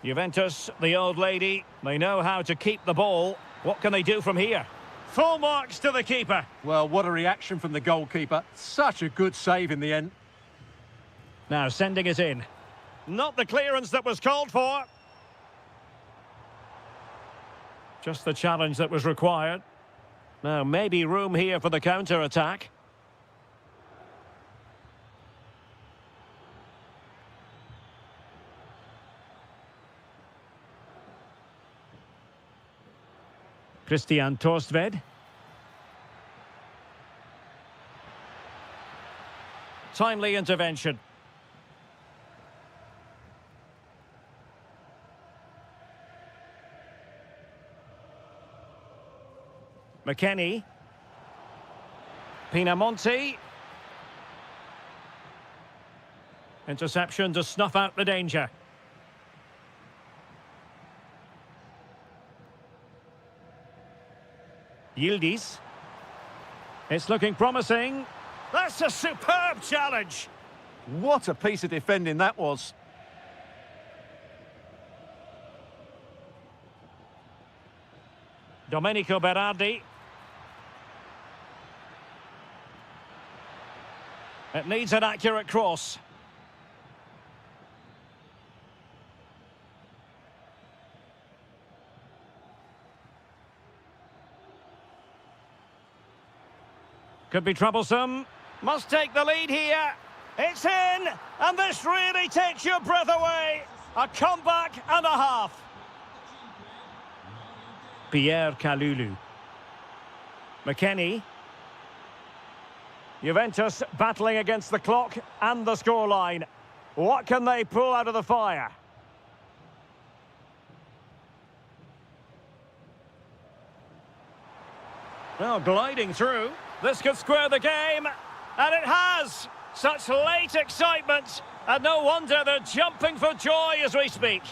Juventus, the old lady, they know how to keep the ball. What can they do from here? Full marks to the keeper. Well, what a reaction from the goalkeeper. Such a good save in the end. Now sending it in. Not the clearance that was called for. Just the challenge that was required. Now maybe room here for the counter-attack. Christian Torstved. Timely intervention. McKennie. Pinamonti. Interception to snuff out the danger. Yildiz. It's looking promising. That's a superb challenge. What a piece of defending that was. Domenico Berardi. It needs an accurate cross. Could be troublesome. Must take the lead here. It's in, and this really takes your breath away. A comeback and a half. Pierre Kalulu. McKennie. Juventus battling against the clock and the scoreline. What can they pull out of the fire? Well, gliding through. This could square the game, and it has. Such late excitement, and no wonder they're jumping for joy as we speak.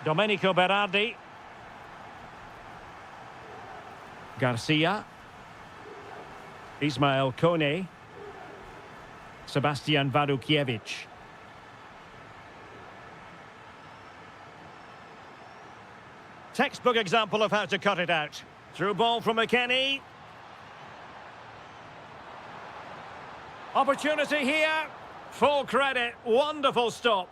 Domenico Berardi. Garcia. Ismail Kone. Sebastian Wadukiewicz. Textbook example of how to cut it out. Through ball from McKennie. Opportunity here. Full credit. Wonderful stop.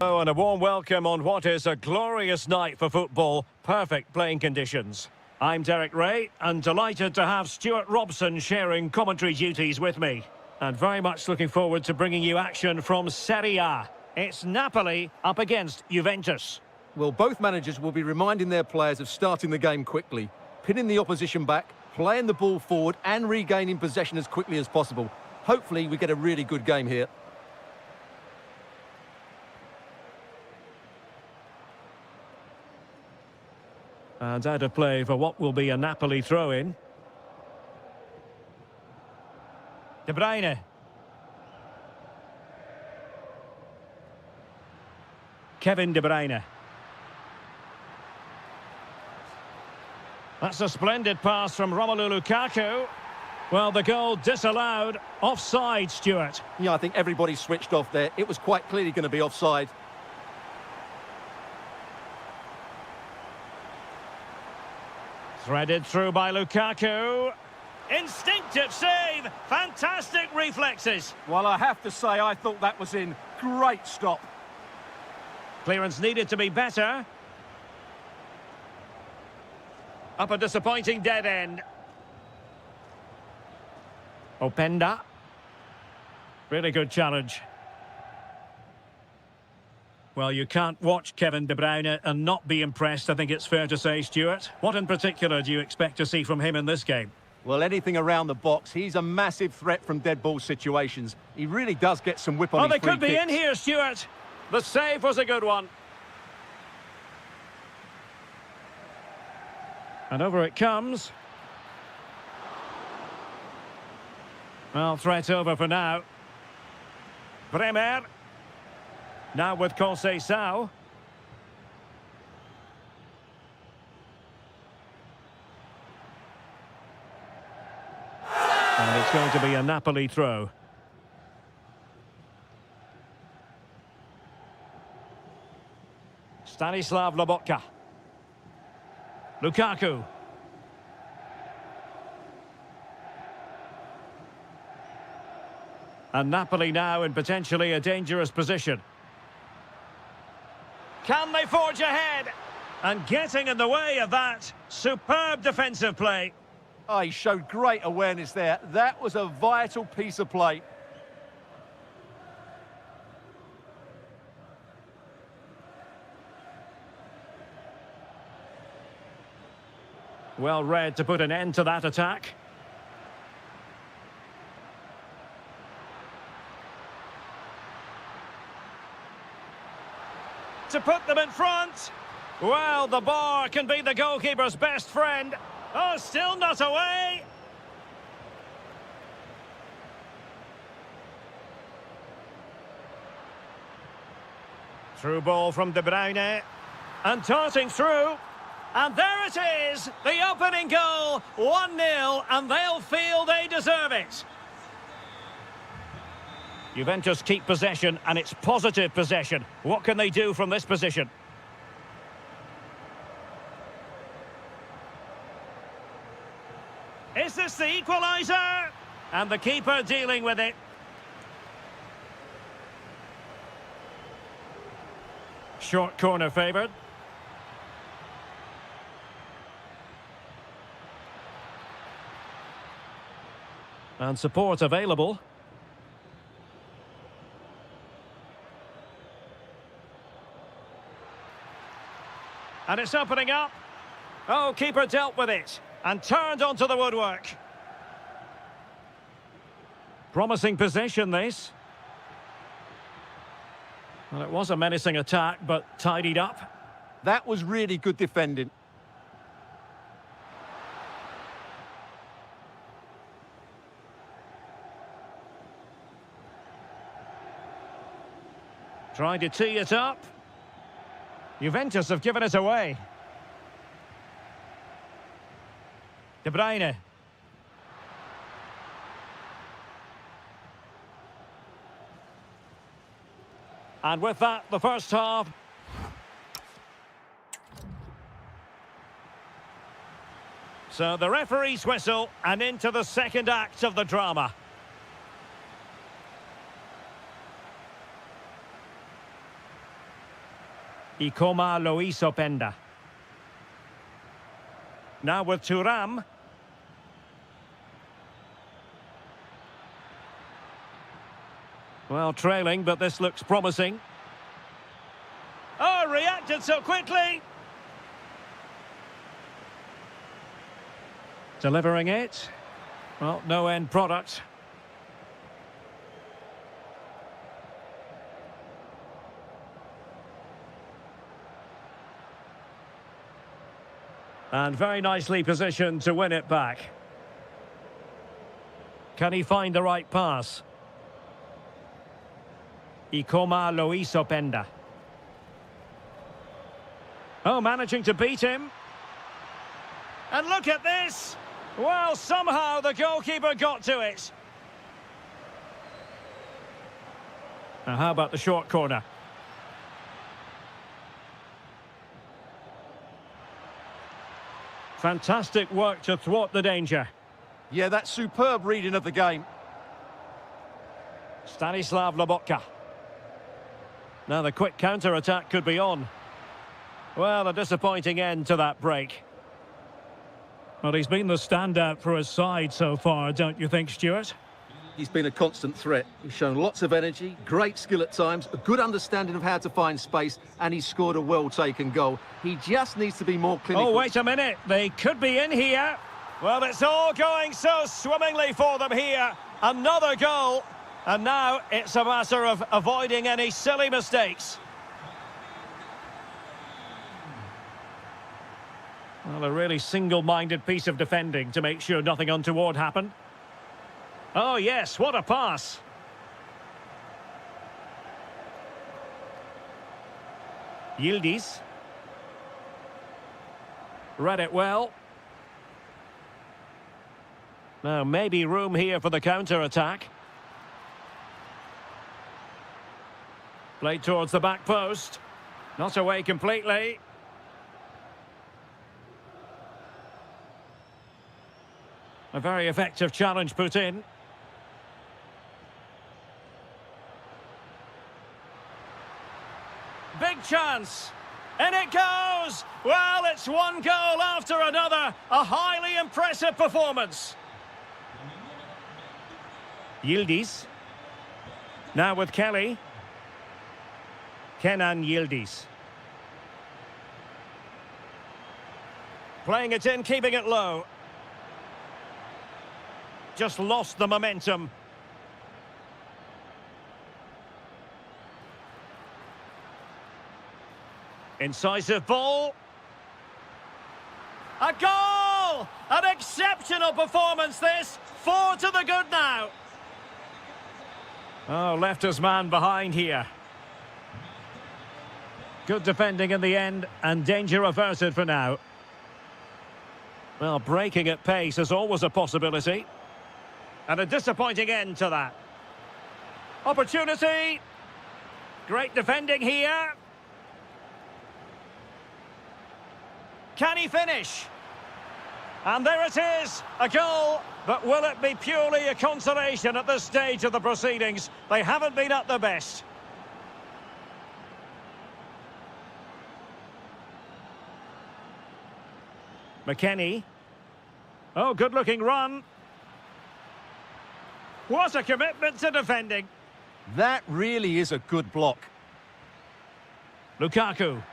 Oh, and a warm welcome on what is a glorious night for football. Perfect playing conditions. I'm Derek Ray, and delighted to have Stuart Robson sharing commentary duties with me. And very much looking forward to bringing you action from Serie A. It's Napoli up against Juventus. Well, both managers will be reminding their players of starting the game quickly, pinning the opposition back, playing the ball forward and regaining possession as quickly as possible. Hopefully we get a really good game here. And out of play for what will be a Napoli throw-in. De Bruyne. Kevin De Bruyne. That's a splendid pass from Romelu Lukaku. Well, the goal disallowed. Offside, Stuart. Yeah, I think everybody switched off there. It was quite clearly going to be offside. Threaded through by Lukaku. Instinctive save. Fantastic reflexes. Well, I have to say, I thought that was in. Great stop. Clearance needed to be better. Up a disappointing dead end. Openda. Really good challenge. Well, you can't watch Kevin De Bruyne and not be impressed, I think it's fair to say, Stuart. What in particular do you expect to see from him in this game? Well, anything around the box. He's a massive threat from dead ball situations. He really does get some whip on his free they could be kicks. in here, Stuart. The save was a good one. And over it comes. Well, threat over for now. Bremer. Now with Conceição. And it's going to be a Napoli throw. Stanislav Lobotka. Lukaku. And Napoli now in potentially a dangerous position. Can they forge ahead? And getting in the way of that. Superb defensive play. Oh, he showed great awareness there. That was a vital piece of play. Well read to put an end to that attack. To put them in front. Well, the bar can be the goalkeeper's best friend. Oh, still not away. Through ball from De Bruyne. And darting through. And there it is, the opening goal, 1-0, and they'll feel they deserve it. Juventus keep possession, and it's positive possession. What can they do from this position? Is this the equaliser? And the keeper dealing with it. Short corner favoured. And support available. And it's opening up. Oh, keeper dealt with it. And turned onto the woodwork. Promising possession, this. Well, it was a menacing attack, but tidied up. That was really good defending. Trying to tee it up. Juventus have given it away. De Bruyne. And with that, the first half. So the referee's whistle and into the second act of the drama. Ikoma Loisopenda. Now with Thuram. Well, trailing, but this looks promising. Oh, reacted so quickly. Delivering it. Well, no end product. And very nicely positioned to win it back. Can he find the right pass? Ikoma Loisopenda. Oh, managing to beat him. And look at this! Well, somehow the goalkeeper got to it. Now, how about the short corner? Fantastic work to thwart the danger. Yeah, that's superb reading of the game. Stanislav Lobotka. Now the quick counter-attack could be on. Well, a disappointing end to that break. Well, he's been the standout for his side so far, don't you think, Stuart? He's been a constant threat. He's shown lots of energy, great skill at times, a good understanding of how to find space, and he's scored a well-taken goal. He just needs to be more clinical. Oh, wait a minute. They could be in here. Well, it's all going so swimmingly for them here. Another goal. And now it's a matter of avoiding any silly mistakes. Well, a really single-minded piece of defending to make sure nothing untoward happened. Oh, yes, what a pass. Yildiz. Read it well. Now, maybe room here for the counter-attack. Played towards the back post. Not away completely. A very effective challenge put in. Big chance. And it goes! Well, it's one goal after another. A highly impressive performance. Yildiz. Now with Kelly. Kenan Yildiz. Playing it in, keeping it low. Just lost the momentum. Incisive ball. A goal! An exceptional performance this. 4 to the good now. Oh, left his man behind here. Good defending in the end, and danger averted for now. Well, breaking at pace is always a possibility. And a disappointing end to that. Opportunity. Great defending here. Can he finish? And there it is, a goal. But will it be purely a consolation at this stage of the proceedings? They haven't been at their best. McKennie. Oh, good-looking run. What a commitment to defending. That really is a good block. Lukaku.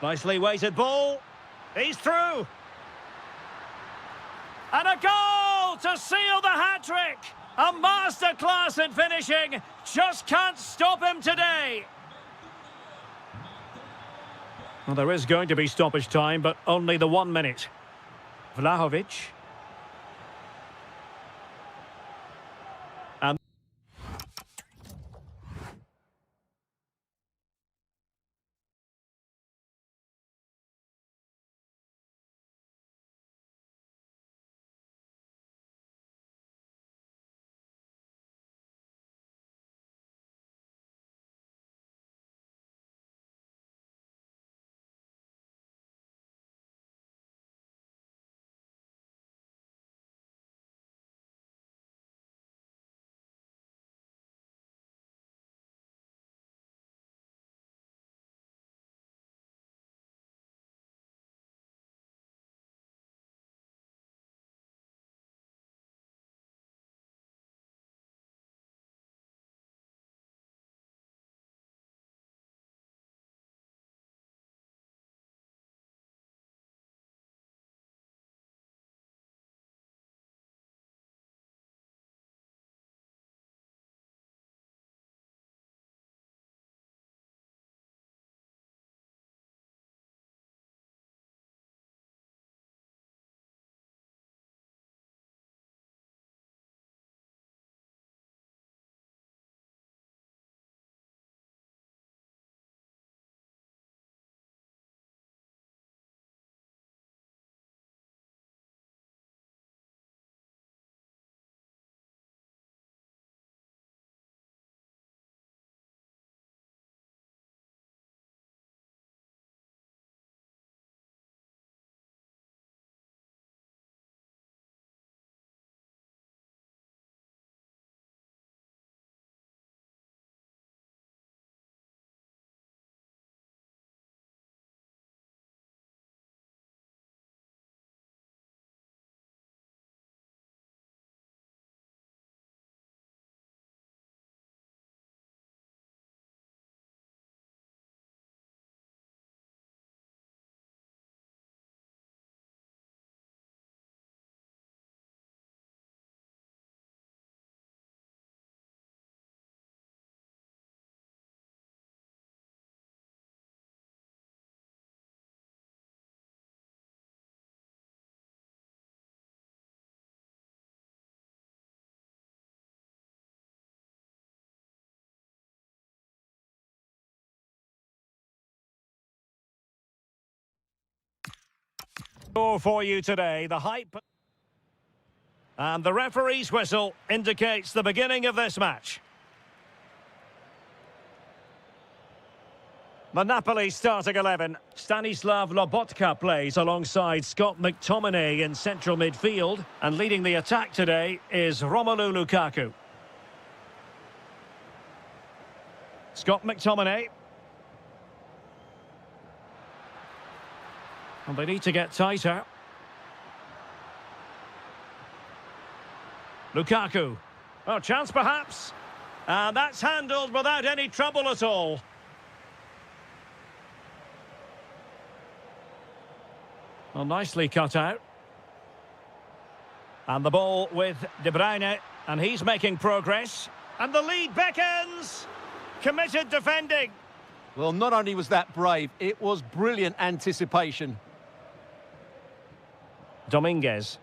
Nicely weighted ball. He's through. And a goal to seal the hat-trick. A masterclass in finishing. Just can't stop him today. Well, there is going to be stoppage time, but only the 1 minute. Vlahovic. Score for you today, the hype. And the referee's whistle indicates the beginning of this match. The Napoli starting 11. Stanislav Lobotka plays alongside Scott McTominay in central midfield. And leading the attack today is Romelu Lukaku. Scott McTominay. And they need to get tighter. Lukaku. Oh, chance perhaps. And that's handled without any trouble at all. Well, nicely cut out. And the ball with De Bruyne. And he's making progress. And the lead beckons. Committed defending. Well, not only was that brave, it was brilliant anticipation. Dominguez.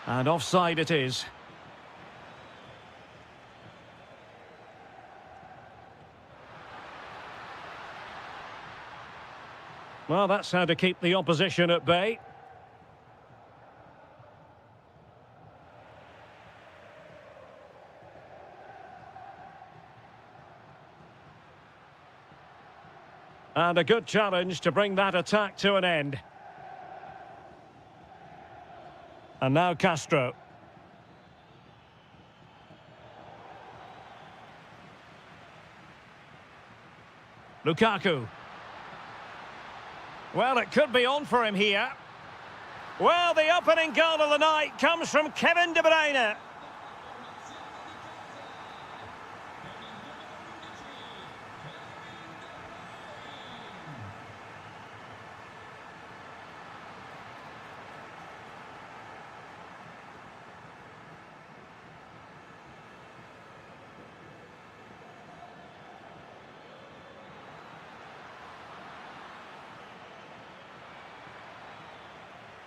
And offside it is. Well, that's how to keep the opposition at bay. And a good challenge to bring that attack to an end. And now Castro. Lukaku. Well, it could be on for him here. Well, the opening goal of the night comes from Kevin De Bruyne.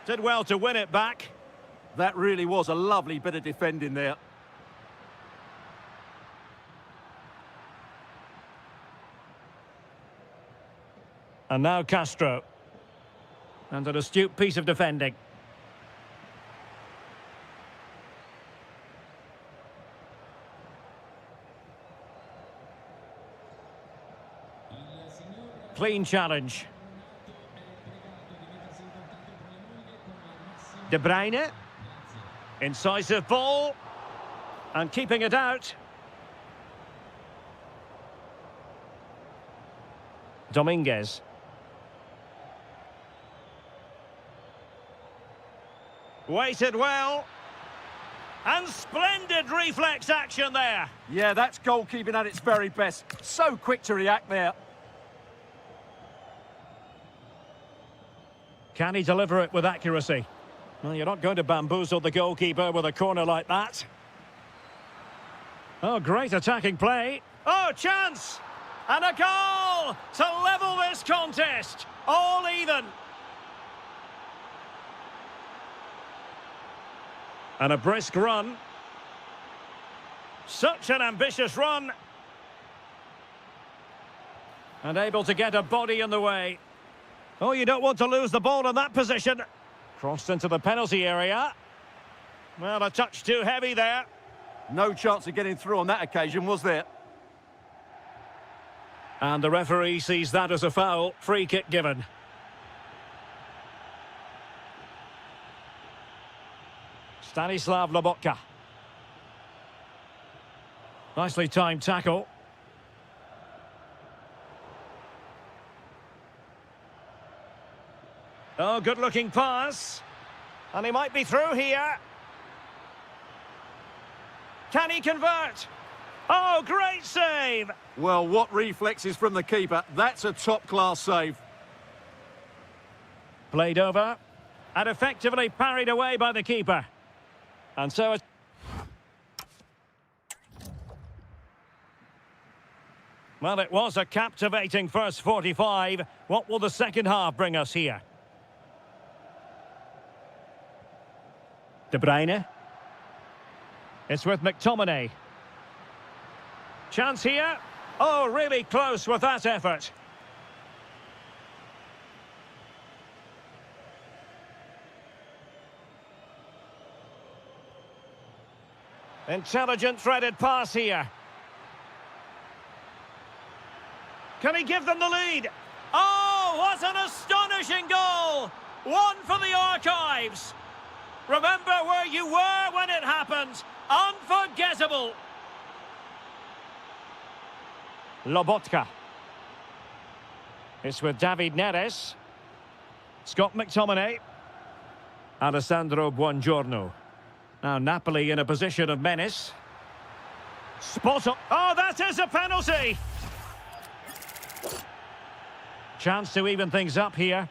Did well to win it back. That really was a lovely bit of defending there. And now Castro. And an astute piece of defending. Clean challenge. De Bruyne. Incisive ball. And keeping it out. Dominguez. Waited well. And splendid reflex action there. Yeah, that's goalkeeping at its very best. So quick to react there. Can he deliver it with accuracy? Well, you're not going to bamboozle the goalkeeper with a corner like that. Oh, great attacking play. Oh, chance! And a goal to level this contest. All even. And a brisk run. Such an ambitious run. And able to get a body in the way. Oh, you don't want to lose the ball in that position. Crossed into the penalty area. Well, a touch too heavy there. No chance of getting through on that occasion, was there? And the referee sees that as a foul. Free kick given. Stanislav Lobotka. Nicely timed tackle. Oh, good-looking pass. And he might be through here. Can he convert? Oh, great save! Well, what reflexes from the keeper. That's a top-class save. Played over. And effectively parried away by the keeper. And so it's... Well, it was a captivating first 45. What will the second half bring us here? De Bruyne. It's with McTominay. Chance here. Oh, really close with that effort. Intelligent threaded pass here. Can he give them the lead? Oh, what an astonishing goal! One for the archives. Remember where you were when it happened. Unforgettable. Lobotka. It's with David Neres. Scott McTominay. Alessandro Buongiorno. Now Napoli in a position of menace. Spot up. Oh, that is a penalty! Chance to even things up here.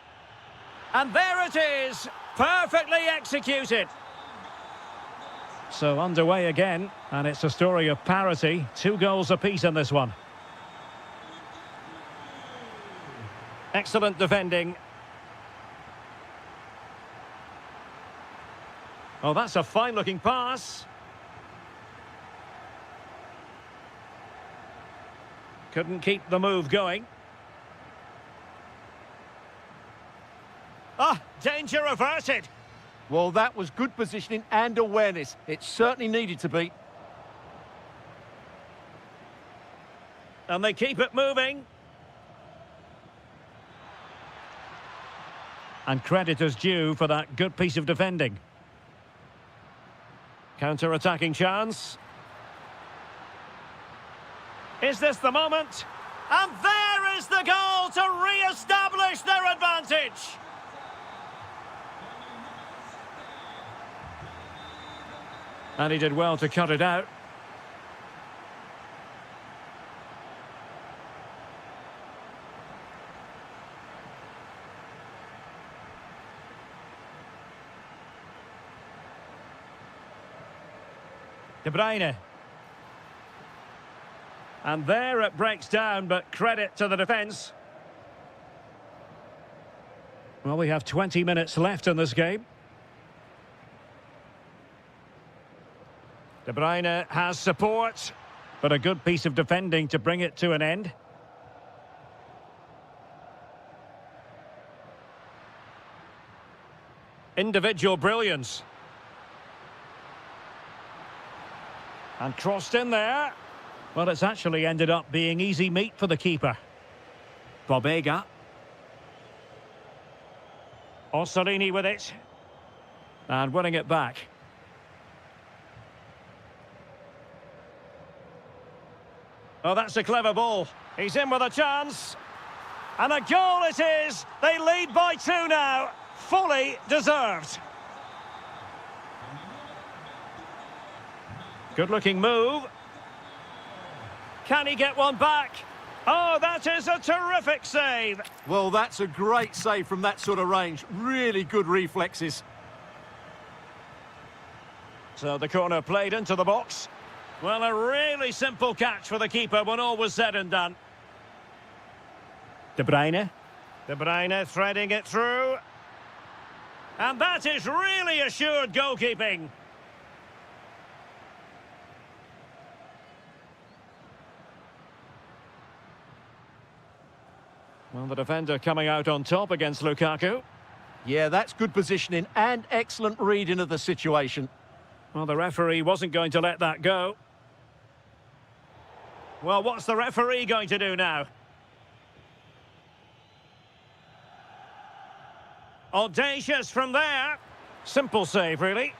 And there it is! Perfectly executed. So underway again, and it's a story of parity. 2 goals apiece in this one. Excellent defending. Oh, that's a fine-looking pass. Couldn't keep the move going. Ah, danger averted. Well, that was good positioning and awareness. It certainly needed to be. And they keep it moving. And credit is due for that good piece of defending. Counter-attacking chance. Is this the moment? And there is the goal to re-establish their advantage. And he did well to cut it out. De Bruyne. And there it breaks down, but credit to the defence. Well, we have 20 minutes left in this game. De Bruyne has support. But a good piece of defending to bring it to an end. Individual brilliance. And crossed in there. Well, it's actually ended up being easy meat for the keeper. Bobega. Orsolini with it. And winning it back. Oh, that's a clever ball. He's in with a chance. And a goal it is. They lead by 2 now. Fully deserved. Good-looking move. Can he get one back? Oh, that is a terrific save. Well, that's a great save from that sort of range. Really good reflexes. So the corner played into the box. Well, a really simple catch for the keeper when all was said and done. De Bruyne. De Bruyne threading it through. And that is really assured goalkeeping. Well, the defender coming out on top against Lukaku. Yeah, that's good positioning and excellent reading of the situation. Well, the referee wasn't going to let that go. Well, what's the referee going to do now? Audacious from there. Simple save, really.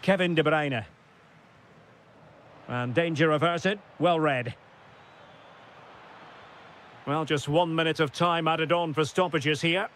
Kevin De Bruyne. And danger averted. Well read. Well, just 1 minute of time added on for stoppages here.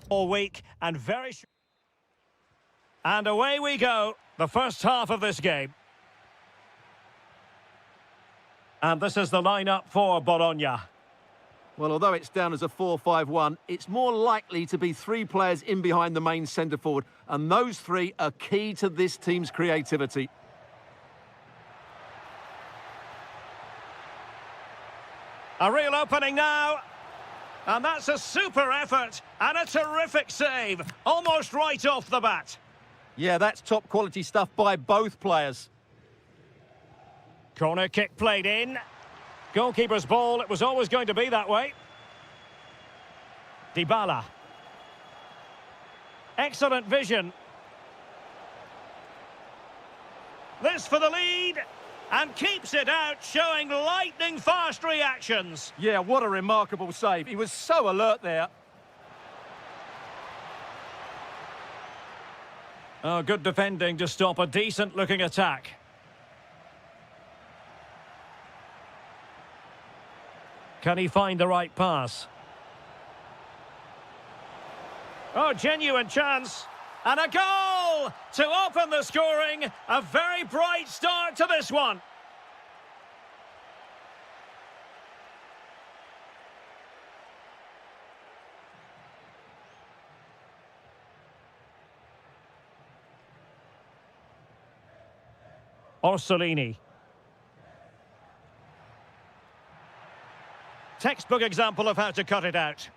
all week and and away we go, the first half of this game. And this is the lineup for Bologna. Well, although it's down as a 4-5-1, it's more likely to be 3 players in behind the main centre forward, and those 3 are key to this team's creativity. A real opening now. And that's a super effort and a terrific save, almost right off the bat. Yeah, that's top quality stuff by both players. Corner kick played in. Goalkeeper's ball, it was always going to be that way. Dybala. Excellent vision. This for the lead. And keeps it out, showing lightning-fast reactions. Yeah, what a remarkable save. He was so alert there. Oh, good defending to stop a decent-looking attack. Can he find the right pass? Oh, genuine chance. And a goal to open the scoring. A very bright start to this one. Orsolini. Textbook example of how to cut it out.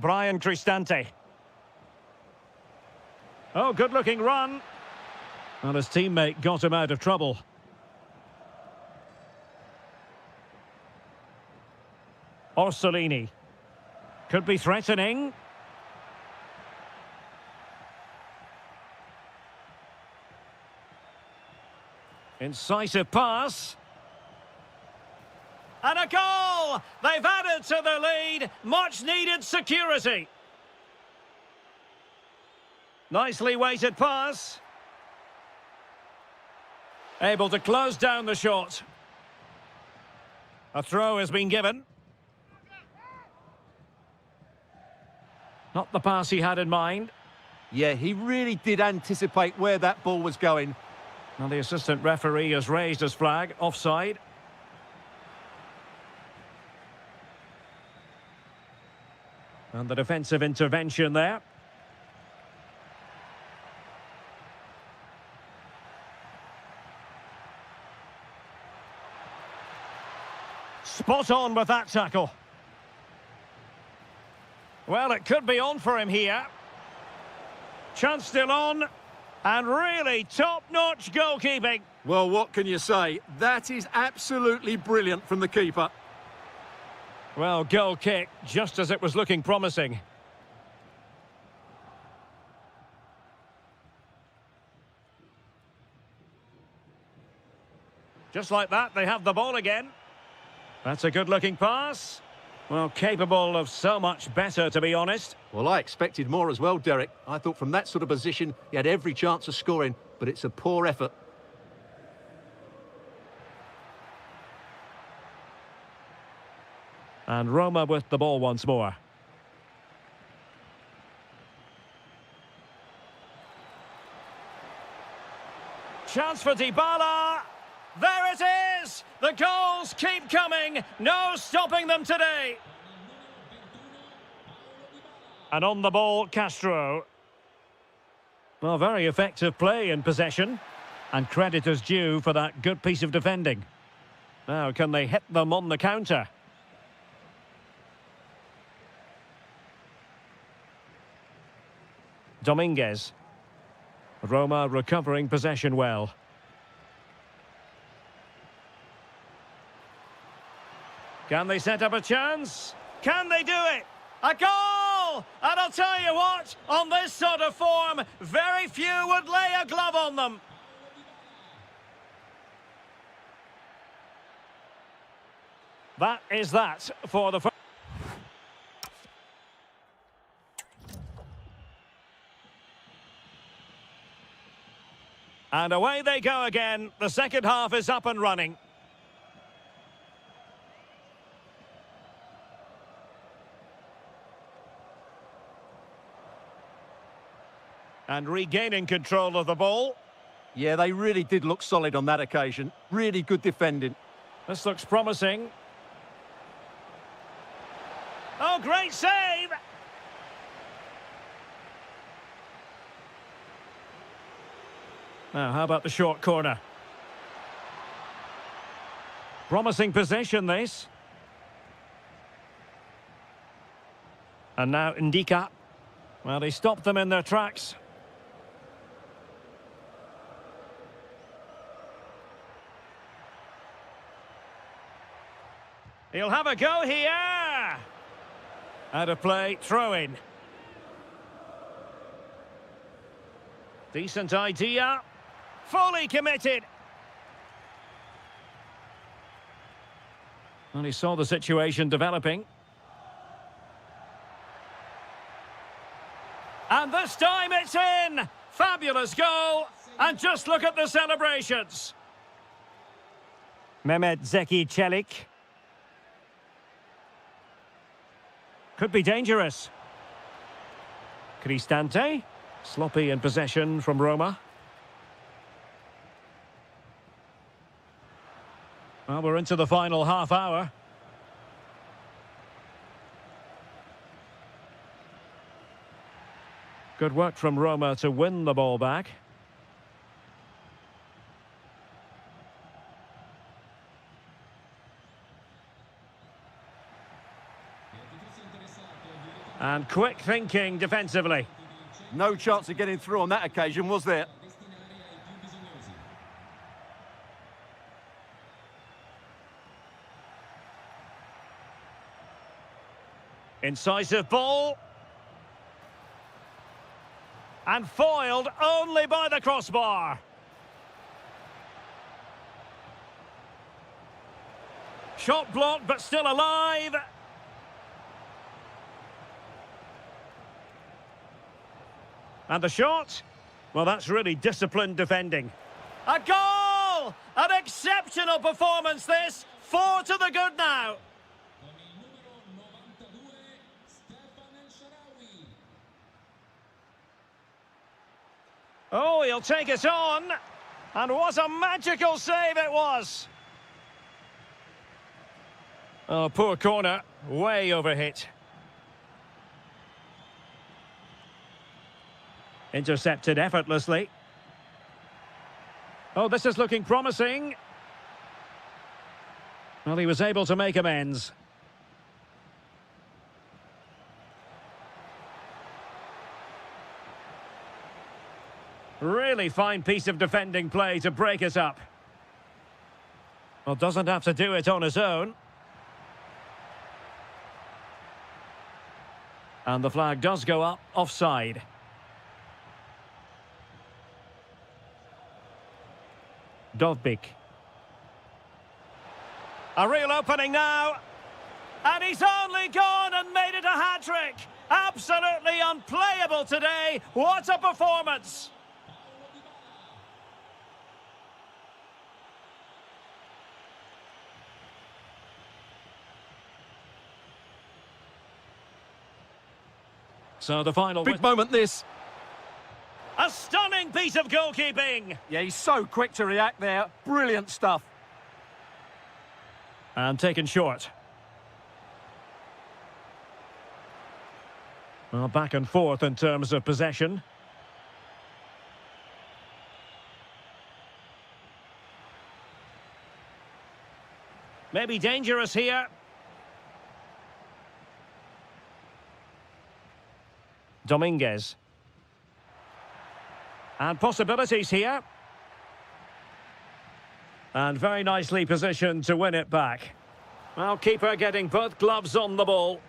Brian Cristante. Oh, good-looking run. And his teammate got him out of trouble. Orsolini. Could be threatening. Incisive pass. And a goal! They've added to the lead. Much needed security. Nicely weighted pass. Able to close down the shot. A throw has been given. Not the pass he had in mind. Yeah, he really did anticipate where that ball was going. Now the assistant referee has raised his flag. Offside. And the defensive intervention there. Spot on with that tackle. Well, it could be on for him here. Chance still on. And really top-notch goalkeeping. Well, what can you say? That is absolutely brilliant from the keeper. Well, goal kick, just as it was looking promising. Just like that, they have the ball again. That's a good-looking pass. Well, capable of so much better, to be honest. Well, I expected more as well, Derek. I thought from that sort of position, he had every chance of scoring, but it's a poor effort. And Roma with the ball once more. Chance for Dybala. There it is! The goals keep coming. No stopping them today. And on the ball, Castro. Well, very effective play in possession. And credit is due for that good piece of defending. Now, can they hit them on the counter? Dominguez. Roma recovering possession well. Can they set up a chance? Can they do it? A goal! And I'll tell you what, on this sort of form, very few would lay a glove on them. That is that for the first. And away they go again. The second half is up and running. And regaining control of the ball. Yeah, they really did look solid on that occasion. Really good defending. This looks promising. Oh, great save! Now, how about the short corner? Promising possession, this. And now Ndika. Well, he stopped them in their tracks. He'll have a go here. Out of play, throw in. Decent idea. Fully committed. And he saw the situation developing. And this time it's in. Fabulous goal. And just look at the celebrations. Mehmet Zeki Çelik. Could be dangerous. Cristante. Sloppy in possession from Roma. Well, we're into the final half hour. Good work from Roma to win the ball back. And quick thinking defensively. No chance of getting through on that occasion, was there? Incisive ball. And foiled only by the crossbar. Shot blocked, but still alive. And the shot? Well, that's really disciplined defending. A goal! An exceptional performance, this. 4 to the good now. Oh, he'll take it on. And what a magical save it was. Oh, poor corner. Way overhit. Intercepted effortlessly. Oh, this is looking promising. Well, he was able to make amends. Really fine piece of defending play to break us up. Well, doesn't have to do it on his own. And the flag does go up, offside. Dovbik. A real opening now. And he's only gone and made it a hat-trick. Absolutely unplayable today. What a performance. So the final... Big moment, this. A stunning piece of goalkeeping. Yeah, he's so quick to react there. Brilliant stuff. And taken short. Well, back and forth in terms of possession. Maybe dangerous here. Dominguez. And possibilities here. And very nicely positioned to win it back. Well, keeper getting both gloves on the ball.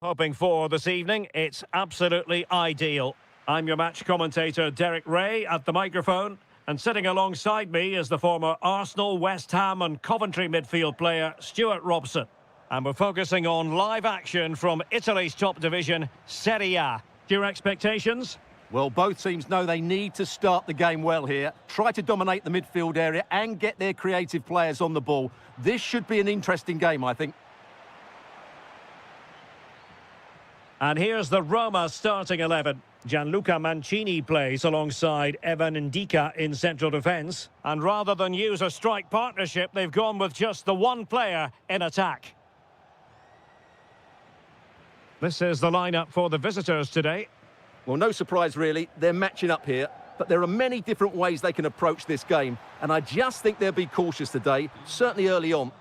Hoping for this evening, it's absolutely ideal. I'm your match commentator, Derek Ray, at the microphone. And sitting alongside me is the former Arsenal, West Ham and Coventry midfield player, Stuart Robson. And we're focusing on live action from Italy's top division, Serie A. Your expectations? Well, both teams know they need to start the game well here. Try to dominate the midfield area and get their creative players on the ball. This should be an interesting game, I think. And here's the Roma starting 11. Gianluca Mancini plays alongside Evan Ndika in central defence. And rather than use a strike partnership, they've gone with just the one player in attack. This is the lineup for the visitors today. Well, no surprise really, they're matching up here, but there are many different ways they can approach this game, and I just think they'll be cautious today, certainly early on.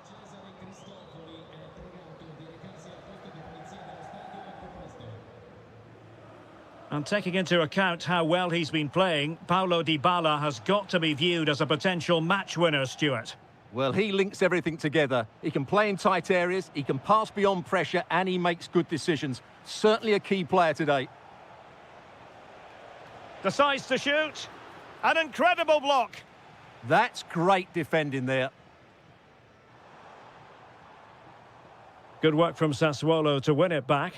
And taking into account how well he's been playing, Paulo Dybala has got to be viewed as a potential match winner, Stuart. Well, he links everything together. He can play in tight areas, he can pass beyond pressure, and he makes good decisions. Certainly a key player today. Decides to shoot. An incredible block. That's great defending there. Good work from Sassuolo to win it back.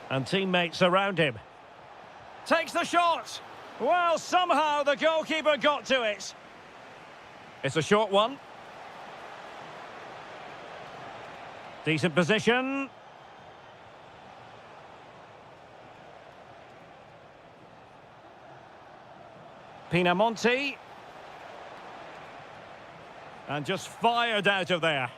And teammates around him. Takes the shot. Well, somehow the goalkeeper got to it. It's a short one. Decent position. Pinamonti. And just fired out of there.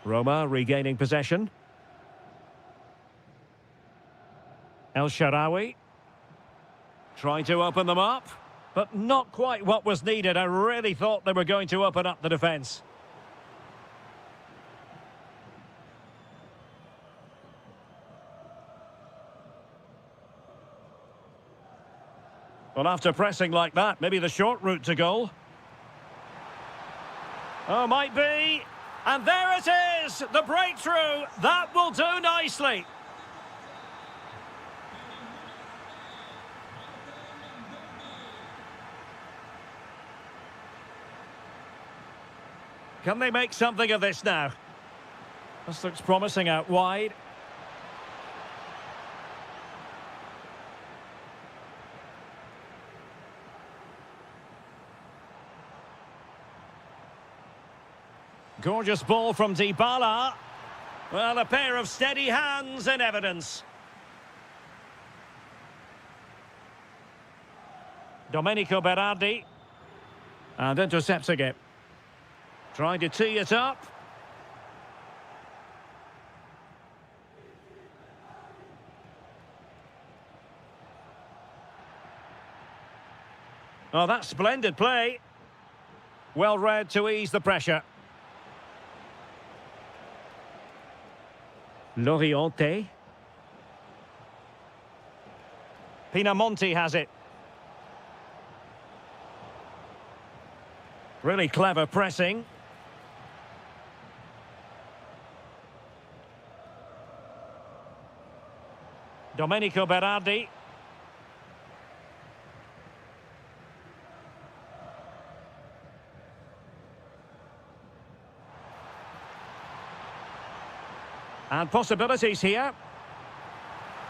Roma regaining possession. El Shaarawy. Trying to open them up, but not quite what was needed. I really thought they were going to open up the defence. Well, after pressing like that, maybe the short route to goal. Oh, might be. And there it is, the breakthrough. That will do nicely. Can they make something of this now? This looks promising out wide. Gorgeous ball from Dybala. Well, a pair of steady hands in evidence. Domenico Berardi. And intercepting it. Trying to tee it up. Oh, that's splendid play. Well read to ease the pressure. Loriente. Pinamonti has it. Really clever pressing. Domenico Berardi. And possibilities here.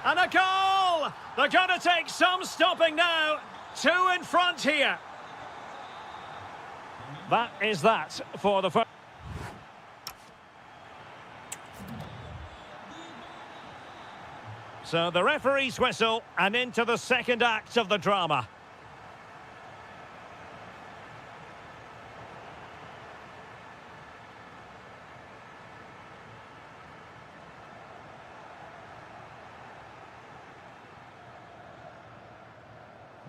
And a goal! They're going to take some stopping now. 2 in front here. That is that for the first. So the referee's whistle and into the second act of the drama.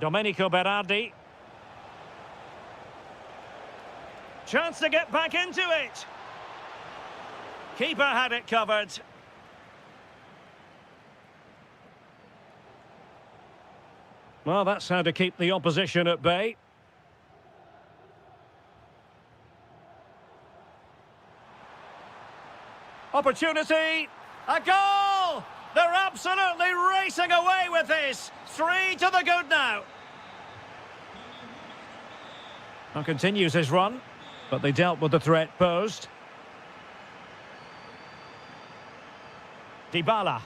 Domenico Berardi. Chance to get back into it. Keeper had it covered. Well, that's how to keep the opposition at bay. Opportunity. A goal! They're absolutely racing away with this. 3 to the good now. And continues his run, but they dealt with the threat posed. Dybala.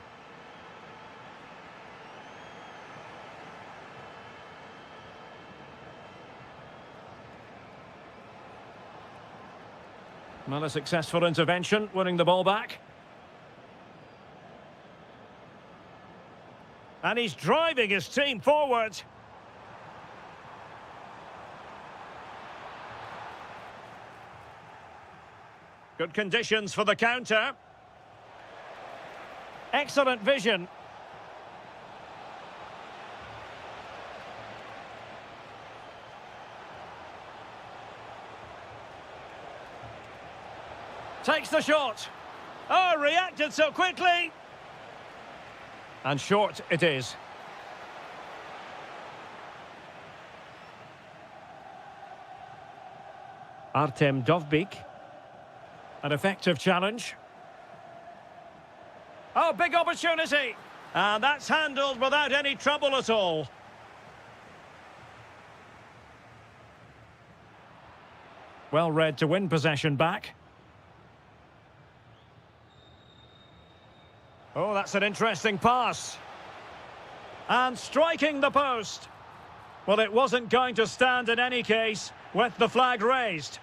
Well, a successful intervention, winning the ball back. And he's driving his team forward. Good conditions for the counter. Excellent vision. Takes the shot. Oh, reacted so quickly. And short it is. Artem Dovbyk. An effective challenge. Oh, big opportunity. And that's handled without any trouble at all. Well read to win possession back. Oh, that's an interesting pass. And striking the post. Well, it wasn't going to stand in any case with the flag raised.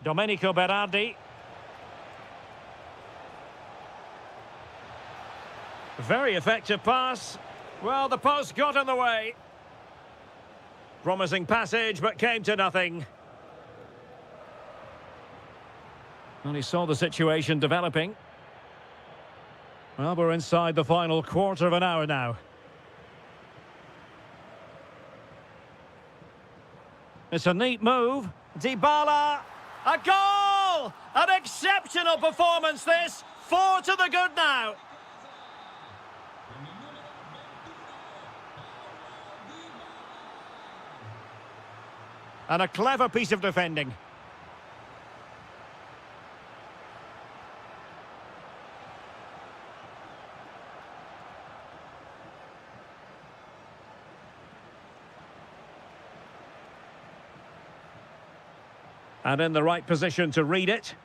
Domenico Berardi. Very effective pass. Well, the post got in the way. Promising passage, but came to nothing. And he saw the situation developing. Well, we're inside the final quarter of an hour now. It's a neat move. Dybala. A goal! An exceptional performance this. 4 to the good now. And a clever piece of defending. And in the right position to read it.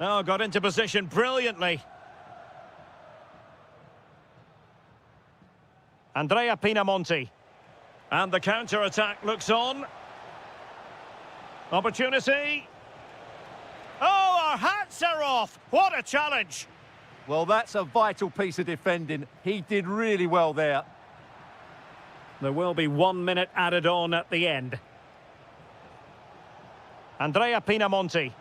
Oh, got into position brilliantly. Andrea Pinamonti. And the counter-attack looks on. Opportunity. Oh, our hats are off. What a challenge. Well, that's a vital piece of defending. He did really well there. There will be 1 minute added on at the end. Andrea Pinamonti.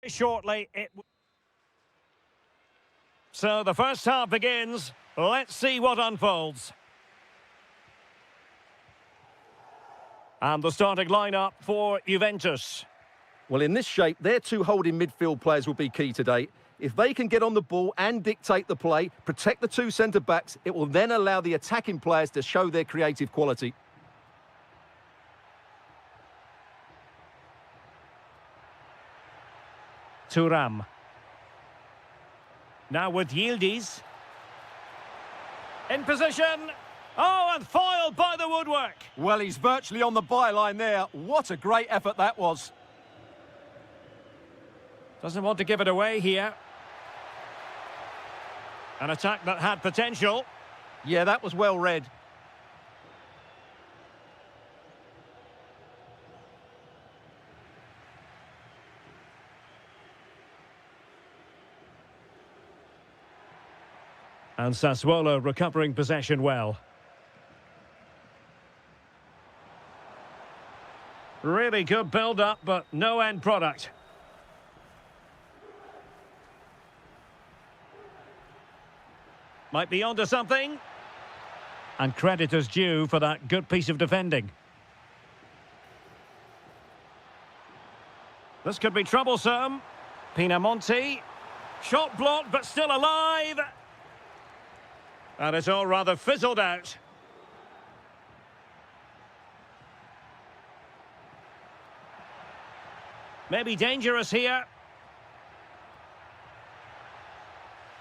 Shortly, so the first half begins. Let's see what unfolds. And the starting lineup for Juventus. Well, in this shape, their two holding midfield players will be key today. If they can get on the ball and dictate the play, protect the two centre-backs, it will then allow the attacking players to show their creative quality. Thuram. Now with Yildiz. In position. Oh, and foiled by the woodwork. Well, he's virtually on the byline there. What a great effort that was. Doesn't want to give it away here. An attack that had potential. Yeah, that was well read. And Sassuolo recovering possession well. Really good build-up, but no end product. Might be onto something. And credit is due for that good piece of defending. This could be troublesome. Pinamonti. Shot blocked, but still alive. And it's all rather fizzled out. Maybe dangerous here.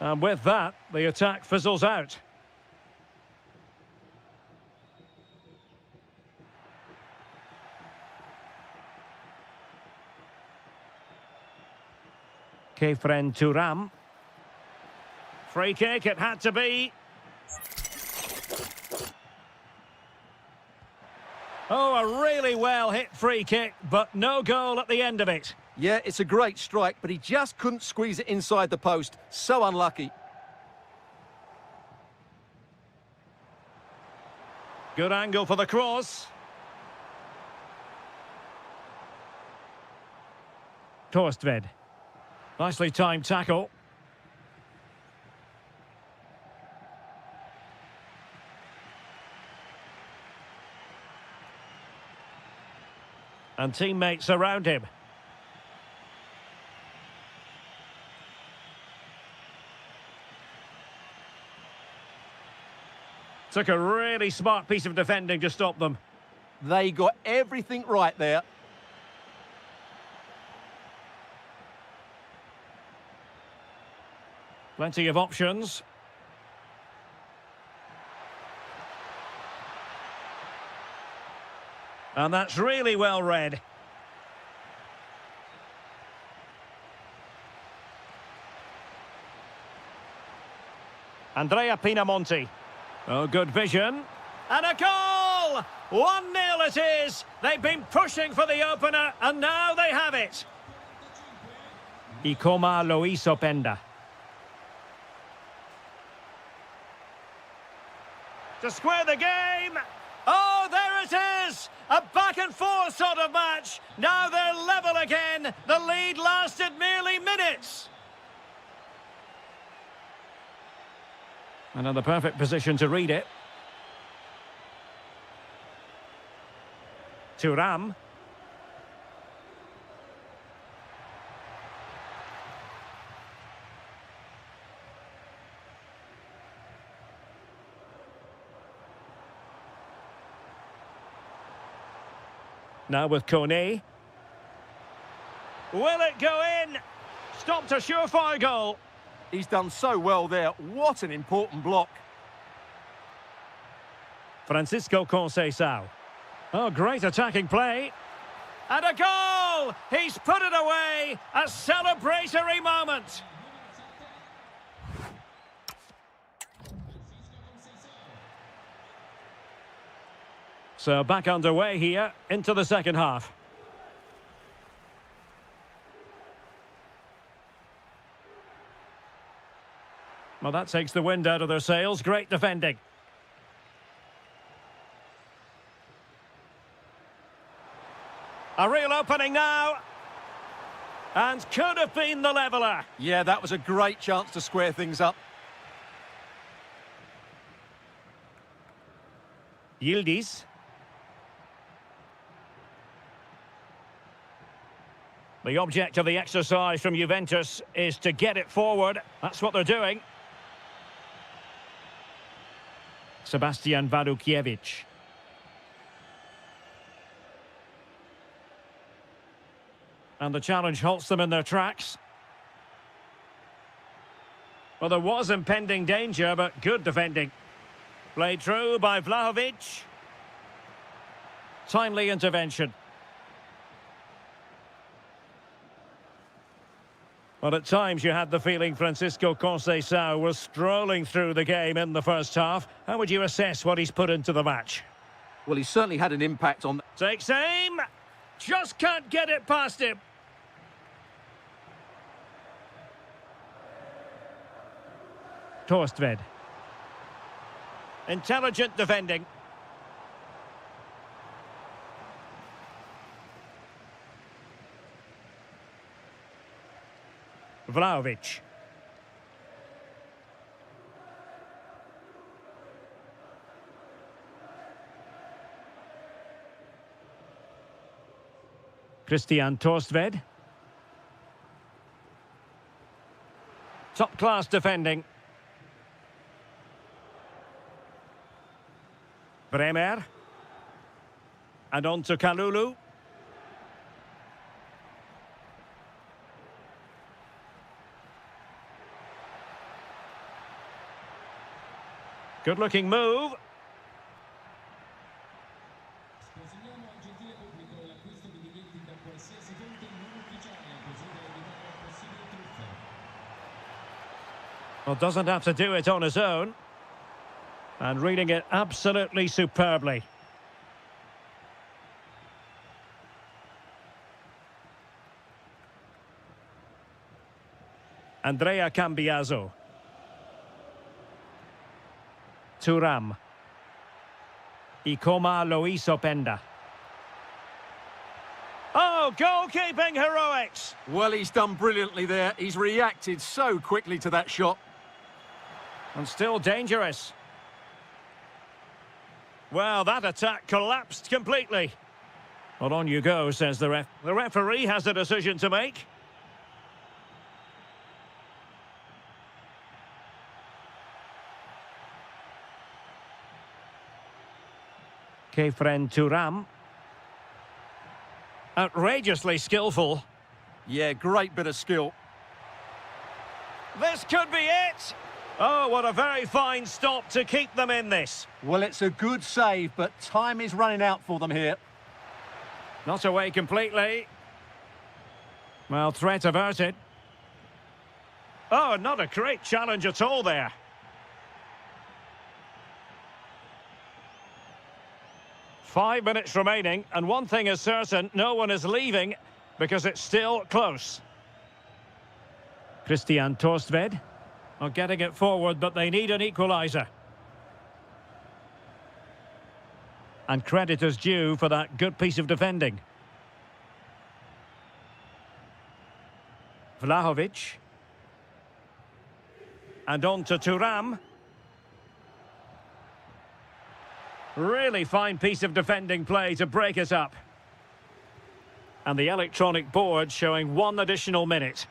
And with that, the attack fizzles out. Kefren Thuram. Free kick, it had to be. Oh, a really well hit free kick, but no goal at the end of it. Yeah, it's a great strike, but he just couldn't squeeze it inside the post. So unlucky. Good angle for the cross. Torstved. Nicely timed tackle. And teammates around him. Took a really smart piece of defending to stop them. They got everything right there. Plenty of options. And that's really well read. Andrea Pinamonti. Oh, good vision. And a goal! 1-0 it is. They've been pushing for the opener, and now they have it. Ikoma Loisopenda. To square the game. Oh, there it is! A back-and-forth sort of match. Now they're level again. The lead lasted merely minutes. Another perfect position to read it. Thuram. Now with Kone. Will it go in? Stopped a surefire goal. He's done so well there. What an important block. Francisco Conceição. Oh, great attacking play. And a goal! He's put it away. A celebratory moment. So back underway here into the second half. Well, that takes the wind out of their sails. Great defending. A real opening now. And could have been the leveller. Yeah, that was a great chance to square things up. Yildiz. The object of the exercise from Juventus is to get it forward. That's what they're doing. Sebastian Wadukiewicz. And the challenge halts them in their tracks. Well, there was impending danger, but good defending. Played through by Vlahovic. Timely intervention. Well, at times you had the feeling Francisco Conceição was strolling through the game in the first half. How would you assess what he's put into the match? Well, he certainly had an impact on... Takes aim. Just can't get it past him. Torstved. Intelligent defending. Vlahovic. Christian Torstved. Top-class defending. Bremer. And on to Kalulu. Good-looking move. Sconsigliamo al gentile pubblico l'acquisto di biglietti per qualsiasi fonte non ufficiale, così da evitare possibili truffe. Well, doesn't have to do it on his own. And reading it absolutely superbly. Andrea Cambiaso. Thuram. Ikoma Loiso Penda. Oh, goalkeeping heroics! Well, he's done brilliantly there. He's reacted so quickly to that shot. And still dangerous. Well, that attack collapsed completely. Well, on you go, says the ref. The referee has a decision to make. Kefren Thuram. Outrageously skillful. Yeah, great bit of skill. This could be it! Oh, what a very fine stop to keep them in this. Well, it's a good save, but time is running out for them here. Not away completely. Well, threat averted. Oh, not a great challenge at all there. Five minutes remaining, and one thing is certain, no one is leaving because it's still close. Christian Torstved are getting it forward, but they need an equaliser. And credit is due for that good piece of defending. Vlahovic. And on to Thuram. Really fine piece of defending play to break it up. And the electronic board showing one additional minute.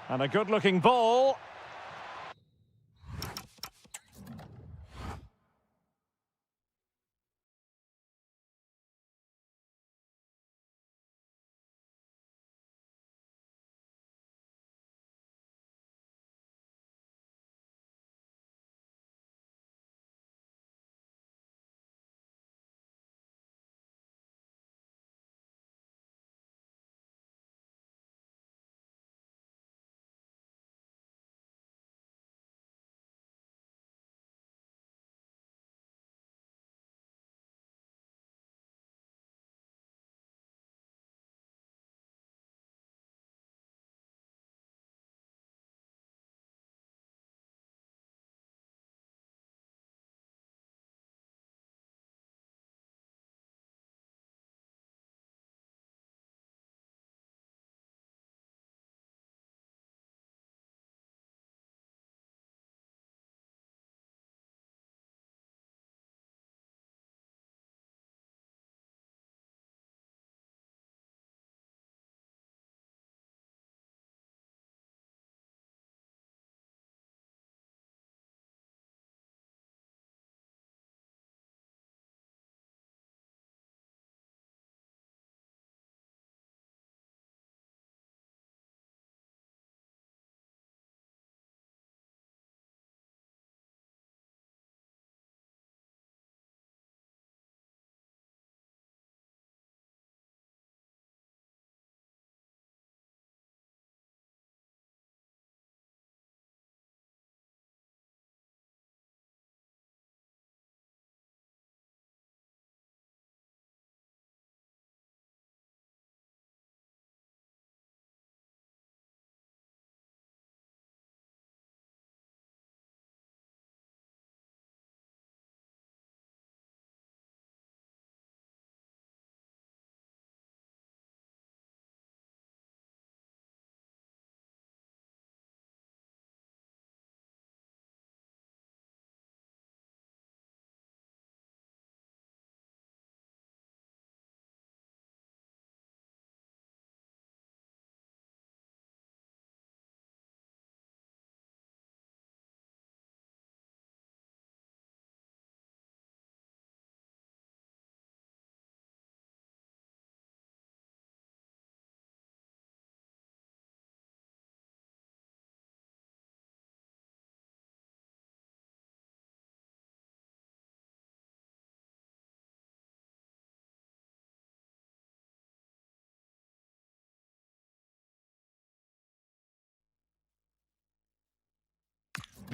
And a good-looking ball.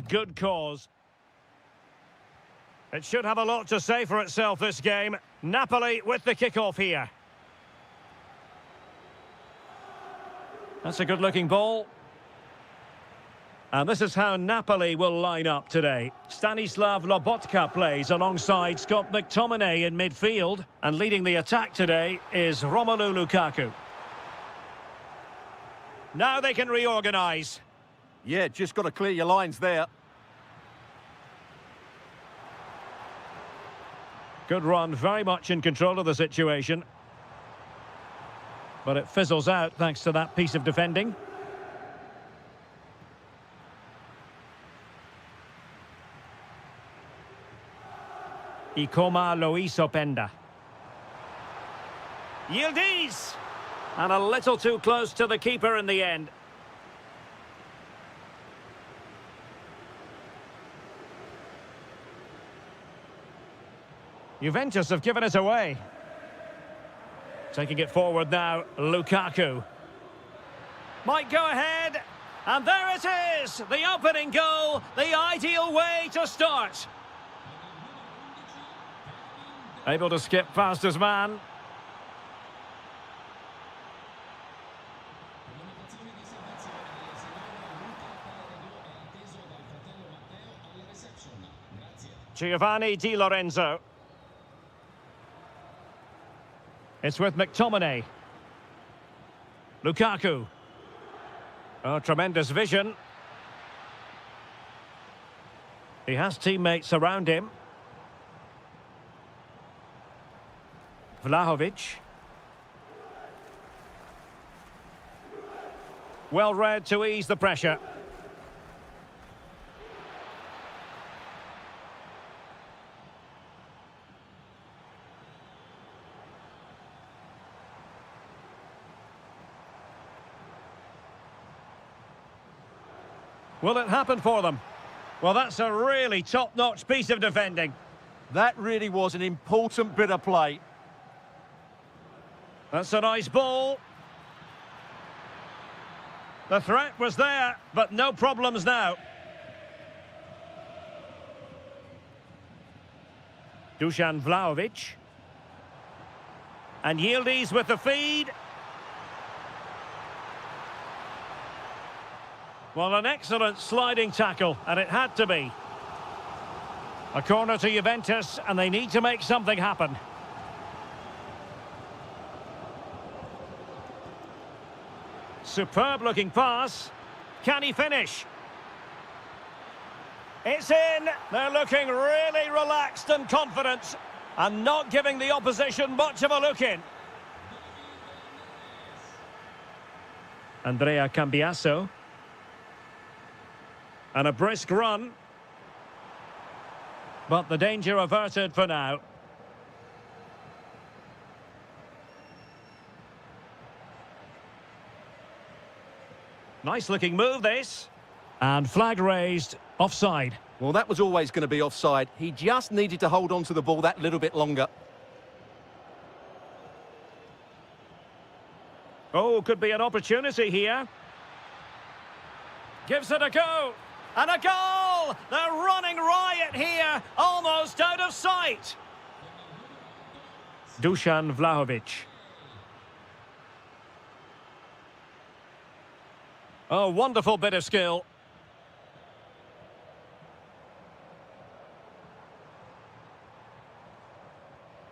good cause. It should have a lot to say for itself, this game. Napoli with the kick-off here. That's a good-looking ball. And this is how Napoli will line up today. Stanislav Lobotka plays alongside Scott McTominay in midfield. And leading the attack today is Romelu Lukaku. Now they can reorganise. Yeah, just got to clear your lines there. Good run, very much in control of the situation. But it fizzles out thanks to that piece of defending. Ikoma Loisopenda. Yildiz! And a little too close to the keeper in the end. Juventus have given it away. Taking it forward now, Lukaku. Might go ahead. And there it is! The opening goal, the ideal way to start. Able to skip past his man. Giovanni Di Lorenzo. It's with McTominay. Lukaku. Oh, tremendous vision. He has teammates around him. Vlahovic. Well read to ease the pressure. Will it happen for them? Well, that's a really top-notch piece of defending. That really was an important bit of play. That's a nice ball. The threat was there, but no problems now. Dusan Vlahovic. And Yildiz with the feed. Well, an excellent sliding tackle, and it had to be. A corner to Juventus, and they need to make something happen. Superb-looking pass. Can he finish? It's in. They're looking really relaxed and confident, and not giving the opposition much of a look in. Andrea Cambiaso. And a brisk run. But the danger averted for now. Nice looking move, this. And flag raised, offside. Well, that was always going to be offside. He just needed to hold on to the ball that little bit longer. Oh, could be an opportunity here. Gives it a go. And a goal! They're running riot here, almost out of sight. Dusan Vlahovic. Oh, wonderful bit of skill.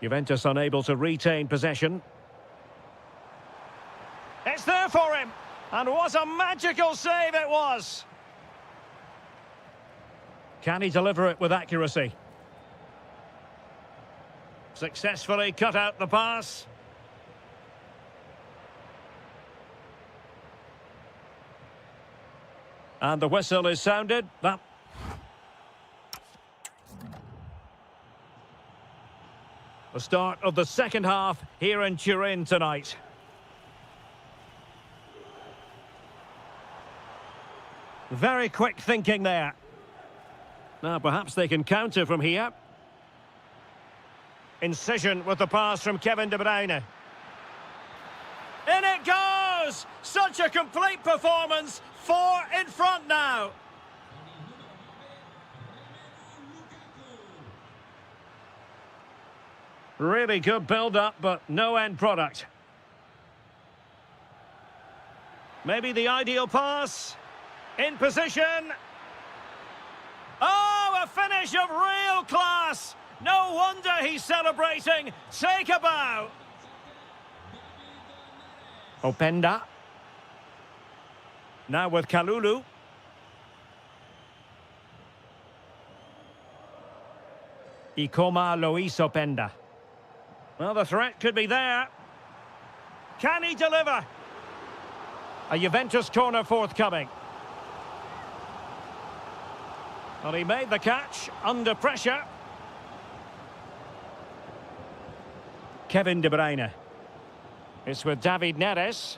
Juventus unable to retain possession. It's there for him. And what a magical save it was. Can he deliver it with accuracy? Successfully cut out the pass. And the whistle is sounded. The start of the second half here in Turin tonight. Very quick thinking there. Now perhaps they can counter from here. Incision with the pass from Kevin De Bruyne. In it goes! Such a complete performance. 4 in front now. Really good build-up, but no end product. Maybe the ideal pass. In position. Oh, a finish of real class. No wonder he's celebrating. Take a bow. Openda. Now with Kalulu. Ikoma Luis Openda. Well, the threat could be there. Can he deliver? A Juventus corner forthcoming. Well, he made the catch under pressure. Kevin De Bruyne. It's with David Neres.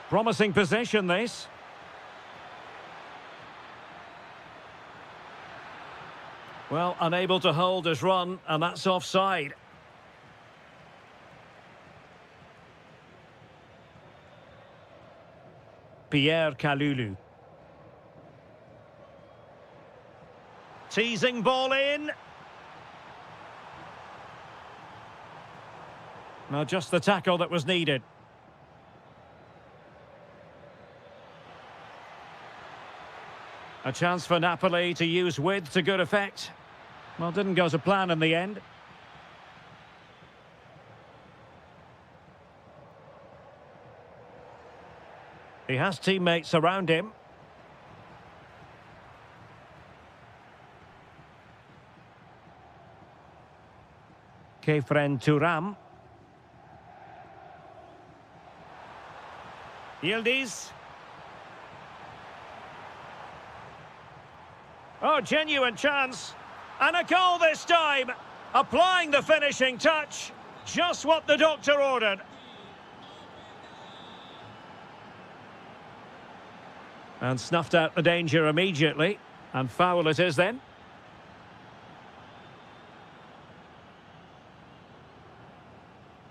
Promising possession, this. Well, unable to hold his run, and that's offside. Pierre Kalulu. Teasing ball in. Well, just the tackle that was needed. A chance for Napoli to use width to good effect. Well, didn't go to plan in the end. He has teammates around him. Kefren Turam. Yildiz. Oh, genuine chance. And a goal this time. Applying the finishing touch. Just what the doctor ordered. And snuffed out the danger immediately. And foul it is then.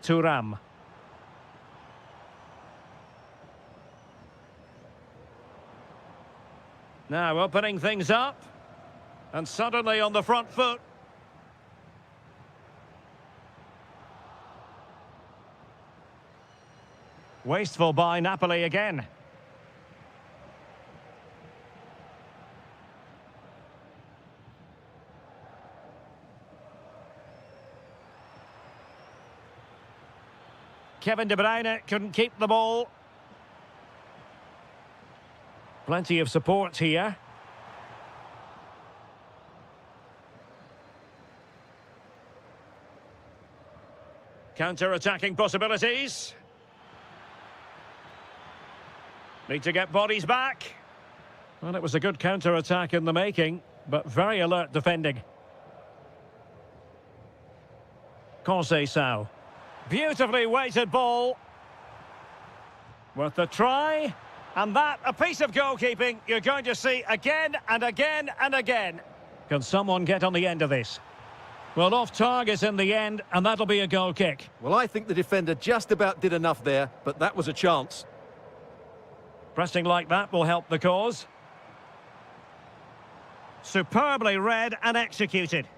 Turam. Now opening things up. And suddenly on the front foot. Wasteful by Napoli again. Kevin De Bruyne couldn't keep the ball. Plenty of support here. Counter-attacking possibilities. Need to get bodies back. Well, it was a good counter-attack in the making, but very alert defending. Conceição. Beautifully weighted ball. Worth a try. And that, a piece of goalkeeping you're going to see again and again and again. Can someone get on the end of this? Well, off target in the end, and that'll be a goal kick. Well, I think the defender just about did enough there, but that was a chance. Pressing like that will help the cause. Superbly read and executed.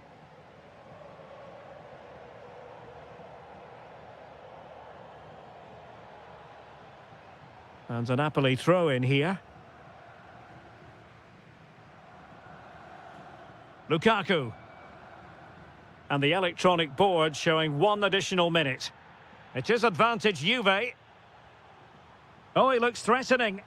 And a Napoli throw in here. Lukaku. And the electronic board showing 1 additional minute. It is advantage Juve. Oh, he looks threatening.